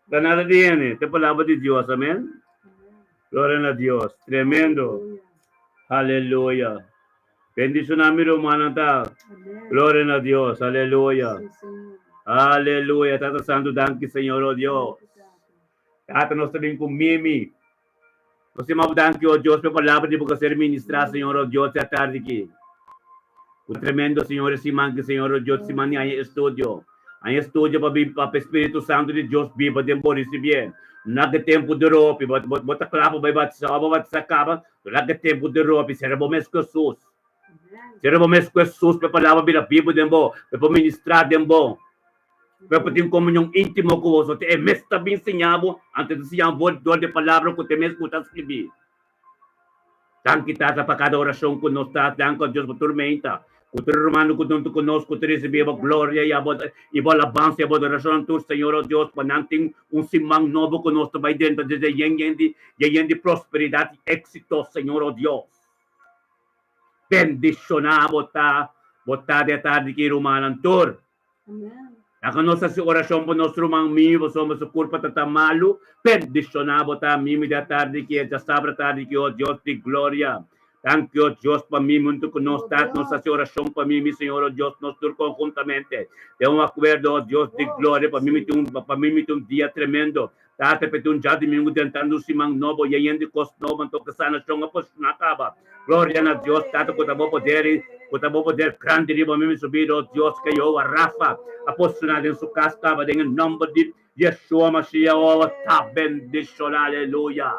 Nada tiene, te palabra de Dios, amén. Gloria a Dios, tremendo. Aleluya. Bendición a mi hermano. Gloria a Dios, aleluya. Aleluya, Tata Santo, danke, Señor, oh Dios. Tata, nos también con Mimi. Nos estamos danke, oh Dios, por palabra de porque ser ministrar, Señor, oh Dios, esta tarde aquí. Un tremendo, Señor, Simán, que Señor, oh Dios, Simán, y hay estudio. Aí estudia para o Espírito Santo de Deus viva tempo receber. Naquele tempo de roupa, bota claro, vai bater acaba. Naquele tempo de roupa, será bom mesmo que Jesus. Será bom mesmo que Jesus para palavra bila Bíblia tempo, para ministrar tempo. Para ter comunhão íntima com você. É mesmo também ensinado antes de se envolver de palavra que você mesmo está escrever. Tanto que está para cada oração que nós está, tanto que Deus tormenta. O teu irmão que junto conosco te recebeu a glória e a alabança e a adoração do Senhor, oh Deus, para não ter simão novo conosco vai dentro de de prosperidade e êxito, Senhor, oh Deus. Bendicionar, botar de tarde que irmão Antor. A nossa oração para nosso irmão meu, somos o corpo está malo, bendicionar, botar mim de tarde que já sabe tarde que, oh Deus, de glória. Thank you, Deus, para mim, muito que nós estamos, nossa oração para mim, Senhor, Deus, nós todos conjuntamente. É um acordo, Deus, de glória, para mim, um dia tremendo. Tata, para um dia domingo, tentando se man novo, e ainda costa novo, então que sana chão, após não acaba. Glória a Deus, Tata, que eu vou poder, grande, para mim, subir, oh Deus, que eu, a Rafa, após não em sua casa, estava em nome de Yeshua, Mashiach, oh, tá bendicionado, aleluia.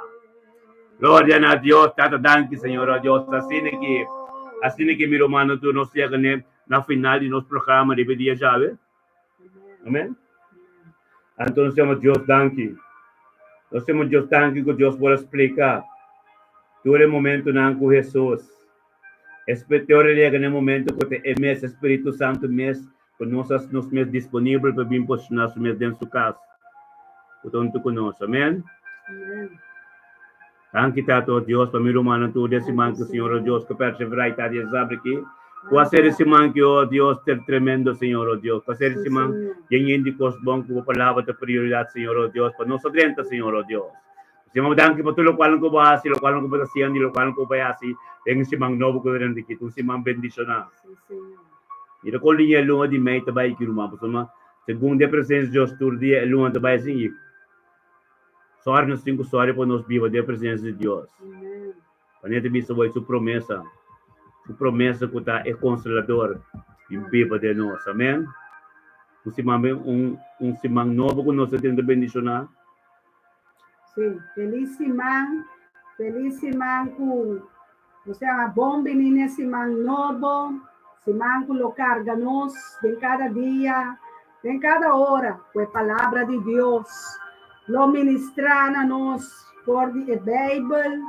Glória a Deus, Tata, danke, Senhor, oh Deus, assim que meu irmão, tu nos chega na final de nosso programa de dia já, amém? Então, nós temos Deus, danke. Nós temos Deus, danke, que Deus pode explicar. Todo o momento não com Jesus. Espero que no momento que o Espírito Santo mesmo, que nós nos disponível para vir posicionar dentro do casa. Portanto, conosco, amém? Amém. Anche tato Dios para meu irmão tu desse manco Senhor Deus que perseverar tá de sabe aqui o ser esse manco oh Deus ter tremendo Senhor Deus o ser esse manco em indicos bom com palavra de prioridade Senhor Deus para nós adrenta Senhor Deus se mo danke para tudo qual ko ba si lo qual ko ba sian di lo qual ko ba si em esse manco novo que vem daqui tu se man bendicionar e lo colinha lunga di meta vai que irmão para segundo a presença de Deus tur dia lunga de vai assim só nos cinco histórias para nós viver da presença de Deus. Para gente ver sua promessa que está é consolador e viva de nós, amém? Um semana novo que nós temos de bendicionar. Sim, feliz semana com você é bom venir nesse semana novo, semana que lo carga nós em cada dia, em cada hora, com a palavra de Deus. Lo ministrar a nós por a Bíblia,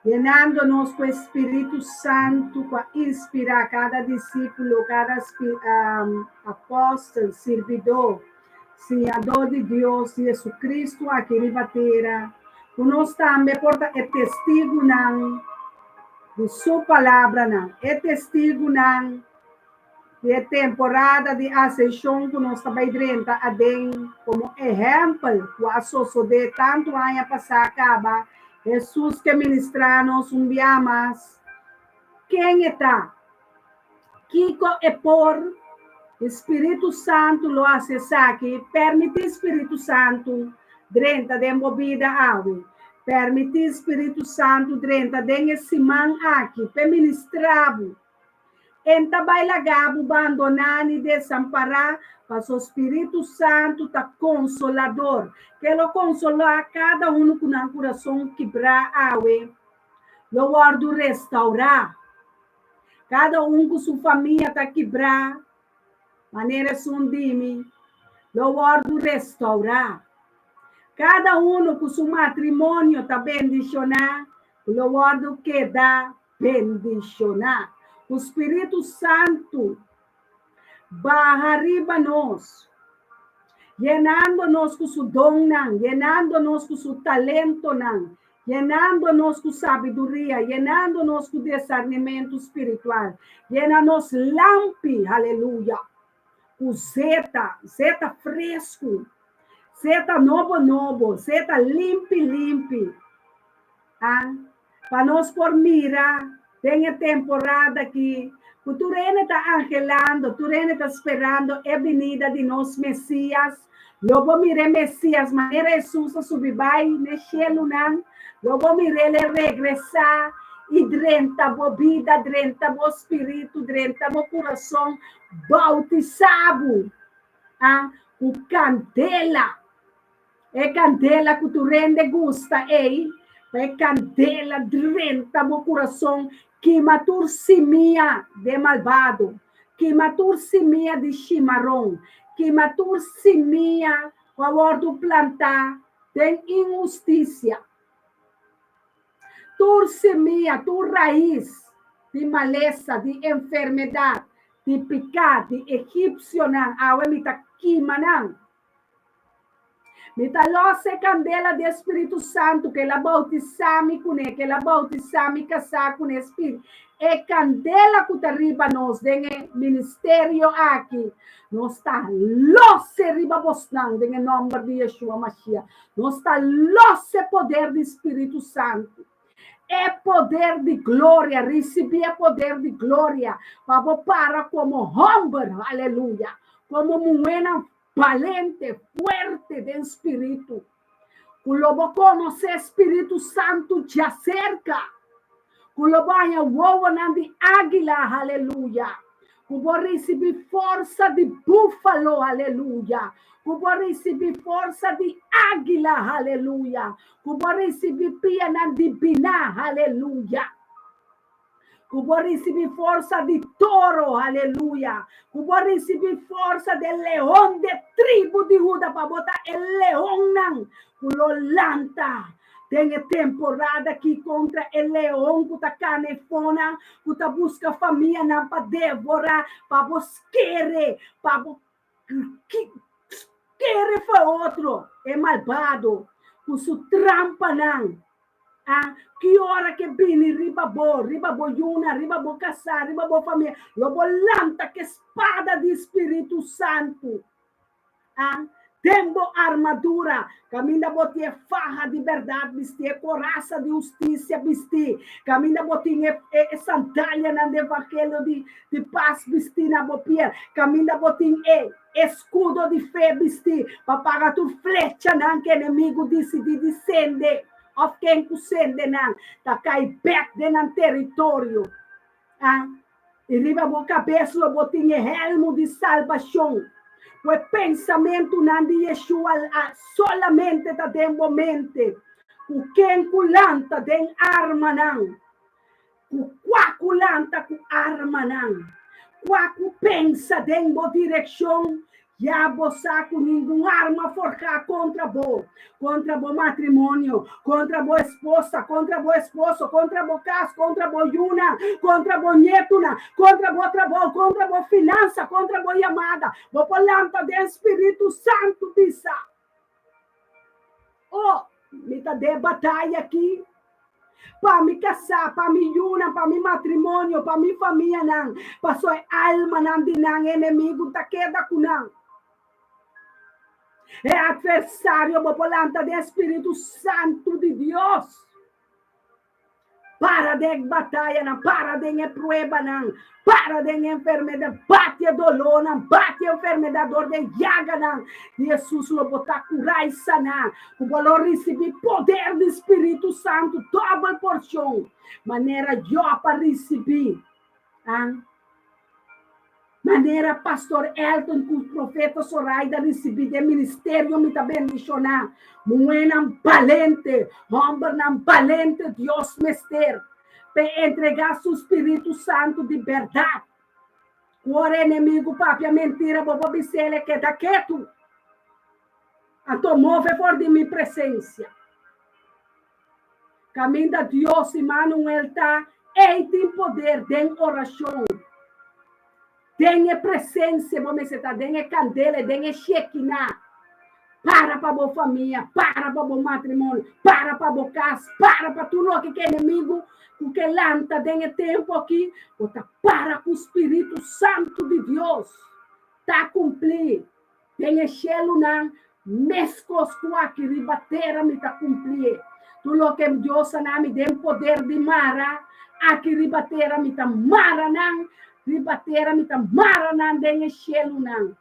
llenando-nos com o Espírito Santo para inspirar cada discípulo, cada apóstolo, servidor, Senhor de Deus, Jesus Cristo, aqui na terra, nós também porta é testigo não de sua palavra não, é testigo não de temporada de ascensão que nós também drenta a den como exemplo, o associo de tanto ano passar acaba, Jesus que ministrar-nos dia mais, quem está? Kiko é por Espírito Santo lo acessa aqui, permite Espírito Santo drenta de movida água, permite Espírito Santo drenta de esse man aqui, para ministrar. Enta bailagabo abandonar e desamparar, mas o Espírito Santo tá consolador, que lo consolar cada um com o coração quebrar água, lo guardo restaurar, cada um com sua família tá quebrar, maneira sundimi, lo guardo restaurar, cada um com seu matrimônio tá bendicionar, lo guardo queda bendicionar. O Espírito Santo barra arriba nós, llenando-nos com seu dom, llenando-nos com seu talento, llenando-nos com sabedoria, llenando-nos com discernimento espiritual, llena-nos lampi, aleluia, com zeta fresco, zeta novo, zeta limpi, para nós por mirar. Tem a temporada que o Turene está angelando, Turene está esperando a venida de nós Messias. Logo mire Messias, maneira Jesus a subir vai no cielo, não. Logo mire ele regressar e drenta a vida, drenta o espírito, drenta o coração, bautizado, com candela. É candela que o Turene gosta, é candela drenta o coração, que matur semia de malvado, que matur semia de chimarrão, que matur semia do plantar de injustiça. Tu semia, tu raiz de maleza, de enfermidade, de pecado, de egípcio, a emita quimanang. Mitalose candela de Espírito Santo, que ela bautizame com ele, que ela bautizame casar com o Espírito. É candela que arriba nós, tem ministério aqui. Nós está loce arriba bosnang, em nome de Yeshua Mashiach. Nós está loce poder do Espírito Santo. É poder de glória, receber poder de glória, para como homem, aleluia, como mulher valente, fuerte de espírito. Culo conoce Espírito Santo já cerca. Culo banha wowanan de águila, aleluia. Cubo receber força de búfalo, aleluia. Cubo receber força de águila, aleluia. Cubo receber pianan de biná, aleluia. Cubo receber força de touro, aleluia. Cubo receber força de leão de tribo de Judá para botar o leão não. Culo lanta. Tem temporada aqui contra o leão que está canefona, que está busca família não para devorar, para buscar, para querer foi outro, é malvado, com sua trampa não. Que hora que vini riba bo yuna, riba bo casar, riba bo família, lobo lanta que espada de Espírito Santo. Tembo armadura, caminha botinha farra de verdade, vestir, coraça de justiça, vestir, caminha botinha sandália na evangelho de paz, vestir na bopia, caminha botinha escudo de fé, vestir, para pagar tu flecha, não que inimigo disse de descender. Of quem kusende nang tá cai back dentro território, e riba bo cabeça lo botinha helmo de salvação, o pensamento não de Yeshua solamente tá dentro mente, o quem culanta den arma não, o quaculanta com arma não, quacu pensa dentro direção Diabo saco nenhuma arma forjar contra bo matrimônio, contra bo esposa, contra bo esposo, contra bo casa, contra bo yuna, contra bo netuna, contra bo trabalho, contra bo finança, contra bo chamada, bo palavra do Espírito Santo bisa. Oh, me tá de batalha aqui. Para me casar, para me yuna, para me matrimônio, para me família não, para sua alma não de não inimigo da queda com não. É adversário, popolanta do Espírito Santo de Deus. Para de batalha, não, para de prueba, não, para de enfermidade, bate a dolor, não, bate a enfermidade, dor de llaga, não. Jesus lo botar curar e sanar. O valor receber poder do Espírito Santo, double porção. Maneira eu para receber. Maneira pastor Elton, com o profeta Soraida receber de ministério, me também bendicionar. Muenam valente, homem não valente, Deus mester, para entregar seu Espírito Santo de verdade. O inimigo, papi, a mentira, bobo bicele, que da quieto. Então, move por de minha presença. Caminho de Deus, Emmanuel, está, e tem poder, tem oração. Tenha presença, vamos dizer, tenha candela, tenha Shekinah. Para a boa família, para a bom matrimônio, para a boa casa, para tudo que é inimigo, porque lanta, tenha tempo aqui, para com o Espírito Santo de Deus. Está cumprir. Tenha chelo não, mescos com aqui, ribatera me está cumprir. Tudo que Deus me dê poder de mara, aqui ribatera me está mara não, ribatera me tá mara nan dengue chelo nan,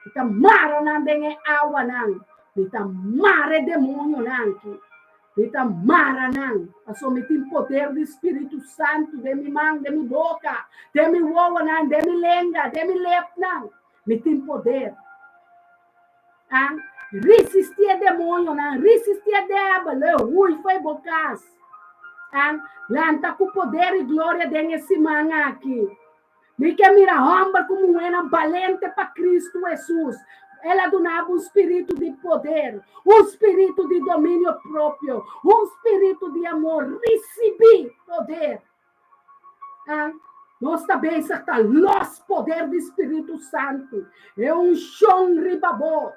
me tá mara nan dengue água nan, me tá mara demônio nan, me tá mara nan, assim me tem poder do Espírito Santo de minha mão, de minha boca, de minha uova nan, de minha língua, de minha lep nan, me tem poder. Resistir demônio nan, resistir diabo, rui foi bocas, lanta com poder e glória dengue esse manga aqui. Me que mira homem como era valente para Cristo Jesus. Ela donava um espírito de poder, um espírito de domínio próprio, um espírito de amor. Recebi poder. Nós também está los poder do Espírito Santo. É um chão ribabó.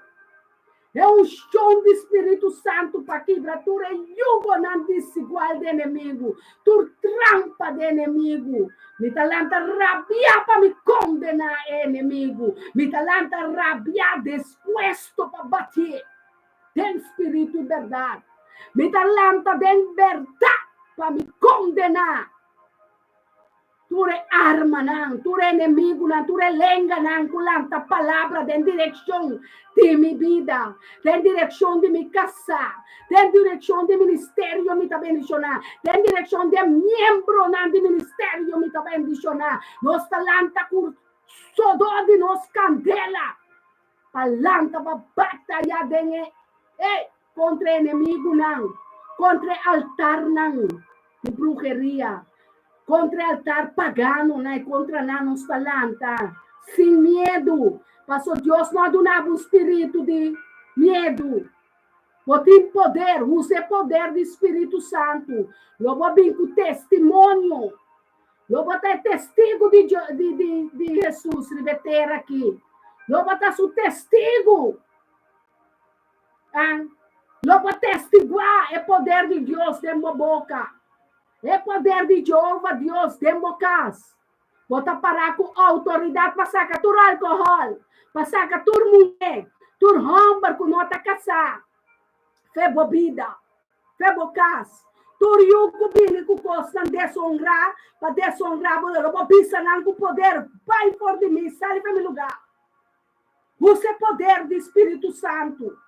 É um chão do Espírito Santo para quebrar tudo é jugo não desigual de inimigo, tu trampa de inimigo. Me talanta rabia para me condenar inimigo. Me talanta rabia disposto para bater. Tem espírito de verdade. Me talanta de verdade para me condenar. Tu é arma não, tu é inimigo não, tu é lenga não, culanta palavra de direção de minha vida, de direção de minha casa, de direção de ministério me tá bendicionar, de direção de membro não de ministério me tá bendicionar. Nós talanta com sodor de nós candela, palanta para batalhar contra inimigo não, contra altar não, de bruxeria. Contra altar pagano, né? Contra nós talanta, sem medo. Passou Deus não donava um espírito de medo. Você tem poder, use poder do Espírito Santo. Eu vou vir com testemunho. Eu vou ter testigo de Jesus, ribeteira aqui. Eu vou ter seu testigo. Eu vou testiguar o poder de Deus dentro da boca. É poder de Jeová, Deus, dembocas. Bota parar com autoridade para sacar tur álcool, para sacar tur mulher, tur homem, com nota caçar. Fé bebida, fé bocas. Tur yugo bíblico costa desonrar, para desonrar, eu vou pensar com poder, vai por de mim, sai para meu lugar. Você poder do Espírito Santo.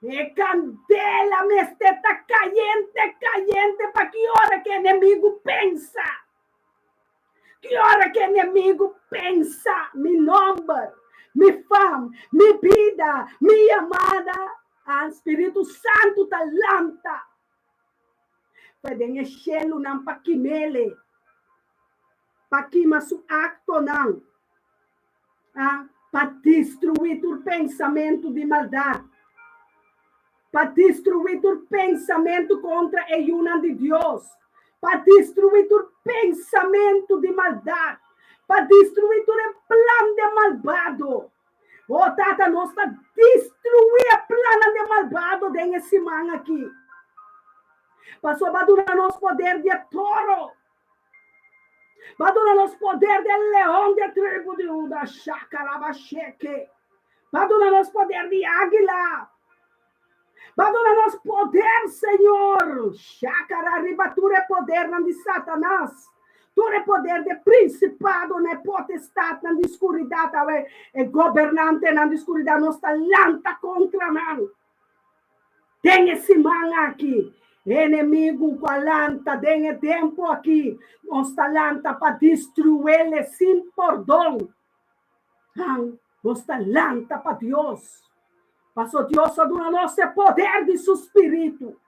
E candela, me está caliente, para que hora que o inimigo pensa? Que hora que o inimigo pensa? Me nome, me fama, me vida, me amada, o Espírito Santo talanta. Pode encher-lo não para que para que mas o acto não. para destruir o pensamento de maldade, para destruir o pensamento contra a união de Deus, para destruir o pensamento de maldade, para destruir o plano de malvado. Oh, Tata, nós está destruir o plano de malvado desse man aqui. Passou a durar nosso poder de touro. Vai durar nosso poder de leão de tribo de Uda, Chacarabacheque. Vai durar nosso poder de águila. Vai durar nosso poder, Senhor. Chacarariba, tu é poder não de Satanás. Tu é poder de principado, né? Potestade na escuridade, é governante na escuridade, nós está lanta contra nós. Tem esse man aqui. Inimigo com a lanta, tem tempo aqui. Nossa lanta para destruí-lo sem perdão. Nossa lanta para Deus. Passou Deus a dar nosso poder de seu espírito.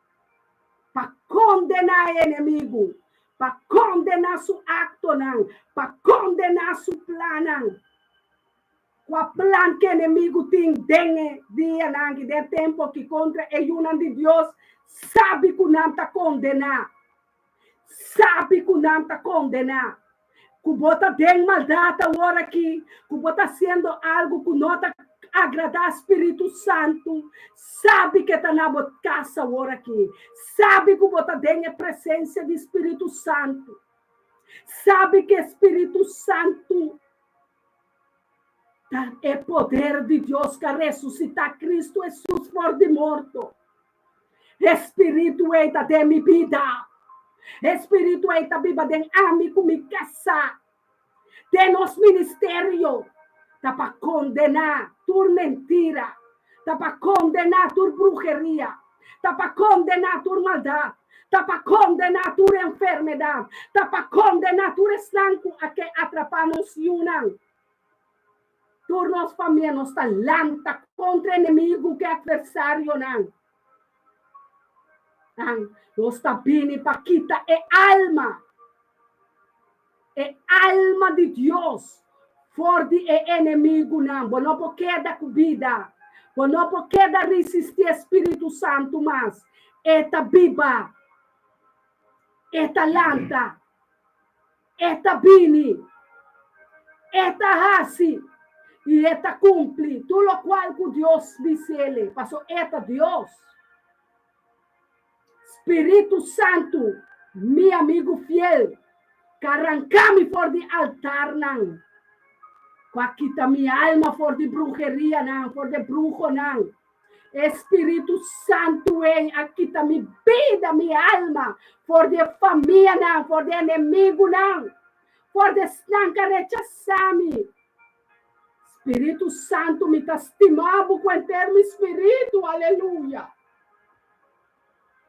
Para condenar o inimigo. Para condenar seu acto, para condenar seu plano. O plano que o inimigo tem dia, de tempo que contra a união de Deus, sabe que não está condenar. Sabe que não está condenar. Que bota tem maldade agora aqui. Que bota sendo algo que não está agradar ao Espírito Santo. Sabe que está na casa agora aqui. Sabe que bota tem a presença do Espírito Santo. Sabe que o Espírito Santo é poder de Deus que ressuscita Cristo Jesus por de morto. Espírito eita de minha vida. Espírito eita viva de amigo me casa. De nosso ministério. Tá para condenar tua mentira. Tá para condenar tua bruxeria. Tá para condenar tua maldade. Tá para condenar tua enfermidade. Tá para condenar tua estanco a que atrapamos unam. Tur nossa família não está lanta contra inimigo que é adversário não. Nós está bem para quitar a alma. A alma de Deus. For de inimigo não. Bom, não pode dar vida. Bom, não pode resistir Espírito Santo mas. Eta viva. Eta lanta. Eta bini. Eta hasi. E eta cumpre tudo o qual que Deus disse ele. Passou eta Deus. Espírito Santo, meu amigo fiel, que arranca-me fora de altar, não. Que quita minha alma fora de bruxeria, não. Fora de bruxo, não. Espírito Santo, aqui está minha vida, minha alma, fora de família, não. Fora de inimigo, não. Fora de estanca, rechaçar-me. Espírito Santo me está estimado com o termo espírito, aleluia.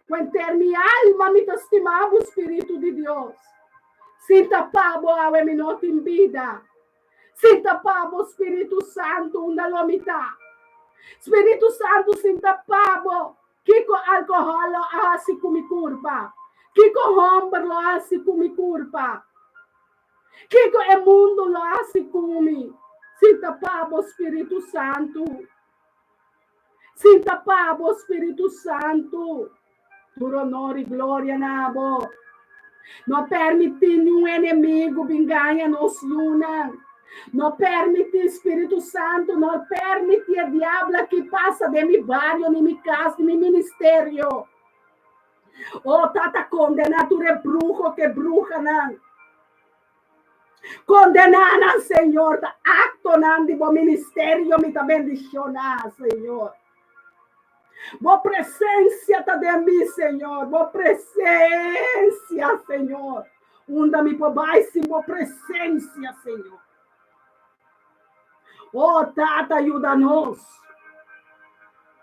Com o termo alma me está estimado o Espírito de Deus. Sinta pavo a minota em vida. Sinta pavo o Espírito Santo, uma lomita. Espírito Santo, sinta pavo. Kiko alcohol lo asi kumi curva. Kiko hombre lo asi kumi curva. Kiko e mundo lo asi kumi. Sinta pavo, Espírito Santo. Sinta pavo, Espírito Santo. Por honor e glória, nabo. Não permite nenhum inimigo vingar nos una. Não permite, Espírito Santo, não permite a diabla que passa de meu barrio, de minha casa, de meu ministério. Oh, tata condena, tu é bruxo, que bruxa, não. Condenar, Senhor, acto não de bom ministério, me também bendicionar, Senhor. Boa presença está de mim, Senhor. Boa presença, Senhor. Unda-me por baixo, boa presença, Senhor. Oh, Tata, ajuda-nos.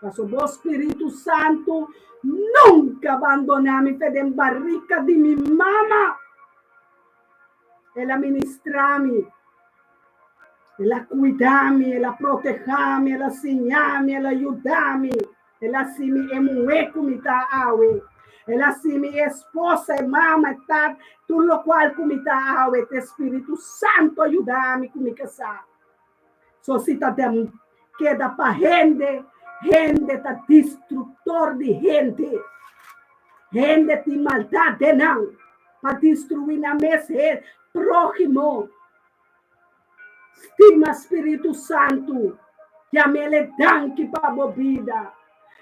Mas o bom Espírito Santo nunca abandonar-me, fede barrica de minha mama. Ela ministra-me. Ela cuida-me, ela protege-me, ela ensina-me, ela ajuda-me. Ela se me emuê comita awe. Ela se me esposa e mama tá tudo o qual comita awe. Te Espírito Santo ajuda-me com me casar. Sosita dem queda para gente tá destrutor de gente de maldade não, para destruir na mesa próximo. Estima Espírito Santo, chame-lhe danke para a bebida,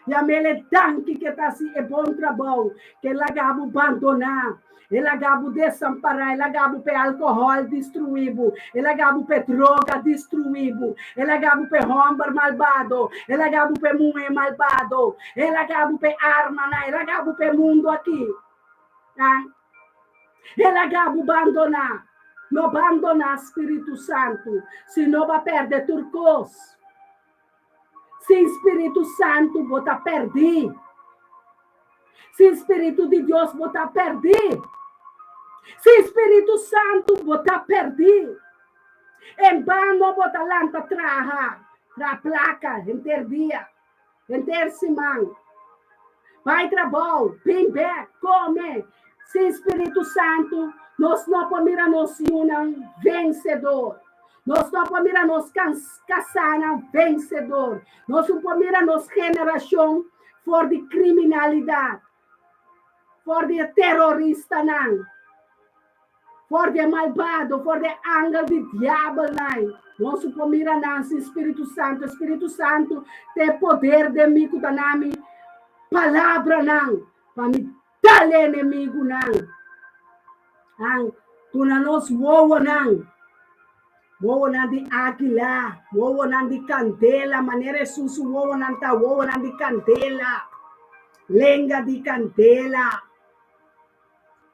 chame-lhe danke que está assim, é bom trabalho, que ela acaba abandonar, ela acaba desamparar, ela acaba para álcool destruído, ela acaba para droga destruído, ela acaba para homem malvado, ela acaba para mulher malvado, ela acaba para arma, ela acaba para mundo aqui. Tá? Ela acaba abandonar. Não abandonar Espírito Santo, senão vai perder turcos. Se Espírito Santo bota perder, se Espírito de Deus bota perder, se Espírito Santo bota perder, em vano bota lanta traja, tra placa, enter dia, enter semana, vai trabalho, vem back, come. Se Espírito Santo, nós não podemos ser um vencedor. Nós não podemos casar um vencedor. Nós não podemos geração for de criminalidade, for de terrorista, não. For de malvado, for de ángel de diabo, não. Nós não podemos ser Espírito Santo. Espírito Santo tem poder de mim, palavra, não. Para me dale inimigo não. Tu na nos wowo não. Wowo não de águila, wowo não de candela, maneira susu wowo não tá wowo não de candela. Lenga de candela.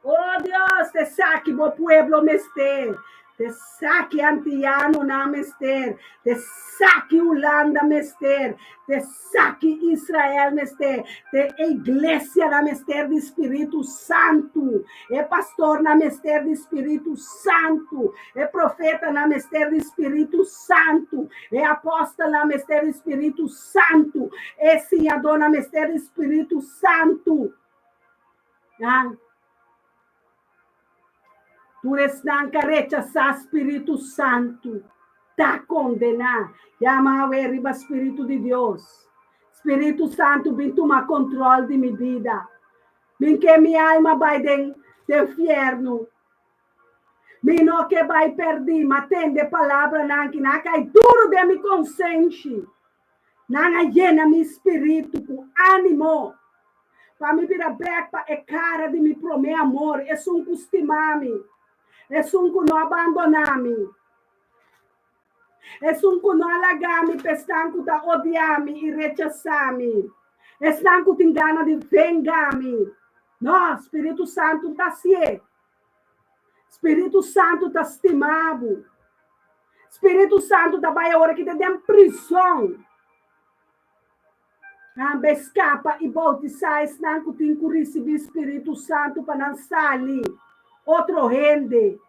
Oh Deus, te saque bo pueblo mester. Te saque Antiano na mester, te saque Holanda mester, te saque Israel mester, te igreja na mester de Espírito Santo, é pastor na mester de Espírito Santo, é profeta na mester de Espírito Santo, é apóstolo na mester de Espírito Santo, é senhador na mester de Espírito Santo. Ah. Por estão rechazar Espírito Santo, está condenado. Chama a riba Espírito de Deus. Espírito Santo, vem tomar controle de minha vida. Vem que minha alma vai do inferno. Vem não que vai perder, mas tem a palavra não que não cai duro de minha consciência. Não llena meu espírito com ânimo. Para me virar back para a cara de meu amor. É um costumame. É um que não abandonar-me. É um que não alagar-me, pessoal que está odiar-me e rechazar-me. É um que tem gana de vengar-me. Não, Espírito Santo está assim. Espírito Santo está estimado. Espírito Santo está vai a hora que te dê prisão. Não escapa e bautizar, não que tem que receber Espírito Santo para não sair. Outro gente.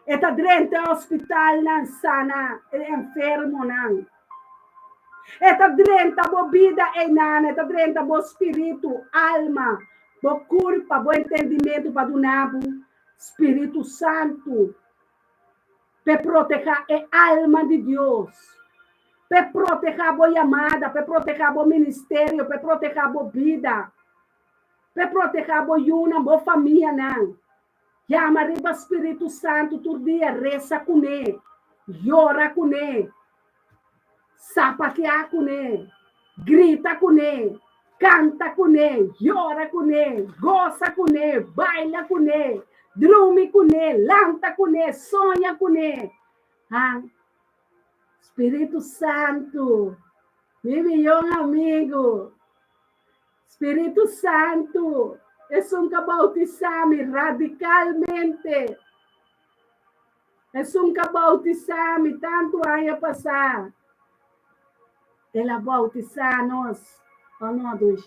Está dentro do hospital, não sana, é enfermo, não. Está dentro da vida, está dentro do espírito, alma, do corpo, do entendimento para donar Espírito Santo. Para proteger a alma de Deus. Para proteger a chamada, para proteger o ministério, para proteger a vida. Para proteger a família, não. Chama riba Espírito Santo todo dia, reza com ele, chora com ele, sapatear com ele, grita com ele, canta com ele, chora com ele, goza com ele, baila com ele, dorme com ele, lanta com ele, sonha com ele. Ah, Espírito Santo, meu melhor amigo, Espírito Santo, é um que bautizar-me radicalmente. É um que bautizar-me tanto aí a passar. Ela bautizar-nos.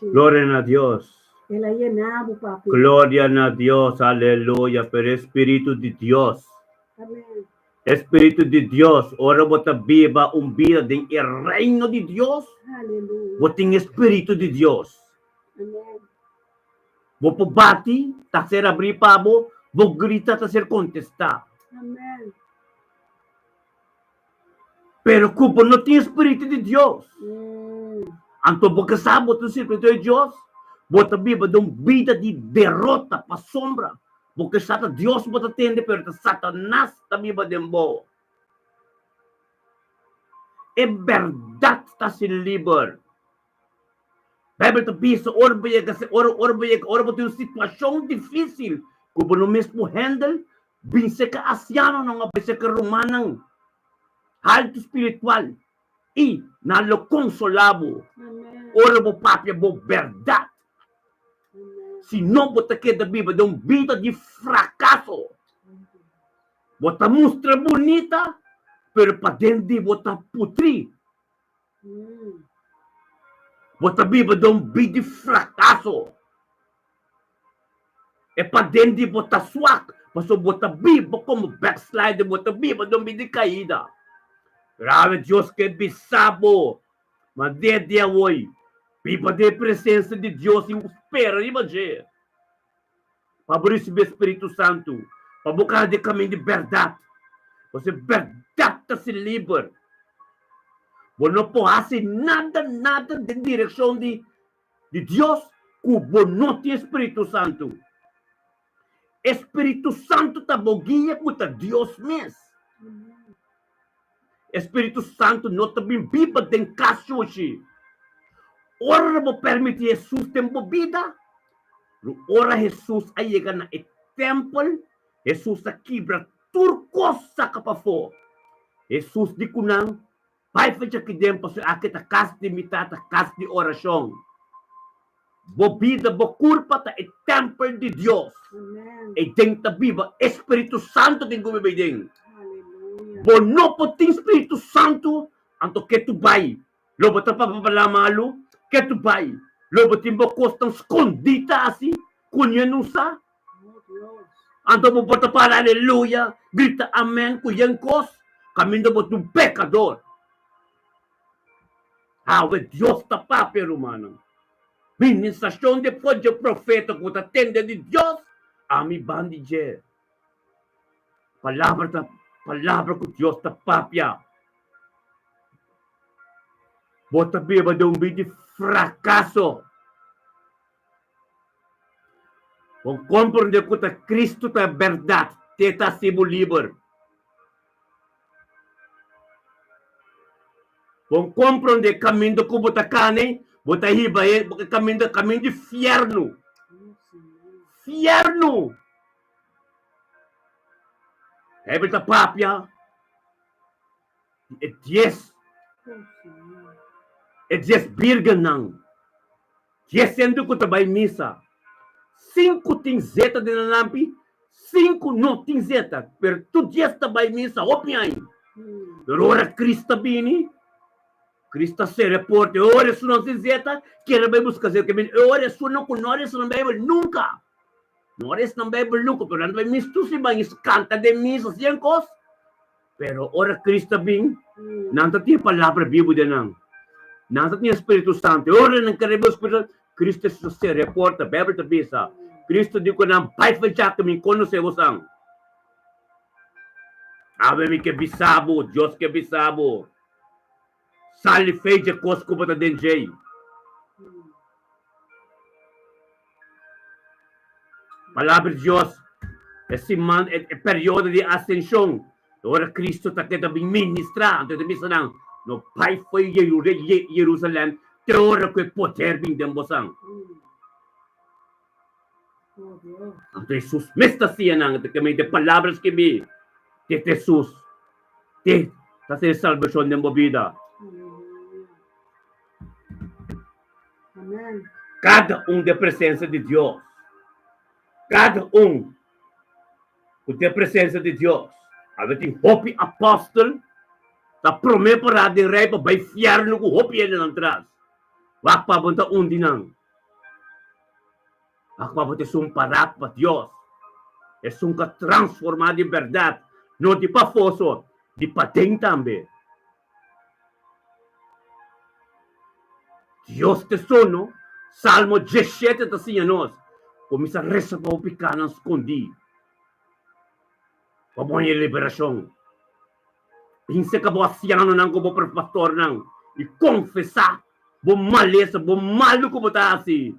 Gloria a Dios. Ela llenava, papi. Gloria a Dios, aleluya, pero Espíritu de Dios. Amén. Espíritu de Dios, ora bota viva vida del reino de Dios. Aleluya. Boting Espíritu de Dios. Amén. Vou bati, tá ser abrir pabo, vou gritar, tá ser contestar. Amén. Pero kung não tem Espírito de Deus, anto pagkasabot ng Espírito de Deus, bota biba de vida de derrota pa sombra. Porque sa Deus bota tende, pero Satanás tabiba de bo. É verdade está se liber. Bible ta piso, orba tem uma situação difícil. Kung não mesmo handle, binse ka asyano nang binse ka romanang. Alto espiritual e nalo consolabo. Ora mo papia bo verdade. Se não bota que da Bíblia de vida de fracasso. Bota mostra bonita, pero para dentro bota putri. Bota Bíblia de vida de fracasso. É para dentro bota swak, mas bota Bíblia como backslide, bota Bíblia de vida de caída. Grave Deus que bisabo, mas de hoje, viva de presença de Deus e espera, imagina. Favorecer o Espírito Santo, para buscar de caminho de verdade. Você verdade se livre. Você não pode fazer nada de direção de Deus, que você não tem Espírito Santo. Espírito Santo está guia com Deus mesmo. Espírito Santo não também viva dentro caso hoje. Ora mo permite Jesus ter vida. Ora Jesus ay chega na templo. Jesus a quebra turcos sa kapafo. Jesus di kunang pai fecha que dentro sa akit a casa de mitata, casa de oração. Bo vida, bo curpa ta e templo de Deus. E dentro viva Espírito Santo tem como bem. Bo no po ting Espírito Santo anto que tu vai. Lobo ta papalamalo que tu vai. Lobo timbo costang escondita assim. Kunyan nung sa. Anto mo bota para aleluya. Grita amen kuyan kos. Kami na mo tung pecador. Awe Dios ta papi romano. Ministração depois de profeta que ta tende de Dios. Ami bandije. Palavra que Deus ta papia. Bota biba de vídeo fracasso. Kung compreender que Cristo é verdade, teta sibo livre. Kung compreender caminho que bota cane, bota hiba caminho de fierno. Fierno. É beta papia. É 10. É 10 birganang. 10 sendo que tabay misa. 5 tem zeta de nalampi, 5 não tem zeta. Pero tu 10 tabay misa, opiay. Pero ora Cristo bini, Cristo se reporte, ora isso não tem zeta, quer vai buscar zeta, ora isso não conhece isso não Bible nunca. Não é isso não Bible nunca, pero não vai misto se vai canta de misa, sem cos. Pero ora Cristo bini, não tem palavra Bíblia não. Não tem Espírito Santo, ora não queremos Espírito Cristo se reporta, Bible ta bisa. Cristo di ko nang pai fa jack min kono se usang. Ave mi que bisabo, Dios que bisabo. Sali feija cosco bota denjei. Palavra de Deus. Esse man é período de ascensão. Ora Cristo ta que também ministrar, então bisa nang no pai foi Jerusalém. Teora que poder bem dembosang. Ang Jesus, mesta siya nang kami de palavras que me de Jesus. De ta ser salvação de vida. Amen. Cada de presença de Deus. Cada de presença de Deus. Ave tem hope apóstolo. Ta prome para de rei pa vai fiar no hope ele nang atrás. Wak pa bunta dinang. Ako pa sumparat pa Dios. Es un transformado de verdade. Não de pa foso, de pa tem também. Dios te sono, Salmo 17 ta siya nos. Kumisa resa pa upikanan escondi. Pamonha liberação. Pinsa ka bo asyano nang ko bo pastor nang i-confessa bo malesa bo malu ko botasi.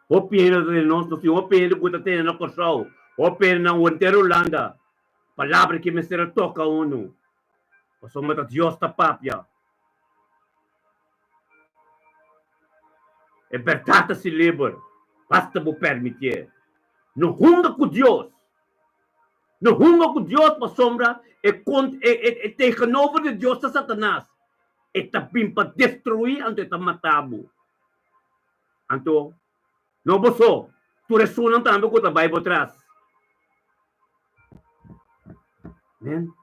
O pena de nosso Senhor, o pena que tem na coração, o pena na inteira Holanda. Palavra que me será toca uno. O somos da Deus da papia. É verdade se livre. Basta bo permitir. No hunga com Deus. No hunga com Deus para sombra é tegenover de Deus da Satanás. É também para destruir ante ta matabo. Anto no boso, tu resunan também com a Bíblia atrás. Amen.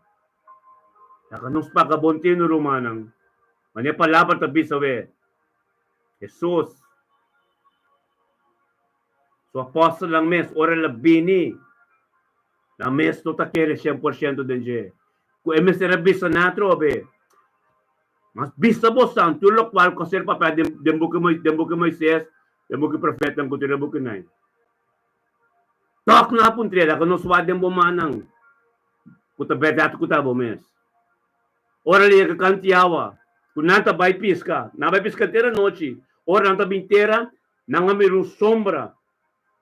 Saka nos pagabonti no Romanang, mani palavra tabi sabi, Jesus, so apóstolo lang mes, ora labini, na mes no takere 100% denje. Kung emes rabi sa natro, be, mas bisa bo sang, tulok wal ko sir papa, dembuke Moises, dembuke profeta ng kutira buke nai. Tok na pun trela, kung noswadem bo manang, kuta verdade kuta bo mes. Ora liga kantiawa, kung nanta bay pisca tera noite, ora nanta bintera, nanga meron sombra,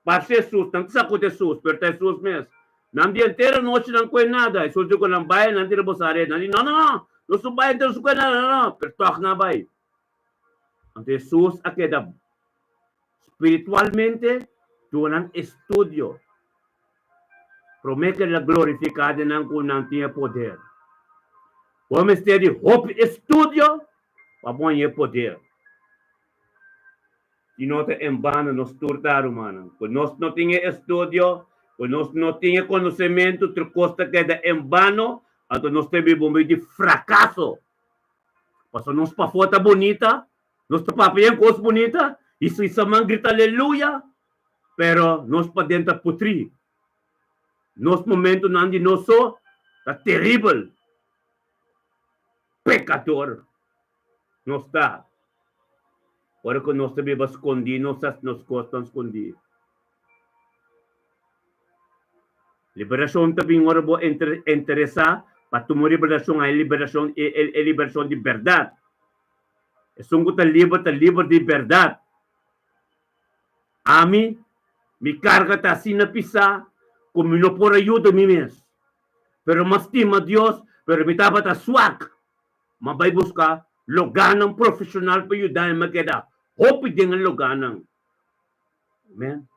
para Jesus, nang sa ko Jesus, pero Jesus mes, nang diantera noite nang kwen nada, isulti ko lang bayan, nang tirabosare, nang no, subayan tira sukwen nada, no, pero tok na bay. Ang Jesus akeda, espiritualmente, tuwan ang estudio, promete la glorificada ng kunang tinha poder. Vamos ter de hope estudio para ponha poder. E nós em vano nos turtar humana. Quando nós não tinha estudio, quando nós não tinha conhecimento, outra coisa que é em vano, então nós temos um meio de fracasso. Passou nós para foto bonita, nós para papel coisa bonita, isso man grita aleluia, pero nós para dentro putri. Nos momento não de nosso, tá terrível. Pecador. Não está. Ora que nós também vamos esconder, nos costam esconder. Liberação também ora vou interessar para tomar liberação a liberação de verdade. É só que tá livre de verdade. A mim, me carga tá assim na pisar, como não por ajuda a mim mesmo. Pero mas estima Deus, pero me tava tá swak. Mabay buscar loganang profissional para ajudar a magkeda. Hopi dengan loganang. Amen.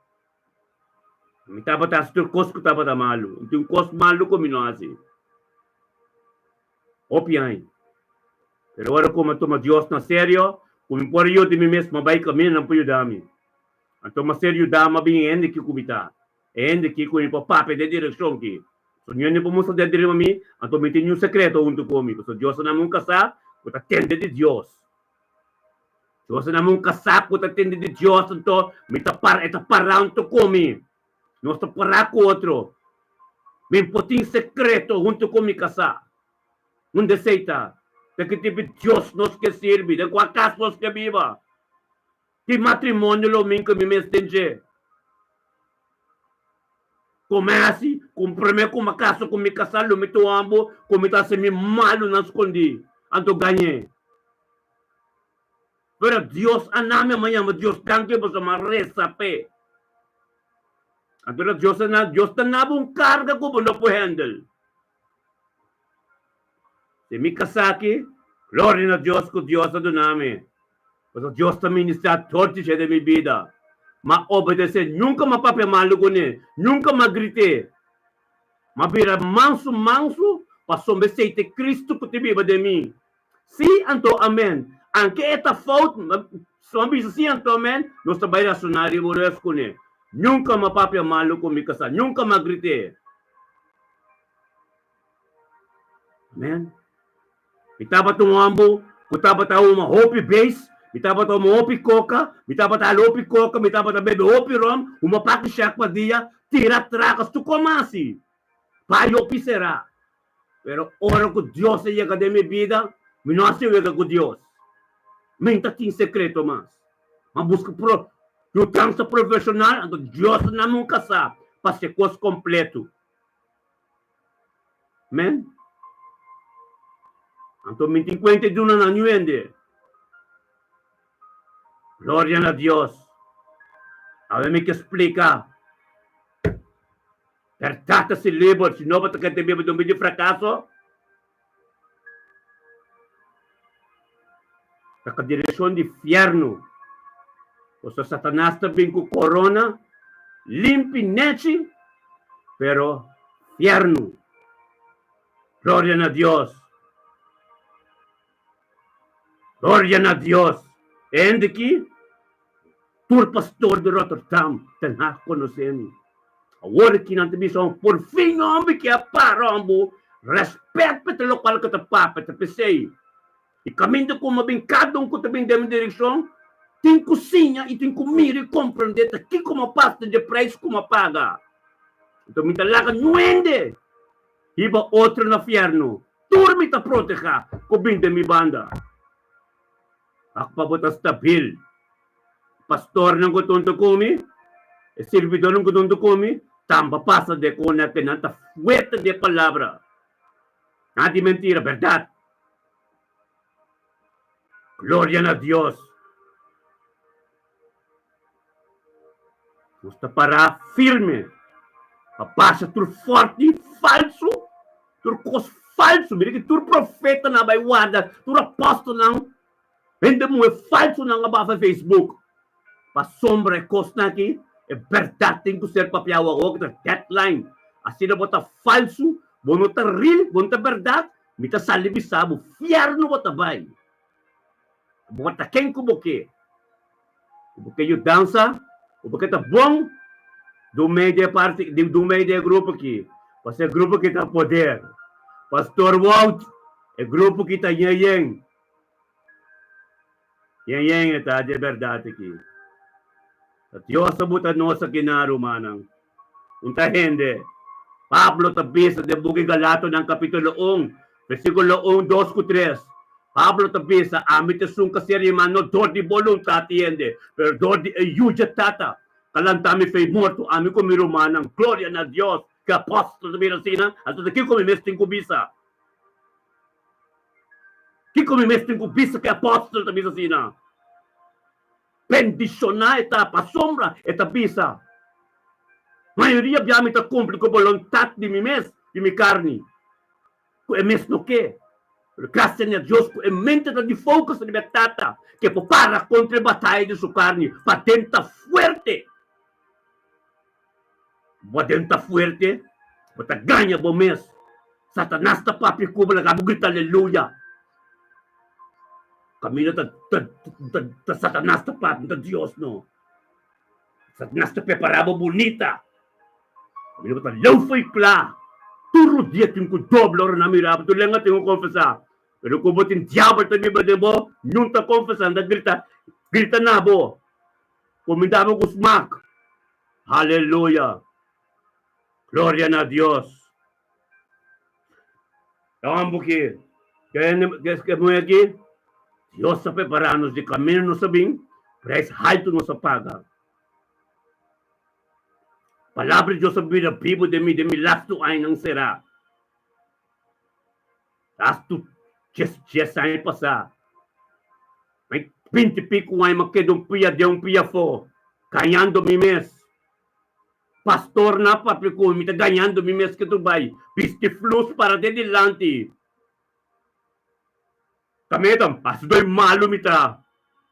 Me tava tá kos ko tava tá malu. Yung kos malu ko minasi. Hopi ay. Pero ora ko matuma Dios na serio, kung por ajuda a mim mesmo, mabay kami ng payudami. Anto mas serio dama bing ende ki kubita. Ende ki ko ipo pape de direksyon ki. So nyo ni pumusa de dire mami, anto mitin yung sekreto unto komi. So Diyos na mong kasa, kuta tende de Diyos. Diyos na mong kasa, kuta tende de Diyos. Anto, etapara unto komi. Nos tapara ko otro. May puting sekreto unto komi kasa. Unde seita. Takitipit Diyos nos que sirvi. De quakas nos que viva. Ti matrimonio lo min kami mes denje. Comece, comprime com uma casa, com me casar, lo meto ambo, como está se me malo na escondi, anto ganhe. Pero Dios aname amanhã, mas Deus tanque você uma resape. Anto Deus tá na bom carga como não pode handle. Se me casaki, glória a Deus que Deus do nome. Mas Deus também está torto de minha vida. Ma-obedecer, nunca mapapemalo ko ni, nunca magrite. Mabira manso, para sombeceite Cristo que te viva de mim. Si, anto, amen. Anke eta fault, sombis si, anto, amen, nós também racionário e moreus ko ni. Nunca mapapemalo ko mi kasa, nunca magrite. Amen. Itaba tumambo, kutaba tayo uma hope base, mitaba ta mo opi coca, mitaba ta lopi coca, mitaba ta bebe opi rom, uma pack shack pa dia, tira tracas tu comasi. Payo pisera. Pero ora ko Dios se llega de mi vida, mi no se llega con Dios. Minta tin secreto mas. Ma busca pro, eu cansa profissional, então Dios na nunca sabe, para ser coisa completo. Men? Anto 2021 na nuende. Gloria a Dios. Avem que explicar. Verdade se libera, se não vai ter que ter um vídeo fracasso. A direção de inferno. O Satanás também com corona, limpi neti, pero inferno. Gloria a Dios. Gloria a Dios. E aqui, tur pastor de Rotterdam, tenha conhecendo. Agora que não tem missão, por fim, homem que é parambo, respeito o local que está papa, te pensei. E caminho como bem cada um que também deu direção, tem cozinha e tem comida e compreender aqui como pasta de preço como paga. Então me talaga nuende. Iba outro no inferno. Turmi ta proteja com bem de mi banda. Ako pa botas stabil. Pastor ng kutunto kumi, servidor ng kutunto kumi, tamba pasa de con natin nanta fuerte de palabra. Nadi mentira, verdad. Gloria a Dios. Basta para firme. Abaixa tur forte, falso. Tur cos falso. Mira que tur profeta na vai guarda. Tur apóstolo não. Vende mo é falso na nga Facebook. Pa sombra e cos na aqui. É verdade tem que ser papiawa o que deadline. Assim na bota falso. Bono ta real. Bono ta verdade. Mita salibisabo. Fierno bota vai. Bota quem como que. Porque you dança. Porque tá bom. Do meio de parte, do meio de grupo aqui. Porque é grupo que tá poder. Pastor Walt, é grupo que tá yen. Yen tá de verdade aqui. Deus sabuta nossa kinaro manang. Unta hende. Pablo tabisa de Buki Galato ng Kapitulo 1, versikulo 1, 2, 3. Pablo tabisa, amit sung kasiri mano, dor di voluntad tiende, pero dor di ayuja tata. Kalantami fay morto, ami ko mirumanang, gloria na Dios, que apóstolo de Mirasina, at aqui ko mesting kubisa. Aqui ko mesting kubisa que apóstolo de Mirasina. Bendisyon na ita, pasombra, ita bisa. Maioria biami ta cumpre com vontade de mi mes, de mi carne. Com é mes no que? Graças a Deus, com é mente de focus de betata, que para contra a batalha de sua carne, patenta fuerte. Patenta fuerte, bota ganha bom mês. Satanás ta papi cuba na cabo grita aleluia. Camila ta Satanás ta papi, ta Deus no. Satanás ta preparava bonita. Camila ta não foi claro. Turo dia tem que dobro na mirada, tu lenga tem que confessar. Pero kung botin diabo também ba debo, nunca confessando, grita na bo. Comendava com smack. Aleluia. Glória a Deus. Então, porque que mo aqui, Deus sa preparanos de caminho no sabing, para esse alto nos apaga. Palavra de Deus sa vida Bíblia de mi lasto ay nang será. Lasto just ay pasa. May 20 pico ay makedong pia de um pia fo. Ganhando mi mes. Pastor na papico, me tá ganhando mi mes que tu vai. Viste flus para de dilante. Kami tam, as doy malo mita.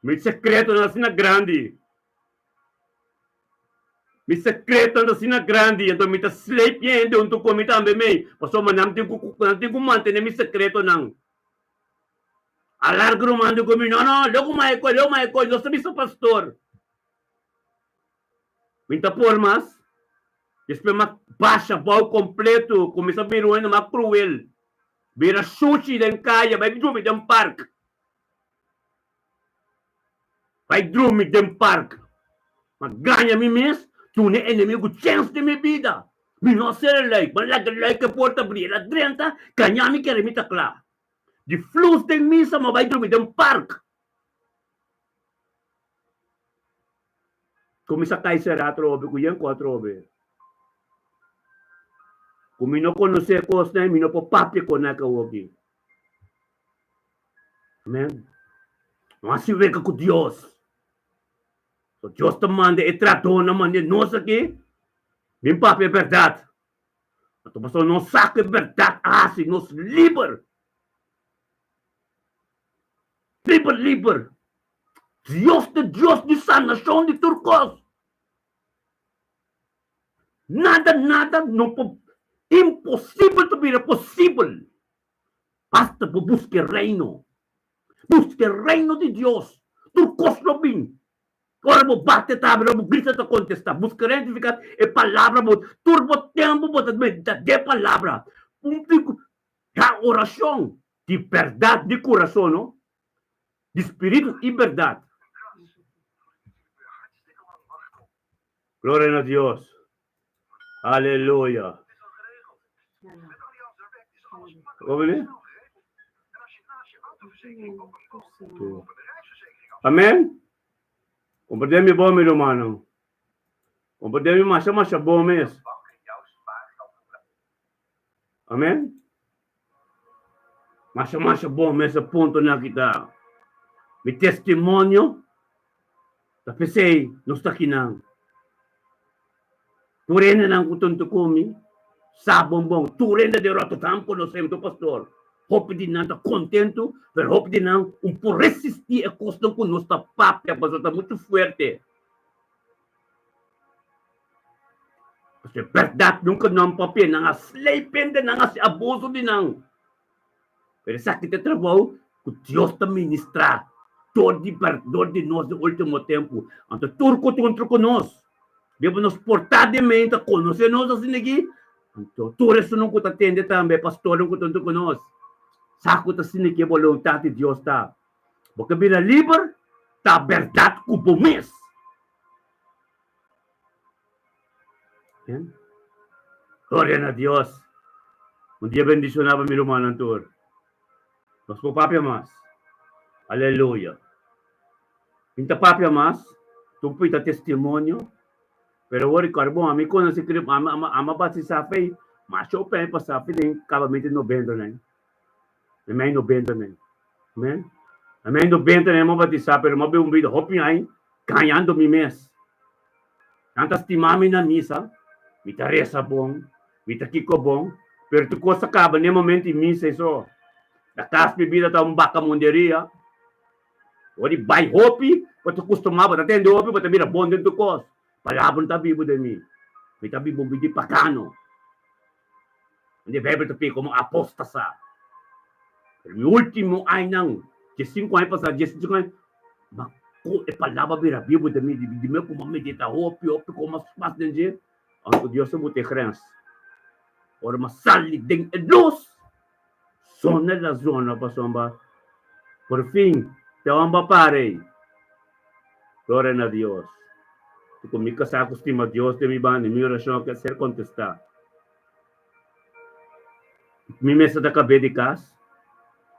May sekreto na sina grande. May sekreto na sina grande. Então mita sleep yan, doon to komita ang bemay. Paso manamtin ko mantene mi sekreto nang. Alargo mando ko mi, no, logo may ko, no sabi sa pastor. Minta formas. Después baixa bau completo, começa a vir um ano mais cruel. Vira sushi den kaya, vai drumi den park. Vai drumi den park. Magganha mi mes, tu ne inimigo chance de mi vida. Mi não ser like, malagay que porta abrir a 30, kanya mi kere mi takla. De flus den misa, ma vai drumi den park. Começa a cair será trobe, cuyan 4 obe. Kung minokonose ko na, minopapapya ko na kawagi. Amen. Masiwe ka ko Diyos. So Diyos naman, de etrato naman de nós aqui, bem papia verdade. Então, pastor, não saque verdade, assim, nos liber. Liber. Dios de sanação de turcos. Nada, não impossível to be possível. Basta por busque reino. Busque reino de Deus. Turcos lo bem. Agora mo bate tabra, mo grita ta contestar. Busque reino ficar e palavra mo turbo tempo mo de palavra. A oração de verdade de coração, no? De espírito e verdade. Glória a Deus. Aleluia. Vamos Amém? Compreende bom, meu irmão? Compreende mais bom mesmo? Amém? Mais bom mesmo ponto na kita. Mi testemunho, da pensei, não está aqui não. Turena nang kutunto kumi, sabong bong, turena de roto tampo no sempre pastor. Hope din nang contento, pero hope din nang por resistir a custo com nossa papia, mas está muito fuerte. Porque verdade nunca não papia, nang slepende, nang abuso din nang. Pero sa kita trabalho, que Deus está ministrar, dor de nós no último tempo. Então, turco contra nós. Devo nos portar de mente, conhecer nós assim aqui. Então, tudo isso não está atende também, pastor, não está com nós. Saco está assim aqui, a vontade de Deus está. Porque vira livre, está a verdade com o mês. Glória a Deus. dia bendicionava meu irmão Antor. Nós por papia mais. Aleluia. Pinta papia mais. Tu pita testemunho. Pero ori carbon, ami ko na si Krip, ama ba si Safi, macho pa pa Safi din kabamente 90 na. May 90 na. Amen. Amém 90 na mo ba ti Safi, pero mabi um vídeo hopi ai, ganhando mi mes. Tantas timami na misa, mi Teresa bom, mi Kiko bom, pero tu costa acaba nem momento misa isso. Da casa bebida ta baka munderia. Ori bai hopi, pa tu costumava ta tendo hopi, pa ta mira bom dentro cos. Palavra não está vivo de mim. Não está vivo de pagano. Não deve ter como apostasa. O último ano, de 5 anos passados, de 5 anos, mas a palavra vira vivo de mim, de mim como medita, hopi, como faz de dia. Então Deus não tem crença. Ora, mas sali de luz. Zona da zona, pasamba. Por fim, te amba parei. Glória a Deus. Kung may kasakos ti Diyos, di mi ba, ni mi orasyon ka ser contestar. Mi mesa da kabedikas,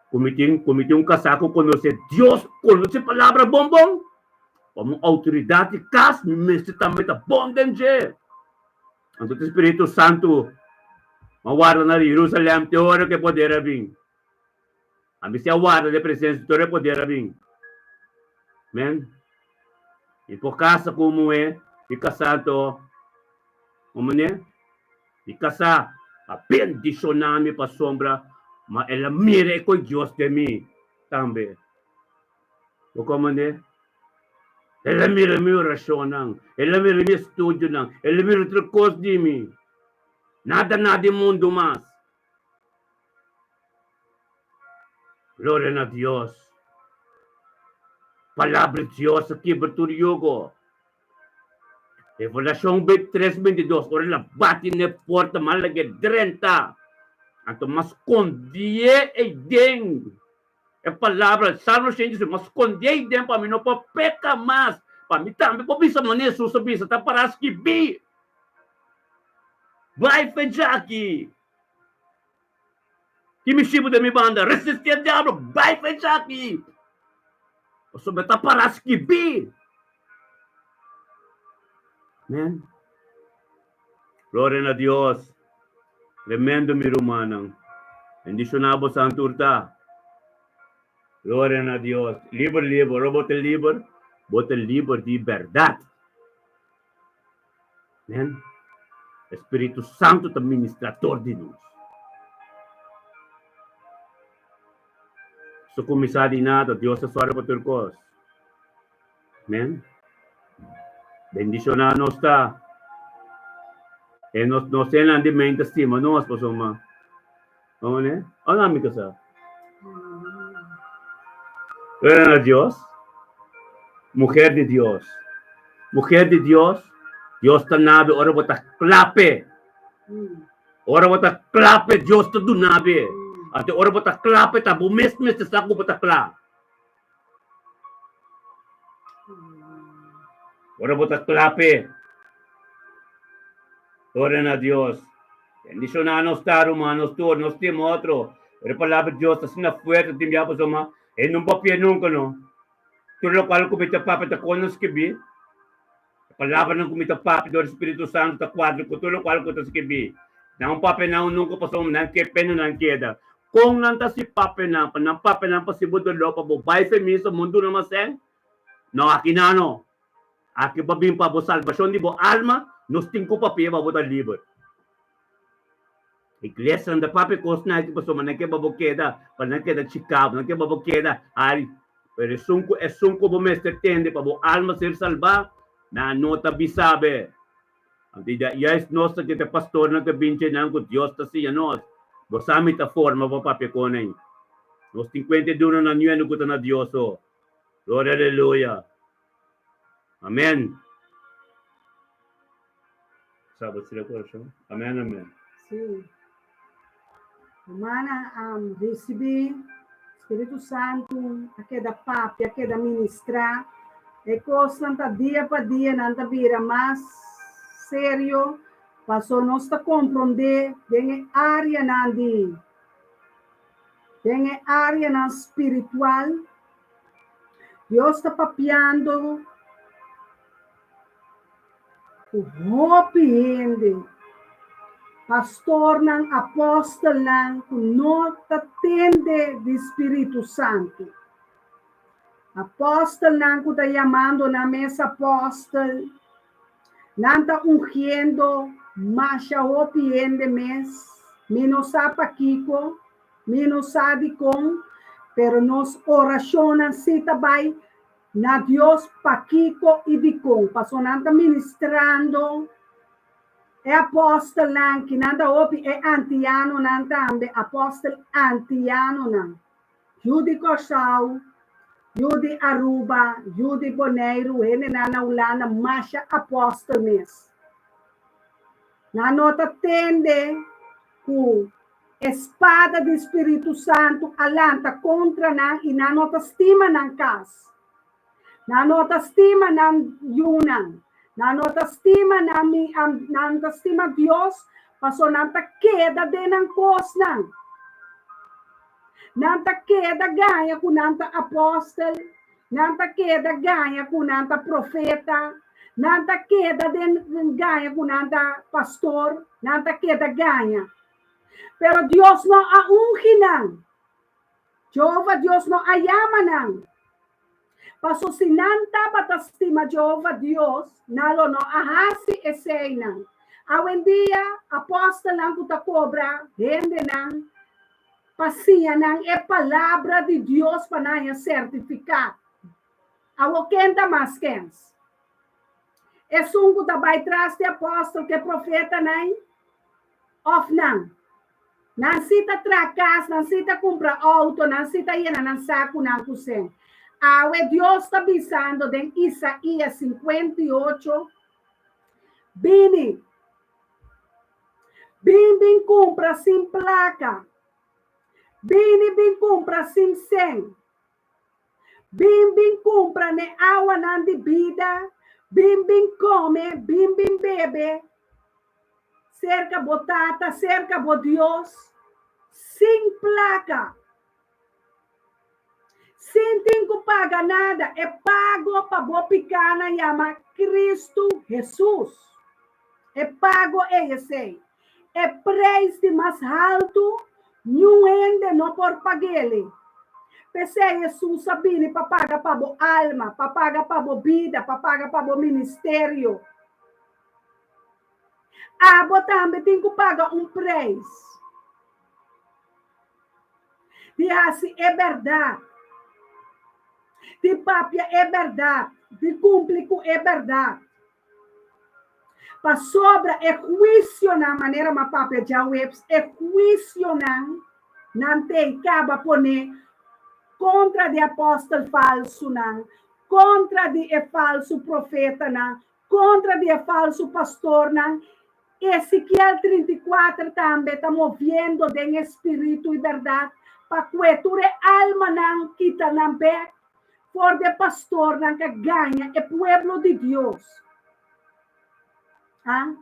kumiting kasako konoce Diyos, konoce palabra bombong, como autoridade kas, mi mesa também ta bonden je. Ang Espiritu Santo, mawara na Jerusalem, te ora que poder abing. Ami siya wara de presença, te ora poder abing. Amen. E por casa como fica santo, como fica sa, a bendicionar-me para sombra, mas ela mira com Deus de mim também. O como ela mira minha oração, ela mira meu estúdio, ela mira outra coisa de mim. Nada do mundo mais. Glória a Deus. Palavra de Deus aqui, abertura yogo. Revelação 3:22. Ora lá, bate na porta, malaga 30. Então, mas escondie e den. É palavra, Salmo 100, mas escondie e den para mim, não para pecar mais. Para mim também, para mim, maneira, susabisa, tá para esquivar. Vai fechar aqui. Que me chibo de minha banda, resistir ao diabo, vai fechar aqui. Você está para esquivar. Amen. Glória a Deus. Remendo mi rumanang. Hindi sunabo sa anturta. Gloria a Dios. Liber, robote liber, bote liber di verdad. Amen. Espírito Santo, administrador de nós. So kumisadi nato, Dios sa suara paturkos. Amen. Bendicionar nos está. E nos elan de mente estima, nós pasoma. Vamos, né? Olha a minha casa. Gloria a Dios. Mujer de Dios. Mujer de Dios. Dios ta nabe, ora bota clape. Ora bota clape, Dios ta do nabe. Ate ora bota clape, ta bumes ta saco bota clape. Ora bota clape. Gloria a Dios. Bendicionanos está, hermanos, todos, nos temos outro. A palavra de Deus está sendo forte, tem já passou, mas não papia nunca, não. Tudo o qual comita papa, está conosco que bi. A palavra não comita papa, do Espírito Santo, está quadro, com tudo o qual comita que bi. Não papa não, nunca passou, não que pena, não queda. Kung nanta si papa não pasibo do lopa, bobay sa misa, mundo na maseng, no, aqui não. Aqui babim pa bo salvação de bo alma, nos tinko papia, babuta liber. Iglesia anda papi kos na iti paso manake babokeda, panakeda chikab, manake babokeda, ay, pero sunko bumester tende pa bo alma ser salva, na nota bisabe. Ang tida, yes, nos sa kita pastor na kabinche na ko Dios ta siya nos. Bosami ta forma pa papi konay. Nos 52 na nyeno ko ta na Dioso. Gloria, aleluya. Amen. Sabat sila ko siya. Amen, amen. Sim. Humana receber Espírito Santo, aqui da papi, aqui da ministrar, e coisa dia para dia, nanta vira mais sério, passou nós compreender, tem área nandi, tem área na espiritual, Deus está papiando, o hopiende, pastor ng apóstol ng nota tende de Espírito Santo. Apóstol ng kuta llamando na mesa apóstol. Nanta ungiendo masya opiende mes. Minosa pakiko. Minosa dikong. Pero nos oracionan sitabay na Dios pakiko idikong. Paso nanta ministrando. E apostol lang, kinanda opi e antiano nang tambe, apostol antiano nang. Yudi Corsaw, Yudi Aruba, Yudi Boneiro, ene nanaulana, masya apostol mes. Nanota tende ku espada do Espírito Santo alanta contra nang inanota stima ng kas. Nanota stima ng yunang. Nanota estima nanta estima Dios, paso nanta queda de ng kos nang. Nanta queda ganha com nanta apóstol, nanta queda ganha com nanta profeta, nanta queda de ganha com nanta pastor, nanta queda ganha. Pero Dios no aungi nang. Jehovah Dios no ayama nang. Paso sinanta batastima Jehovah Dios, nalo no ahasi esena. Awen dia, apóstol lang kuta cobra, hende nang, pasia nang e palabra de Dios panaya certificat. Awo kenta maskens. E sungo tabay tras de apóstol que profeta nang, off nang. Nansita trakas, nansita compra auto, nansita yena nang saco nang kusen. Awe Dios está avisando en Isaías 58. Bini. Bim compra sem placa. Bim compra sem sen. Bim compra ne awa nan de vida. Bim come, bim bebe. Cerca botata, cerca bo Dios. Sem placa. Sem tem que pagar nada, é pago para boa picana chama Cristo Jesus. É pago esse. preço de mais alto, não ainda não por pagar-lhe. Pensei, Jesus sabia para pagar para a alma, para pagar para a vida, para pagar para o ministério. Você também tem que pagar preço. De assim é verdade. De papia é verdade. De cúmplico é verdade. Para sobra é juízo na maneira que papia já webs, é juízo não tem caba poner contra de apóstolo falso não, contra de falso profeta não, contra de falso pastor não. Ezequiel 34 também está movendo de espírito e verdade para que tu alma não quita não pé por de pastor não que ganha é pueblo de Deus. Ah?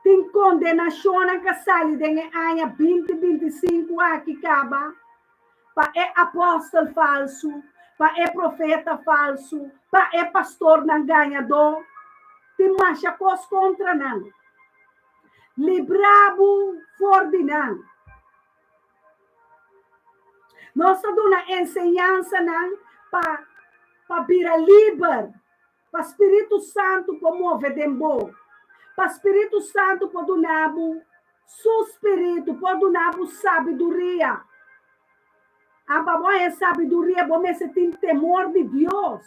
Tem condenação que sai de ano 2025 aqui acaba para apóstolo falso, para profeta falso, para pastor não ganhador. Tem mais coisa contra não. Librabo for de não. Nós damos uma ensinança não para vir livre, para Espírito Santo para mover dembo, para Espírito Santo para donar seu espírito, para donar sabedoria. A babá é sabedoria, você tem temor de Deus.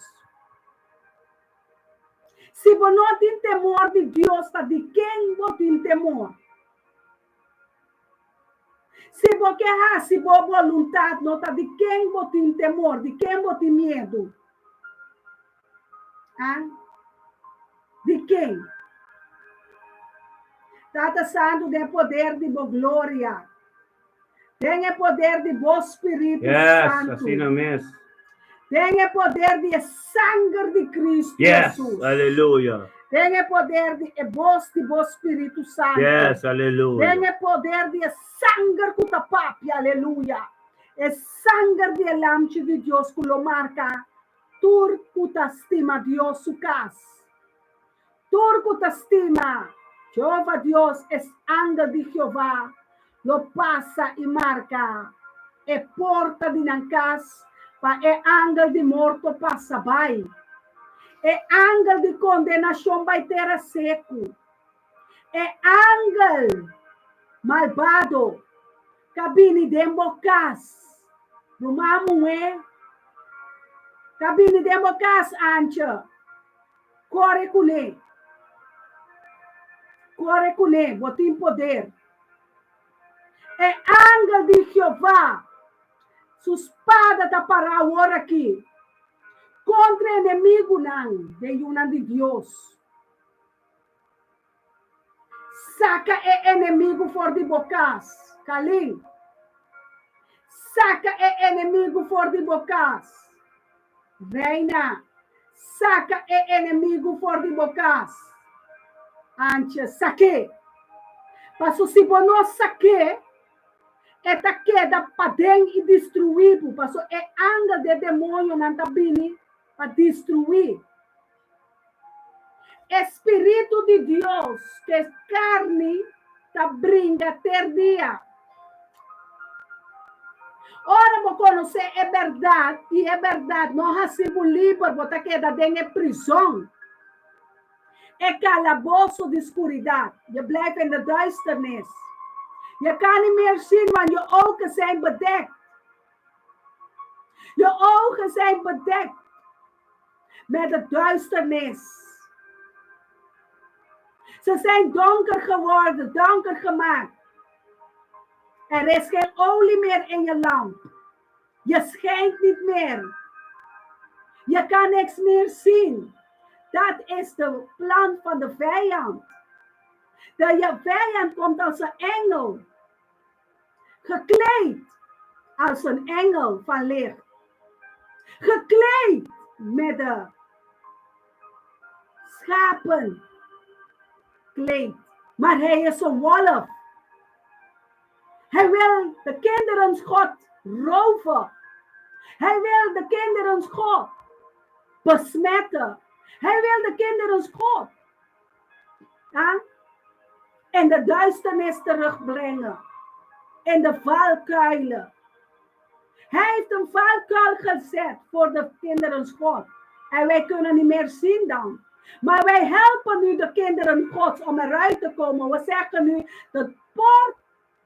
Se você não tem temor de Deus, tá de quem você tem temor? Se você quer, se você vontade, não tá de quem você tem temor, de quem você tem medo? Ah? De quem? Está sendo de poder de glória. Tenha poder de bom Espírito Santo. Assim mesmo. Tenha poder de sangue de Cristo Jesus. Aleluia. Tenha poder de bom Espírito Santo. Aleluia. Tenha poder de sangue que papi, aleluia. É sangue de lamche de Deus que lo marca. Tur que estima Deus su casa. Tur que estima. Jehová Deus é ángel de Jehová. Lo passa e marca. É porta de nancas. É ángel de morto passa vai. É ángel de condenação vai ter seco. É ángel malvado. Cabine de embocas. Rumamo cabine de embocas, ancha. Corre com ele. Corre com ele. Botem poder. É ángel de Jeová. Sua espada está para agora aqui. Contra inimigo não. De uma de Deus. Saca inimigo fora de bocas. Calim. Saca inimigo fora de bocas. Reina. Saca inimigo fora de bocas. Antes, saque. Passo se você não saque, esta queda para dentro e destruir. Passo é anga de demônio não está vindo para destruir. Espírito de Deus, que carne, tá brinca ter dia. Ora, vou conhecer, é verdade, e é verdade, não recebo livre, botar queda dentro de prisão. É calabouço de escuridade. Je blijft in de duisternis. Je kan niet meer zien, want je ogen zijn bedekt. Je ogen zijn bedekt met de duisternis. Ze zijn donker geworden, donker gemaakt. Er is geen olie meer in je lamp. Je schijnt niet meer. Je kan niks meer zien. Dat is de plan van de vijand. De vijand komt als een engel. Gekleed als een engel van licht. Gekleed met de schapen. Kleed. Maar hij is een wolf. Hij wil de kinderen God roven. Hij wil de kinderen God besmetten. Hij wil de kinderen God en de duisternis terugbrengen. En de valkuilen. Hij heeft een valkuil gezet voor de kinderen God. En wij kunnen niet meer zien dan. Maar wij helpen nu de kinderen Gods om eruit te komen. We zeggen nu, de poort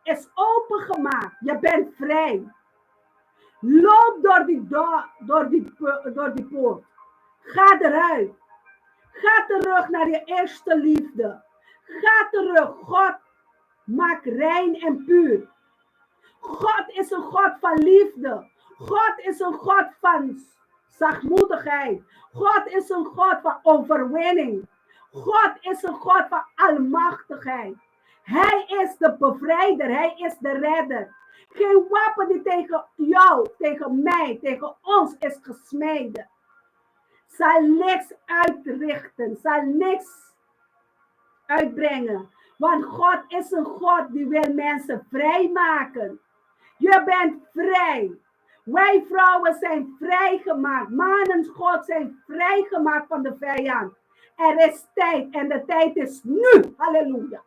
is opengemaakt. Je bent vrij. Loop door die poort. Ga eruit. Ga terug naar je eerste liefde. Ga terug. God maakt rein en puur. God is een God van liefde. God is een God van zachtmoedigheid. God is een God van overwinning. God is een God van almachtigheid. Hij is de bevrijder. Hij is de redder. Geen wapen die tegen jou, tegen mij, tegen ons is gesmeden, zal niks uitrichten, zal niks uitbrengen. Want God is een God die wil mensen vrijmaken. Je bent vrij. Wij vrouwen zijn vrijgemaakt. Mannen God zijn vrijgemaakt van de vijand. Er is tijd en de tijd is nu. Halleluja.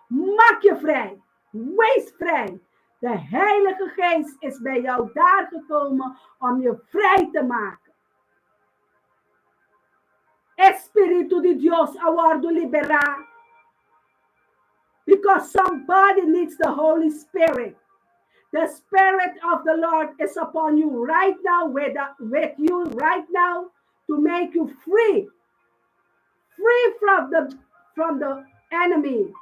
Maak je vrij. Wees vrij. De Heilige Geest is bij jou daar gekomen om je vrij te maken. Espíritu de Dios, aguardo liberar. Because somebody needs the Holy Spirit. The Spirit of the Lord is upon you right now, with you right now, to make you free. Free from the enemy.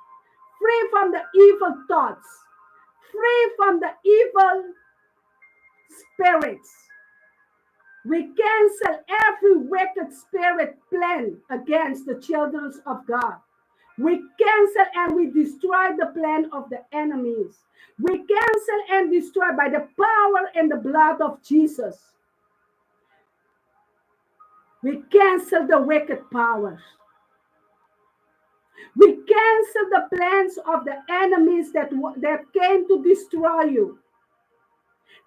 Free from the evil thoughts. Free from the evil spirits. We cancel every wicked spirit plan against the children of God. We cancel and we destroy the plan of the enemies. We cancel and destroy by the power and the blood of Jesus. We cancel the wicked powers. We cancel the plans of the enemies that came to destroy you.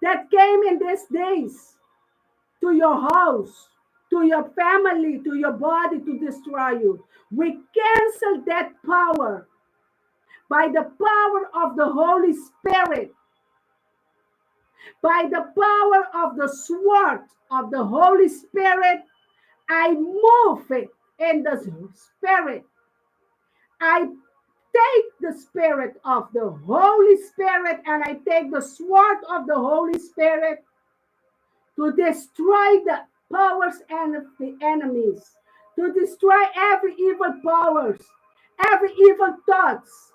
That came in these days to your house, to your family, to your body to destroy you. We cancel that power by the power of the Holy Spirit, by the power of the sword of the Holy Spirit. I move it in the Spirit. I take the Spirit of the Holy Spirit and I take the sword of the Holy Spirit to destroy the powers and the enemies, to destroy every evil powers, every evil thoughts,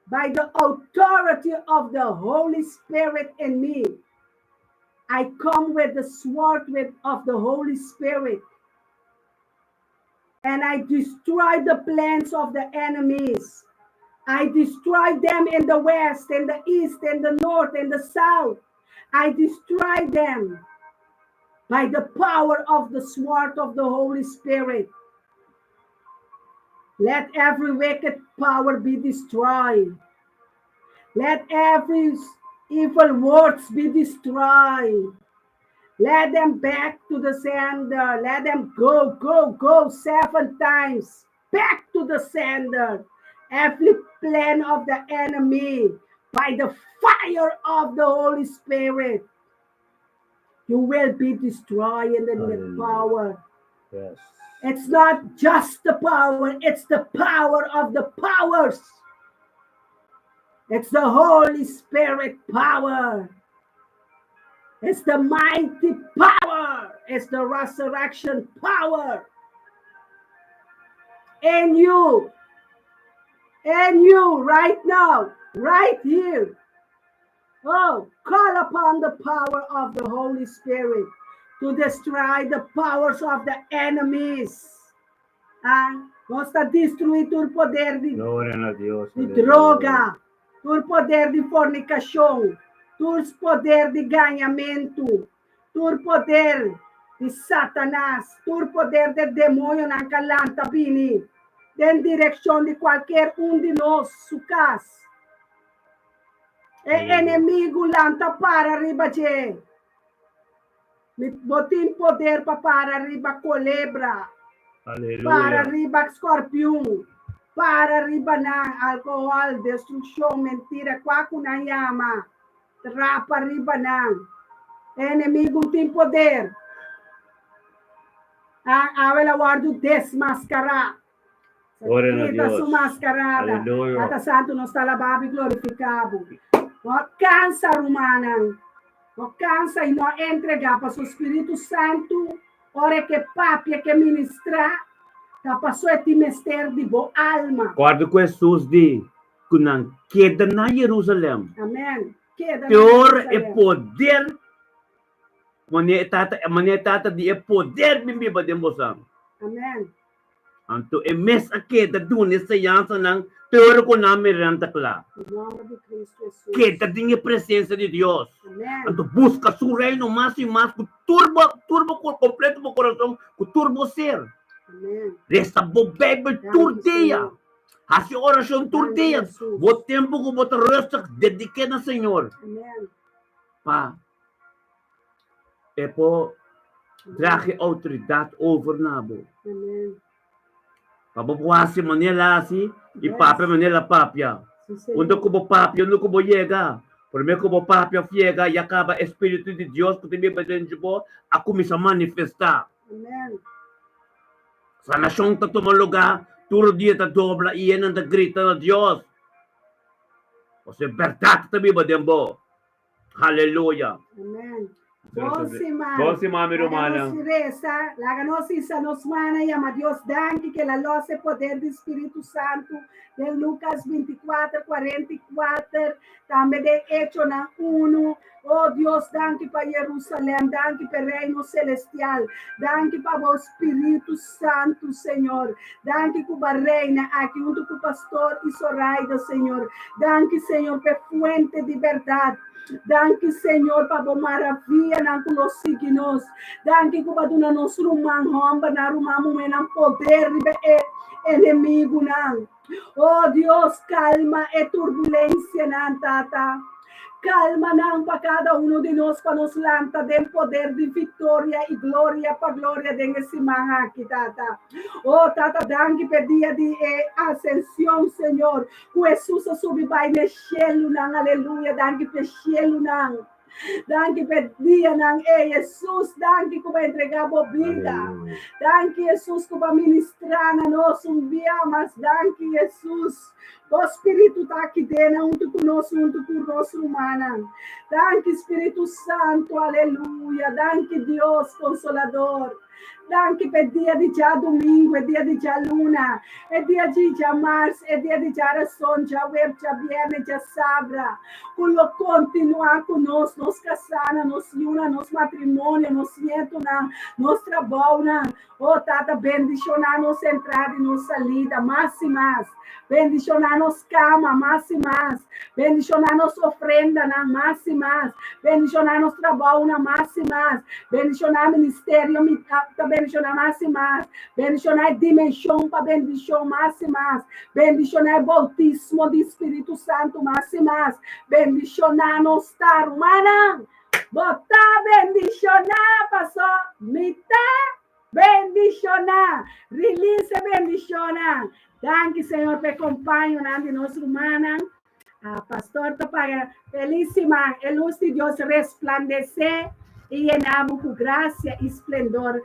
by the authority of the Holy Spirit in me. I come with the sword of the Holy Spirit, and I destroy the plans of the enemies. I destroy them in the west, in the east, in the north, in the south. I destroy them by the power of the sword of the Holy Spirit. Let every wicked power be destroyed. Let every evil words be destroyed. Let them back to the sender. Let them go 7 times back to the sender. Every plan of the enemy, by the fire of the Holy Spirit, you will be destroyed in the power. Yes. It's not just the power, it's the power of the powers. It's the Holy Spirit power. It's the mighty power. It's the resurrection power. In you right now, right here. Oh, call upon the power of the Holy Spirit to destroy the powers of the enemies. Basta destruir todo poder de droga, todo poder de fornicação, todo poder de ganhamento, todo poder de Satanás, todo poder de demônio na calanta bini, em direção de qualquer de nós, su casa. Inimigo lanta para arriba de. Botin poder para arriba colebra. para Aleluya. riba scorpion, para riba ng alcohol, destruction, mentira, kwaku na yama, trapa riba ng enemigo tem poder. Ang awel awardo desmascara. Gloria a Quita Dios. su mascarada. Aleluya. Ata santo non sta lavado e glorificado. Não cansa rumana. Não cansa e não entrega para o Espírito Santo. Ora que papia que ministrar. Tá passou esse mistério de boa alma. Quando Jesus di, kunang queda na Jerusalem. Amém. Queda Teor e poder. Manetata di e poder bimbiba de mosang. Amém. Anto e mes akeda dun sa yansa ng teor ko namin rantakla. Em nome de Cristo Jesus. Queda din a presença de Deus. Amém. Anto busca su reino mais e mais, com turbo completo mo coração, com turbo ser. Amém. Resta bo Bible todo dia. Hasi oração todo dia. Bo tempo ko bota resta dedique na Senhor. Amém. Pa. E po draag autoridade over nabo. Amém. Pababuasi manila si ipapya manila papya. Undo ko bo papya, undo ko bo yega. Primeiro ko bo papya fiega, e acaba Espírito de Deus que tem me dentro bo, a começar a manifestar. Amém. Sa nasyong ta tumaluga, turo dia ta dobra, iyan ang grita na Diyos. O se verdade tabi ba dembo? Hallelujah. Amém. Bosi mami Romana. La ganosa nos mana llama Dios danke que la luz e poder do Espírito Santo de Lucas 24:44 também de Hecho na 1. Oh Deus, danke para Jerusalém, danke para reino celestial, danke para o Espírito Santo, Senhor, danke para a reina aqui junto com o pastor e Soraida, Senhor, danke, Senhor, para fuente de verdade. Danke, Senhor, para a maravilha na nos signos. Danke para dona nos rumang homba na rumamu menang poder e inimigo nan. Oh Deus, calma e turbulência nan tata. Calma não para cada um de nós, para nos lanta de poder de vitória e glória para glória desse manhã aqui, tata. Oh, tata, danke per dia de ascensão, Senhor. Com Jesus subi vai no cielo, não, aleluia, danke per cielo, não. Danke per dia, não, Jesus, danke que vai entregar a vida. Danke, Jesus, que vai ministrar na nossa vida, mas danke, Jesus. O Espírito está aqui dentro, junto conosco, junto com nosso humano. Danke, Espírito Santo, aleluia. Danke, Deus Consolador. Danke per dia di già domingo, è dia di già luna, è dia di già marzo, è dia di già razón, già web, già viernes, già sabra. Quello continua con nos casana, nos luna, nos matrimonio, nos nieto, nos trabalho. Oh, tata, bendicionar nos entrada e nos salida, mais e mais. Bendicionar nos cama, mais e mais. Bendicionar nos ofrenda, mais e mais. Bendicionar nos trabalho, mais e mais. Bendicionar ministério, para bendicionar mais e mais. Bendicionar dimensão para bendição mais e mais. Bendicionar bautismo do Espírito Santo mais e mais. Bendicionar nos estar humana. Botar bendicionar, pastor. Mitad. Bendicionar. Release bendicionar. Danke, Senhor, por acompanhar de nossa humana. Pastor, para felíssima, a luz de Deus resplandecer e llenamos com graça e esplendor.